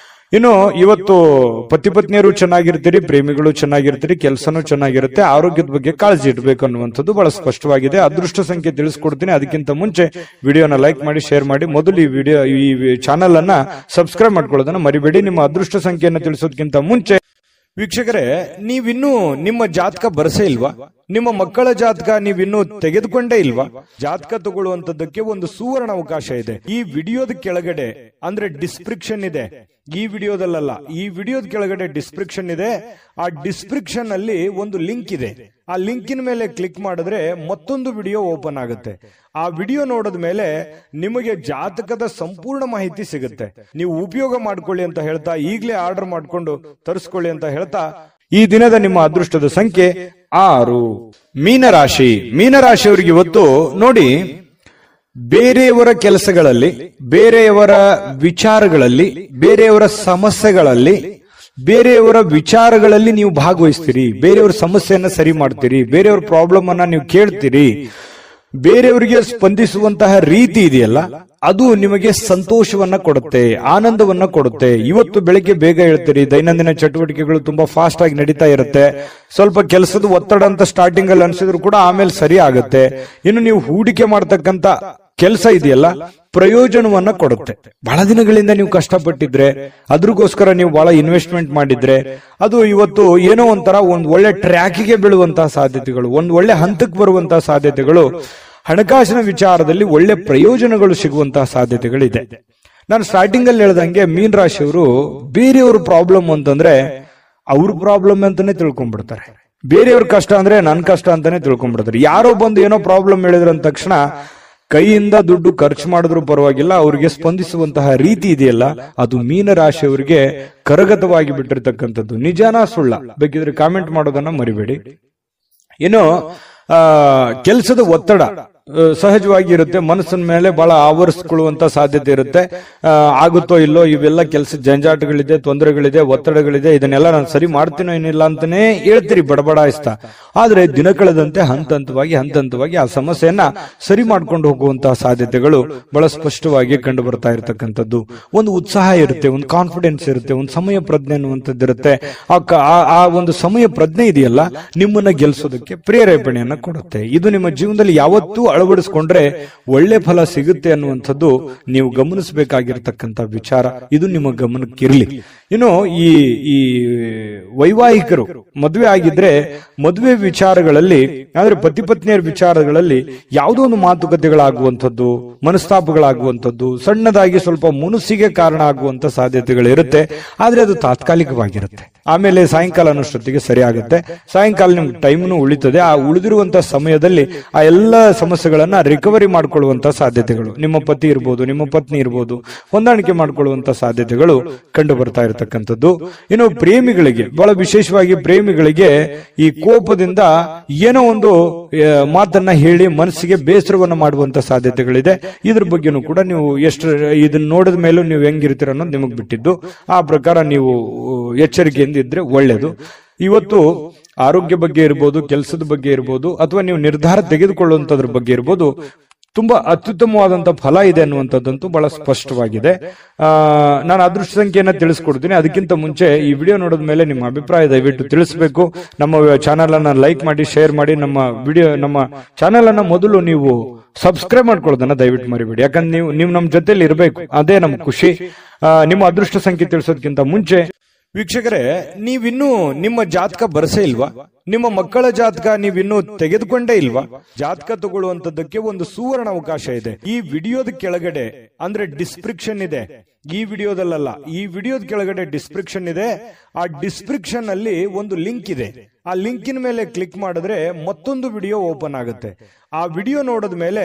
ಇನ್ನು ಇವತ್ತು ಪತಿ ಪತ್ನಿಯರು ಚೆನ್ನಾಗಿರ್ತೀರಿ, ಪ್ರೇಮಿಗಳು ಚೆನ್ನಾಗಿರ್ತೀರಿ, ಕೆಲಸನೂ ಚೆನ್ನಾಗಿರುತ್ತೆ, ಆರೋಗ್ಯದ ಬಗ್ಗೆ ಕಾಳಜಿ ಇಡಬೇಕು ಅನ್ನುವಂಥದ್ದು ಬಹಳ ಸ್ಪಷ್ಟವಾಗಿದೆ. ಅದೃಷ್ಟ ಸಂಖ್ಯೆ ತಿಳಿಸ್ಕೊಡ್ತೀನಿ. ಅದಕ್ಕಿಂತ ಮುಂಚೆ ವಿಡಿಯೋನ ಲೈಕ್ ಮಾಡಿ, ಶೇರ್ ಮಾಡಿ, ಮೊದಲು ಈ ಚಾನೆಲ್ ಅನ್ನ ಸಬ್ಸ್ಕ್ರೈಬ್ ಮಾಡ್ಕೊಳ್ಳೋದನ್ನ ಮರಿಬೇಡಿ. ನಿಮ್ಮ ಅದೃಷ್ಟ ಸಂಖ್ಯೆಯನ್ನು ತಿಳಿಸೋದಕ್ಕಿಂತ ಮುಂಚೆ ವೀಕ್ಷಕರೇ, ನೀವಿನ್ನೂ ನಿಮ್ಮ ಜಾತಕ ಬರಸೇ ಇಲ್ವಾ? ನಿಮ್ಮ ಮಕ್ಕಳ ಜಾತಕ ನೀವಿನ್ನೂ ತೆಗೆದುಕೊಂಡೇ ಇಲ್ವಾ? ಜಾತಕ ತಗೊಳ್ಳುವಂತದ್ದಕ್ಕೆ ಒಂದು ಸುವರ್ಣ ಅವಕಾಶ ಇದೆ. ಈ ವಿಡಿಯೋದ ಕೆಳಗಡೆ ಅಂದ್ರೆ ಡಿಸ್ಕ್ರಿಪ್ಷನ್ ಇದೆ, ಈ ವಿಡಿಯೋದಲ್ಲ, ಈ ವಿಡಿಯೋದ ಕೆಳಗಡೆ ಡಿಸ್ಕ್ರಿಪ್ಷನ್ ಇದೆ. ಆ ಡಿಸ್ಕ್ರಿಪ್ಷನ್ ಅಲ್ಲಿ ಒಂದು ಲಿಂಕ್ ಇದೆ. ಆ ಲಿಂಕಿನ ಮೇಲೆ ಕ್ಲಿಕ್ ಮಾಡಿದ್ರೆ ಮತ್ತೊಂದು ವಿಡಿಯೋ ಓಪನ್ ಆಗುತ್ತೆ. ಆ ವಿಡಿಯೋ ನೋಡಿದ ಮೇಲೆ ನಿಮಗೆ ಜಾತಕದ ಸಂಪೂರ್ಣ ಮಾಹಿತಿ ಸಿಗುತ್ತೆ. ನೀವು ಉಪಯೋಗ ಮಾಡ್ಕೊಳ್ಳಿ ಅಂತ ಹೇಳ್ತಾ, ಈಗಲೇ ಆರ್ಡರ್ ಮಾಡ್ಕೊಂಡು ತರಿಸ್ಕೊಳ್ಳಿ ಅಂತ ಹೇಳ್ತಾ, ಈ ದಿನದ ನಿಮ್ಮ ಅದೃಷ್ಟದ ಸಂಖ್ಯೆ 6. ಮೀನರಾಶಿ. ಮೀನರಾಶಿಯವರಿಗೆ ಇವತ್ತು ನೋಡಿ, ಬೇರೆಯವರ ಕೆಲಸಗಳಲ್ಲಿ, ಬೇರೆಯವರ ವಿಚಾರಗಳಲ್ಲಿ, ಬೇರೆಯವರ ಸಮಸ್ಯೆಗಳಲ್ಲಿ, ಬೇರೆಯವರ ವಿಚಾರಗಳಲ್ಲಿ ನೀವು ಭಾಗವಹಿಸ್ತೀರಿ, ಬೇರೆಯವರ ಸಮಸ್ಯೆಯನ್ನ ಸರಿ ಮಾಡ್ತೀರಿ, ಬೇರೆಯವರ ಪ್ರಾಬ್ಲಮ್ ಅನ್ನ ನೀವು ಕೇಳ್ತೀರಿ. ಬೇರೆಯವರಿಗೆ ಸ್ಪಂದಿಸುವಂತಹ ರೀತಿ ಇದೆಯಲ್ಲ, ಅದು ನಿಮಗೆ ಸಂತೋಷವನ್ನ ಕೊಡುತ್ತೆ, ಆನಂದವನ್ನ ಕೊಡುತ್ತೆ. ಇವತ್ತು ಬೆಳಿಗ್ಗೆ ಬೇಗ ಹೇಳ್ತೀರಿ, ದೈನಂದಿನ ಚಟುವಟಿಕೆಗಳು ತುಂಬಾ ಫಾಸ್ಟ್ ಆಗಿ ನಡೀತಾ ಇರುತ್ತೆ. ಸ್ವಲ್ಪ ಕೆಲಸದ ಒತ್ತಡ ಅಂತ ಸ್ಟಾರ್ಟಿಂಗ್ ಅಲ್ಲಿ ಅನ್ಸಿದ್ರು ಕೂಡ ಆಮೇಲೆ ಸರಿ ಆಗುತ್ತೆ. ಇನ್ನು ನೀವು ಹೂಡಿಕೆ ಮಾಡ್ತಕ್ಕಂತ ಕೆಲಸ ಇದೆಯಲ್ಲ, ಪ್ರಯೋಜನವನ್ನ ಕೊಡುತ್ತೆ. ಬಹಳ ದಿನಗಳಿಂದ ನೀವು ಕಷ್ಟಪಟ್ಟಿದ್ರೆ, ಅದ್ರಗೋಸ್ಕರ ನೀವು ಬಹಳ ಇನ್ವೆಸ್ಟ್ಮೆಂಟ್ ಮಾಡಿದ್ರೆ, ಅದು ಇವತ್ತು ಏನೋ ಒಂಥರ ಒಂದ್ ಒಳ್ಳೆ ಟ್ರ್ಯಾಕಿಗೆ ಬೀಳುವಂತಹ ಸಾಧ್ಯತೆಗಳು, ಒಂದ್ ಒಳ್ಳೆ ಹಂತಕ್ಕೆ ಬರುವಂತಹ ಸಾಧ್ಯತೆಗಳು, ಹಣಕಾಸಿನ ವಿಚಾರದಲ್ಲಿ ಒಳ್ಳೆ ಪ್ರಯೋಜನಗಳು ಸಿಗುವಂತಹ ಸಾಧ್ಯತೆಗಳಿದೆ. ನಾನು ಸ್ಟಾರ್ಟಿಂಗ್ ಅಲ್ಲಿ ಹೇಳ್ದಂಗೆ ಮೀನ್ ರಾಶಿಯವರು ಬೇರೆಯವ್ರ ಪ್ರಾಬ್ಲಮ್ ಅಂತಂದ್ರೆ ಅವ್ರ ಪ್ರಾಬ್ಲಮ್ ಅಂತಾನೆ ತಿಳ್ಕೊಂಡ್ಬಿಡ್ತಾರೆ. ಬೇರೆಯವ್ರ ಕಷ್ಟ ಅಂದ್ರೆ ನನ್ ಕಷ್ಟ ಅಂತಾನೆ ತಿಳ್ಕೊಂಡ್ಬಿಡ್ತಾರೆ. ಯಾರೋ ಬಂದು ಏನೋ ಪ್ರಾಬ್ಲಮ್ ಹೇಳಿದ್ರ ಅಂದ ತಕ್ಷಣ ಕೈಯಿಂದ ದುಡ್ಡು ಖರ್ಚು ಮಾಡಿದ್ರು ಪರವಾಗಿಲ್ಲ, ಅವ್ರಿಗೆ ಸ್ಪಂದಿಸುವಂತಹ ರೀತಿ ಇದೆಯಲ್ಲ, ಅದು ಮೀನರಾಶಿಯವರಿಗೆ ಕರಗತವಾಗಿ ಬಿಟ್ಟಿರ್ತಕ್ಕಂಥದ್ದು. ನಿಜಾನ ಸುಳ್ಳ ಬೇಕಿದ್ರೆ ಕಾಮೆಂಟ್ ಮಾಡೋದನ್ನ ಮರಿಬೇಡಿ. ಇನ್ನು ಕೆಲಸದ ಒತ್ತಡ ಸಹಜವಾಗಿ ಇರುತ್ತೆ, ಮನಸ್ಸಿನ ಮೇಲೆ ಬಹಳ ಆವರಿಸಿಕೊಳ್ಳುವಂತ ಸಾಧ್ಯತೆ ಇರುತ್ತೆ. ಆಗುತ್ತೋ ಇಲ್ಲೋ, ಇವೆಲ್ಲ ಕೆಲಸ ಜಂಜಾಟಗಳಿದೆ, ತೊಂದರೆಗಳಿದೆ, ಒತ್ತಡಗಳಿದೆ, ಇದನ್ನೆಲ್ಲ ನಾನು ಸರಿ ಮಾಡ್ತೀನೋ ಏನಿಲ್ಲ ಅಂತಾನೆ ಹೇಳ್ತೀರಿ ಬಡಬಡಾಯಿಸ್ತಾ. ಆದ್ರೆ ದಿನ ಕಳೆದಂತೆ ಹಂತ ಹಂತವಾಗಿ ಆ ಸಮಸ್ಯೆಯನ್ನ ಸರಿ ಮಾಡ್ಕೊಂಡು ಹೋಗುವಂತಹ ಸಾಧ್ಯತೆಗಳು ಬಹಳ ಸ್ಪಷ್ಟವಾಗಿ ಕಂಡು ಬರ್ತಾ ಇರತಕ್ಕಂಥದ್ದು. ಒಂದು ಉತ್ಸಾಹ ಇರುತ್ತೆ, ಒಂದು ಕಾನ್ಫಿಡೆನ್ಸ್ ಇರುತ್ತೆ, ಒಂದು ಸಮಯ ಪ್ರಜ್ಞೆ ಅನ್ನುವಂಥದ್ದು ಇರುತ್ತೆ. ಆ ಒಂದು ಸಮಯ ಪ್ರಜ್ಞೆ ಇದೆಯಲ್ಲ, ನಿಮ್ಮನ್ನ ಗೆಲ್ಸೋದಕ್ಕೆ ಪ್ರೇರೇಪಣೆಯನ್ನ ಕೊಡುತ್ತೆ. ಇದು ನಿಮ್ಮ ಜೀವನದಲ್ಲಿ ಯಾವತ್ತೂ ಅಳವಡಿಸಿಕೊಂಡ್ರೆ ಒಳ್ಳೆ ಫಲ ಸಿಗುತ್ತೆ ಅನ್ನುವಂಥದ್ದು ನೀವು ಗಮನಿಸಬೇಕಾಗಿರ್ತಕ್ಕಂಥ ವಿಚಾರ. ಇದು ನಿಮ್ಮ ಗಮನಕ್ಕಿರಲಿ. ಇನ್ನು ಈ ವೈವಾಹಿಕರು ಮದುವೆ ಆಗಿದ್ರೆ ಮದುವೆ ವಿಚಾರಗಳಲ್ಲಿ, ಅಂದ್ರೆ ಪತಿ ಪತ್ನಿಯರ ವಿಚಾರಗಳಲ್ಲಿ ಯಾವುದೋ ಒಂದು ಮಾತುಕತೆಗಳಾಗುವಂಥದ್ದು, ಮನಸ್ತಾಪಗಳಾಗುವಂಥದ್ದು, ಸಣ್ಣದಾಗಿ ಸ್ವಲ್ಪ ಮುನಿಸಿಗೆ ಕಾರಣ ಆಗುವಂತ ಸಾಧ್ಯತೆಗಳಿರುತ್ತೆ. ಆದ್ರೆ ಅದು ತಾತ್ಕಾಲಿಕವಾಗಿರುತ್ತೆ. ಆಮೇಲೆ ಸಾಯಂಕಾಲ ಅನ್ನೋಷ್ಟೊತ್ತಿಗೆ ಸರಿ ಆಗುತ್ತೆ. ಸಾಯಂಕಾಲ ನಿಮ್ಗೆ ಟೈಮ್ನು ಉಳಿತದೆ. ಆ ಉಳಿದಿರುವಂತಹ ಸಮಯದಲ್ಲಿ ಆ ಎಲ್ಲ ಸಮಸ್ಯೆಗಳನ್ನ ರಿಕವರಿ ಮಾಡ್ಕೊಳ್ಳುವಂತ ಸಾಧ್ಯತೆಗಳು, ನಿಮ್ಮ ಪತಿ ಇರ್ಬೋದು, ನಿಮ್ಮ ಪತ್ನಿ ಇರ್ಬೋದು, ಹೊಂದಾಣಿಕೆ ಮಾಡ್ಕೊಳ್ಳುವಂತ ಸಾಧ್ಯತೆಗಳು ಕಂಡು ಬರ್ತಾ ಇರತಕ್ಕಂಥದ್ದು. ಇನ್ನು ಪ್ರೇಮಿಗಳಿಗೆ, ಬಹಳ ವಿಶೇಷವಾಗಿ ಪ್ರೇಮಿಗಳಿಗೆ ಈ ಕೋಪದಿಂದ ಏನೋ ಒಂದು ಮಾತನ್ನ ಹೇಳಿ ಮನಸ್ಸಿಗೆ ಬೇಸರವನ್ನ ಮಾಡುವಂತ ಸಾಧ್ಯತೆಗಳಿದೆ. ಇದ್ರ ಬಗ್ಗೆನೂ ಕೂಡ ನೀವು ಎಷ್ಟು ಇದನ್ನ ನೋಡಿದ ಮೇಲೂ ನೀವು ಹೆಂಗಿರ್ತೀರ ಅನ್ನೋದು ನಿಮಗ್ ಬಿಟ್ಟಿದ್ದು. ಆ ಪ್ರಕಾರ ನೀವು ಎಚ್ಚರಿಕೆಯಿಂದ ಇದ್ರೆ ಒಳ್ಳೇದು. ಇವತ್ತು ಆರೋಗ್ಯ ಬಗ್ಗೆ ಇರ್ಬೋದು, ಕೆಲಸದ ಬಗ್ಗೆ ಇರ್ಬೋದು, ಅಥವಾ ನೀವು ನಿರ್ಧಾರ ತೆಗೆದುಕೊಳ್ಳುವಂತದ್ರ ಬಗ್ಗೆ ಇರ್ಬೋದು, ತುಂಬಾ ಅತ್ಯುತ್ತಮವಾದಂತಹ ಫಲ ಇದೆ ಅನ್ನುವಂಥದ್ದಂತೂ ಬಹಳ ಸ್ಪಷ್ಟವಾಗಿದೆ. ನಾನು ಅದೃಷ್ಟ ಸಂಖ್ಯೆಯನ್ನ ತಿಳಿಸ್ಕೊಡ್ತೀನಿ. ಅದಕ್ಕಿಂತ ಮುಂಚೆ ಈ ವಿಡಿಯೋ ನೋಡಿದ ಮೇಲೆ ನಿಮ್ಮ ಅಭಿಪ್ರಾಯ ದಯವಿಟ್ಟು ತಿಳಿಸಬೇಕು. ನಮ್ಮ ಚಾನೆಲ್ ಅನ್ನ ಲೈಕ್ ಮಾಡಿ, ಶೇರ್ ಮಾಡಿ. ನಮ್ಮ ಚಾನೆಲ್ ಅನ್ನ ಮೊದಲು ನೀವು ಸಬ್ಸ್ಕ್ರೈಬ್ ಮಾಡ್ಕೊಳ್ಳೋದನ್ನ ದಯವಿಟ್ಟು ಮರಿಬೇಡಿ. ಯಾಕಂದ್ರೆ ನೀವು ನಮ್ಮ ಜೊತೆಲಿ ಇರಬೇಕು, ಅದೇ ನಮ್ ಖುಷಿ. ನಿಮ್ಮ ಅದೃಷ್ಟ ಸಂಖ್ಯೆ ತಿಳಿಸೋದಕ್ಕಿಂತ ಮುಂಚೆ ವೀಕ್ಷಕರೇ, ನೀವಿನ್ನೂ ನಿಮ್ಮ ಜಾತಕ ಬರಸೇ ಇಲ್ವಾ? ನಿಮ್ಮ ಮಕ್ಕಳ ಜಾತಕ ನೀವಿನ್ನೂ ತೆಗೆದುಕೊಂಡೇ ಇಲ್ವಾ? ಜಾತಕ ತಗೊಳ್ಳುವಂತದ್ದಕ್ಕೆ ಒಂದು ಸುವರ್ಣ ಅವಕಾಶ ಇದೆ. ಈ ವಿಡಿಯೋದ ಕೆಳಗಡೆ ಅಂದ್ರೆ ಡಿಸ್ಕ್ರಿಪ್ಷನ್ ಇದೆ. ಈ ವಿಡಿಯೋದಲ್ಲ, ಈ ವಿಡಿಯೋದ ಕೆಳಗಡೆ ಡಿಸ್ಕ್ರಿಪ್ಷನ್ ಇದೆ. ಆ ಡಿಸ್ಕ್ರಿಪ್ಷನ್ ಅಲ್ಲಿ ಒಂದು ಲಿಂಕ್ ಇದೆ. ಆ ಲಿಂಕಿನ ಮೇಲೆ ಕ್ಲಿಕ್ ಮಾಡಿದ್ರೆ ಮತ್ತೊಂದು ವಿಡಿಯೋ ಓಪನ್ ಆಗುತ್ತೆ. ಆ ವಿಡಿಯೋ ನೋಡಿದ ಮೇಲೆ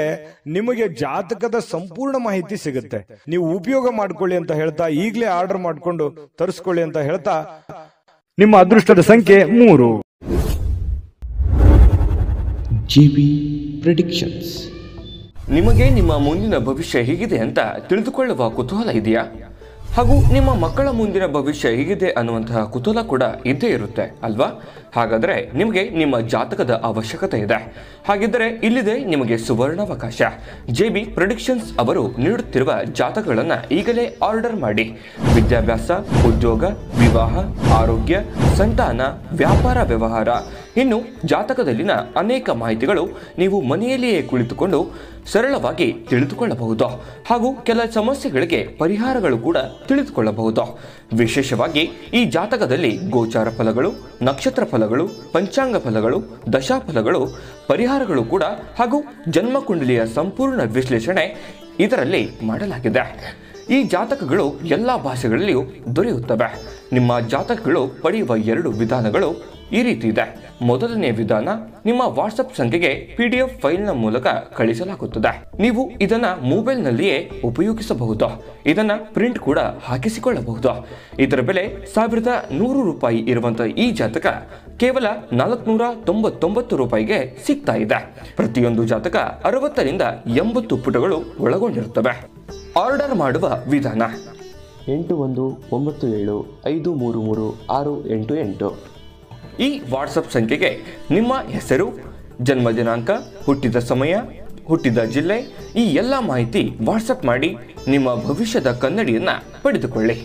ನಿಮಗೆ ಜಾತಕದ ಸಂಪೂರ್ಣ ಮಾಹಿತಿ ಸಿಗುತ್ತೆ. ನೀವು ಉಪಯೋಗ ಮಾಡ್ಕೊಳ್ಳಿ ಅಂತ ಹೇಳ್ತಾ, ಈಗಲೇ ಆರ್ಡರ್ ಮಾಡ್ಕೊಂಡು ತರಿಸ್ಕೊಳ್ಳಿ ಅಂತ ಹೇಳ್ತಾ, ನಿಮ್ಮ ಅದೃಷ್ಟದ ಸಂಖ್ಯೆ 3. JB predictions. ನಿಮಗೆ ನಿಮ್ಮ ಮುಂದಿನ ಭವಿಷ್ಯ ಹೇಗಿದೆ ಅಂತ ತಿಳಿದುಕೊಳ್ಳುವ ಕುತೂಹಲ ಇದೆಯಾ? ಹಾಗೂ ನಿಮ್ಮ ಮಕ್ಕಳ ಮುಂದಿನ ಭವಿಷ್ಯ ಹೇಗಿದೆ ಅನ್ನುವಂತಹ ಕುತೂಹಲ ಕೂಡ ಇದ್ದೇ ಇರುತ್ತೆ ಅಲ್ವಾ? ಹಾಗಾದರೆ ನಿಮಗೆ ನಿಮ್ಮ ಜಾತಕದ ಅವಶ್ಯಕತೆ ಇದೆ. ಹಾಗಿದ್ದರೆ ಇಲ್ಲಿದೆ ನಿಮಗೆ ಸುವರ್ಣಾವಕಾಶ. JB ಪ್ರೆಡಿಕ್ಷನ್ಸ್ ಅವರು ನೀಡುತ್ತಿರುವ ಜಾತಕಗಳನ್ನು ಈಗಲೇ ಆರ್ಡರ್ ಮಾಡಿ. ವಿದ್ಯಾಭ್ಯಾಸ, ಉದ್ಯೋಗ, ವಿವಾಹ, ಆರೋಗ್ಯ, ಸಂತಾನ, ವ್ಯಾಪಾರ ವ್ಯವಹಾರ, ಇನ್ನು ಜಾತಕದಲ್ಲಿನ ಅನೇಕ ಮಾಹಿತಿಗಳು ನೀವು ಮನೆಯಲ್ಲಿಯೇ ಕುಳಿತುಕೊಂಡು ಸರಳವಾಗಿ ತಿಳಿದುಕೊಳ್ಳಬಹುದು. ಹಾಗೂ ಕೆಲ ಸಮಸ್ಯೆಗಳಿಗೆ ಪರಿಹಾರಗಳು ಕೂಡ ತಿಳಿದುಕೊಳ್ಳಬಹುದು. ವಿಶೇಷವಾಗಿ ಈ ಜಾತಕದಲ್ಲಿ ಗೋಚಾರ ಫಲಗಳು, ನಕ್ಷತ್ರ ಫಲಗಳು, ಪಂಚಾಂಗ ಫಲಗಳು, ದಶಾಫಲಗಳು, ಪರಿಹಾರಗಳು ಕೂಡ ಹಾಗೂ ಜನ್ಮಕುಂಡಲಿಯ ಸಂಪೂರ್ಣ ವಿಶ್ಲೇಷಣೆ ಇದರಲ್ಲಿ ಮಾಡಲಾಗಿದೆ. ಈ ಜಾತಕಗಳು ಎಲ್ಲ ಭಾಷೆಗಳಲ್ಲಿಯೂ ದೊರೆಯುತ್ತವೆ. ನಿಮ್ಮ ಜಾತಕಗಳು ಪಡೆಯುವ 2 ವಿಧಾನಗಳು ಈ ರೀತಿ ಇದೆ. ಮೊದಲನೇ ವಿಧಾನ, ನಿಮ್ಮ ವಾಟ್ಸಪ್ ಸಂಖ್ಯೆಗೆ PDF ಫೈಲ್ನ ಮೂಲಕ ಕಳಿಸಲಾಗುತ್ತದೆ. ನೀವು ಇದನ್ನ ಮೊಬೈಲ್ನಲ್ಲಿಯೇ ಉಪಯೋಗಿಸಬಹುದು. ಇದನ್ನ ಪ್ರಿಂಟ್ ಕೂಡ ಹಾಕಿಸಿಕೊಳ್ಳಬಹುದು. ಇದರ ಬೆಲೆ 1100 ರೂಪಾಯಿ ಇರುವಂತಹ ಈ ಜಾತಕ ಕೇವಲ 499 ರೂಪಾಯಿಗೆ ಸಿಗ್ತಾ ಇದೆ. ಪ್ರತಿಯೊಂದು ಜಾತಕ 60 ರಿಂದ 80 ಪುಟಗಳು ಒಳಗೊಂಡಿರುತ್ತವೆ. ಆರ್ಡರ್ ಮಾಡುವ ವಿಧಾನ: 8197533688. ಈ ವಾಟ್ಸಪ್ ಸಂಖ್ಯೆಗೆ ನಿಮ್ಮ ಹೆಸರು, ಜನ್ಮ ದಿನಾಂಕ, ಹುಟ್ಟಿದ ಸಮಯ, ಹುಟ್ಟಿದ ಜಿಲ್ಲೆ, ಈ ಎಲ್ಲ ಮಾಹಿತಿ ವಾಟ್ಸಪ್ ಮಾಡಿ ನಿಮ್ಮ ಭವಿಷ್ಯದ ಕನ್ನಡಿಯನ್ನ ಪಡೆದುಕೊಳ್ಳಿ.